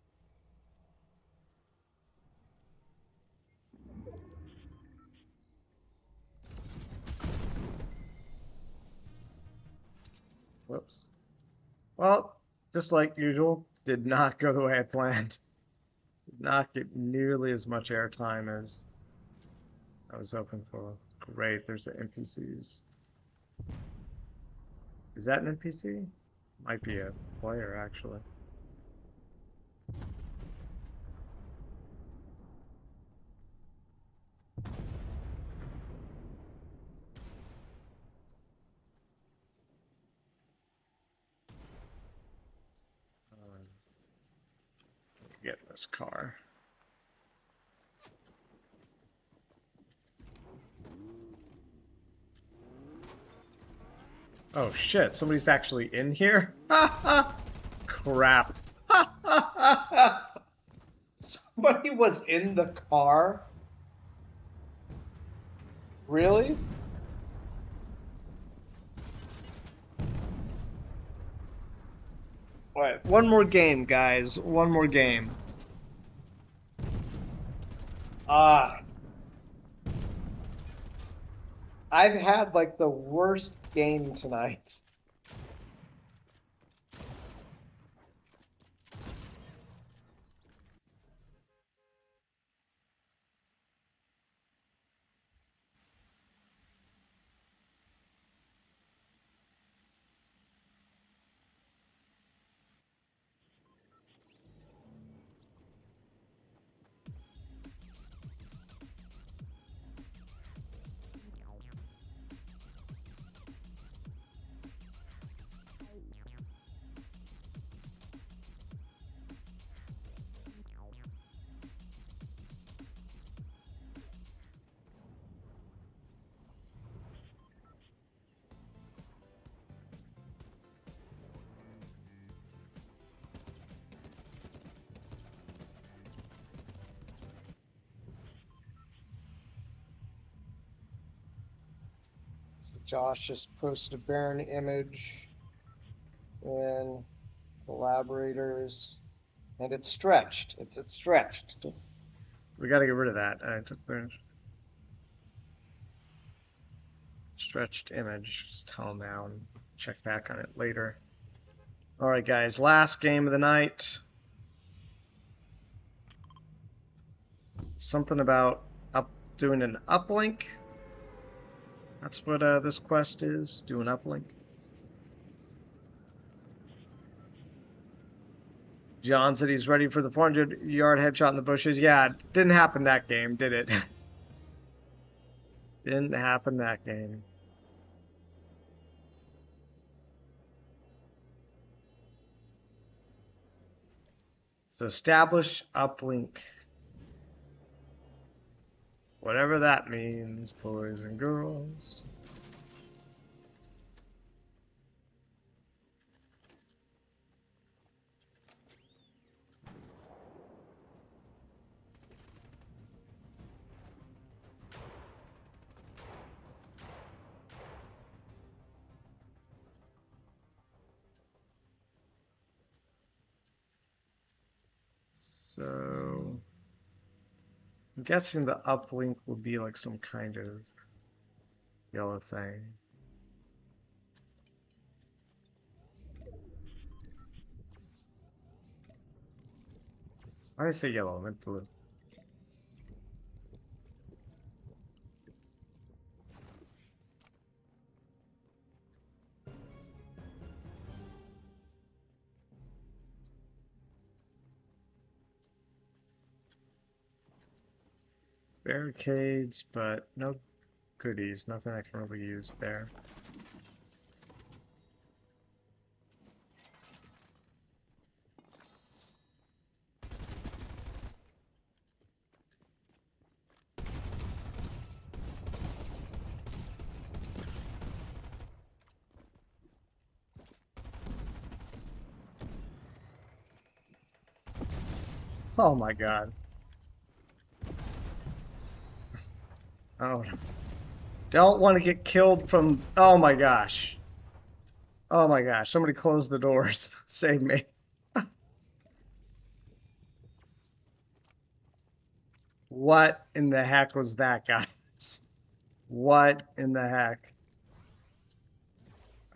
Whoops. Well, just like usual, did not go the way I planned. Did not get nearly as much airtime as I was hoping for. Great, there's the NPCs. Is that an NPC? Might be a player, actually. Get in this car. Oh shit, somebody's actually in here? Crap. Somebody was in the car? Really? Alright, one more game, guys. One more game. Ah. I've had like the worst game tonight. Josh just posted a Baron image in collaborators, and it's stretched. It's stretched. We got to get rid of that. I took the stretched image. Just tell them now and check back on it later. All right, guys. Last game of the night. Something about doing an uplink. That's what this quest is. Do an uplink. John said he's ready for the 400-yard headshot in the bushes. Yeah, it didn't happen that game, did it? Didn't happen that game. So establish uplink. Whatever that means, boys and girls. So I'm guessing the uplink will be like some kind of yellow thing. Why did I say yellow? I meant blue. Barricades, but no goodies. Nothing I can really use there. Oh my god. Oh, don't want to get killed from. Oh my gosh. Oh my gosh. Somebody close the doors. Save me. What in the heck was that, guys? What in the heck?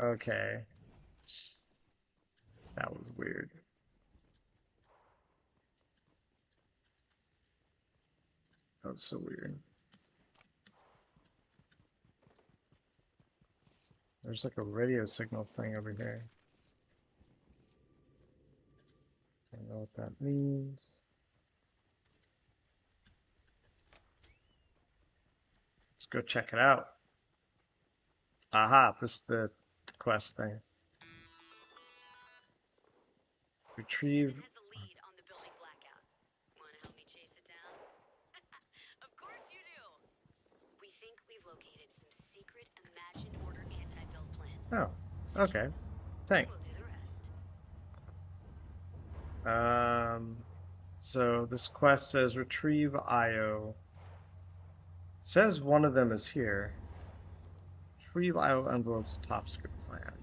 Okay. That was weird. That was so weird. There's like a radio signal thing over here. Don't know what that means. Let's go check it out. Aha, this is the quest thing. Retrieve. Seven has a lead on the building blackout. Want to help me chase it down? Of course you do. We think we've located some secret imagined order anti-build plans. Oh, okay. Tank. We'll do the rest. So this quest says retrieve IO. It says one of them is here. Retrieve IO envelopes top secret plan.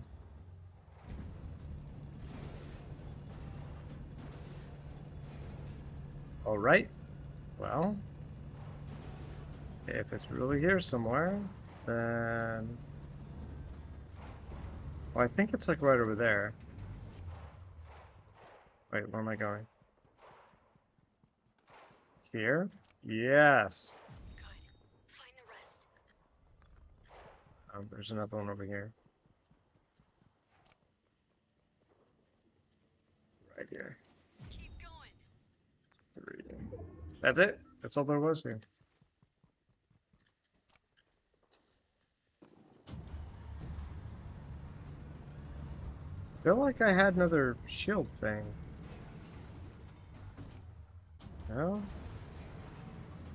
All right. Well, if it's really here somewhere, then... Well, I think it's like right over there. Wait, where am I going? Here? Yes. Good. Find the rest. There's another one over here. Right here. Keep going. 3. That's it. That's all there was here. Feel like I had another shield thing. No?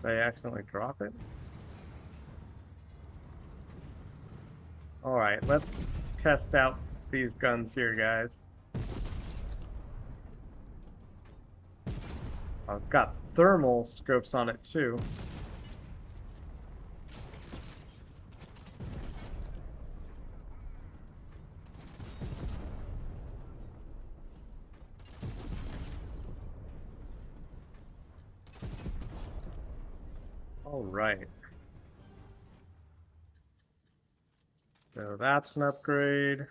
Did I accidentally drop it? Alright, let's test out these guns here, guys. Oh, it's got thermal scopes on it, too. Alright. So that's an upgrade.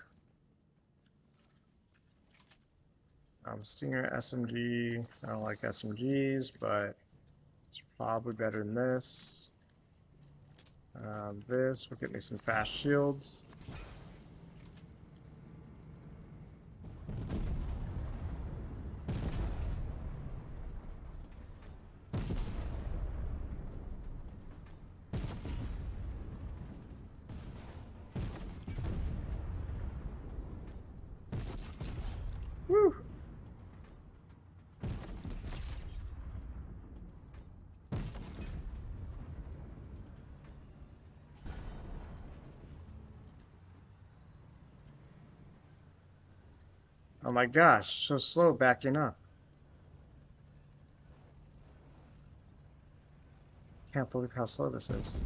Stinger SMG. I don't like SMGs, but it's probably better than this. This will get me some fast shields. Woo! Oh my gosh, so slow backing up. Can't believe how slow this is.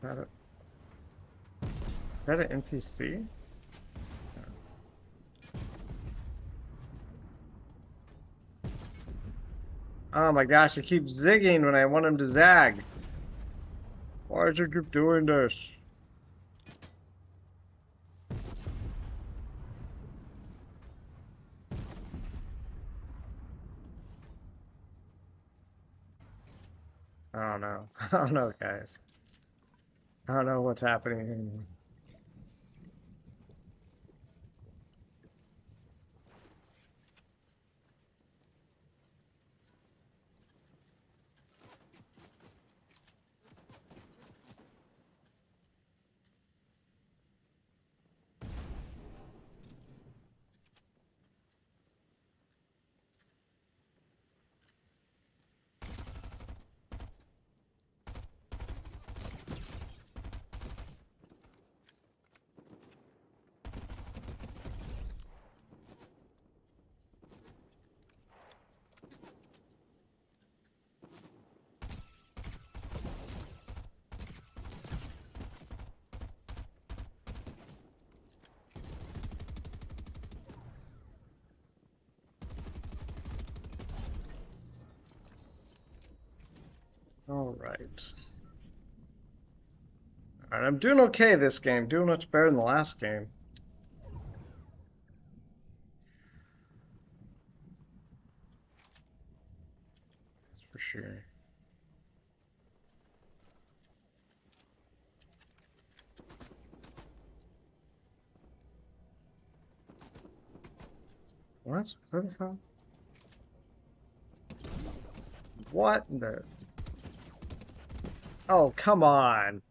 Is that an NPC? Oh my gosh, it keeps zigging when I want him to zag. Why does it keep doing this? I don't know. I don't know, guys. I don't know what's happening anymore. All right. All right, I'm doing okay this game. Doing much better than the last game. That's for sure. What? What the hell? What the? Oh, come on.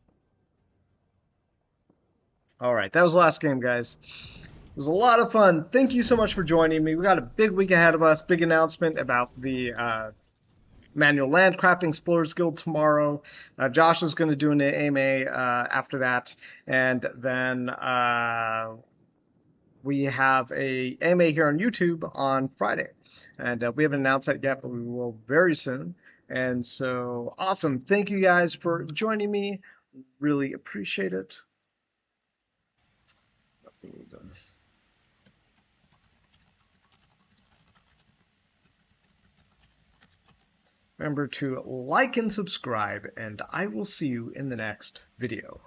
All right, that was the last game, guys. It was a lot of fun. Thank you so much for joining me. We got a big week ahead of us. Big announcement about the Manual Landcrafting Explorers Guild tomorrow. Josh is going to do an AMA after that, and then we have a AMA here on YouTube on Friday, and we haven't announced that yet, but we will very soon. And so, awesome! Thank you guys for joining me. Really appreciate it. Remember to like and subscribe, and I will see you in the next video.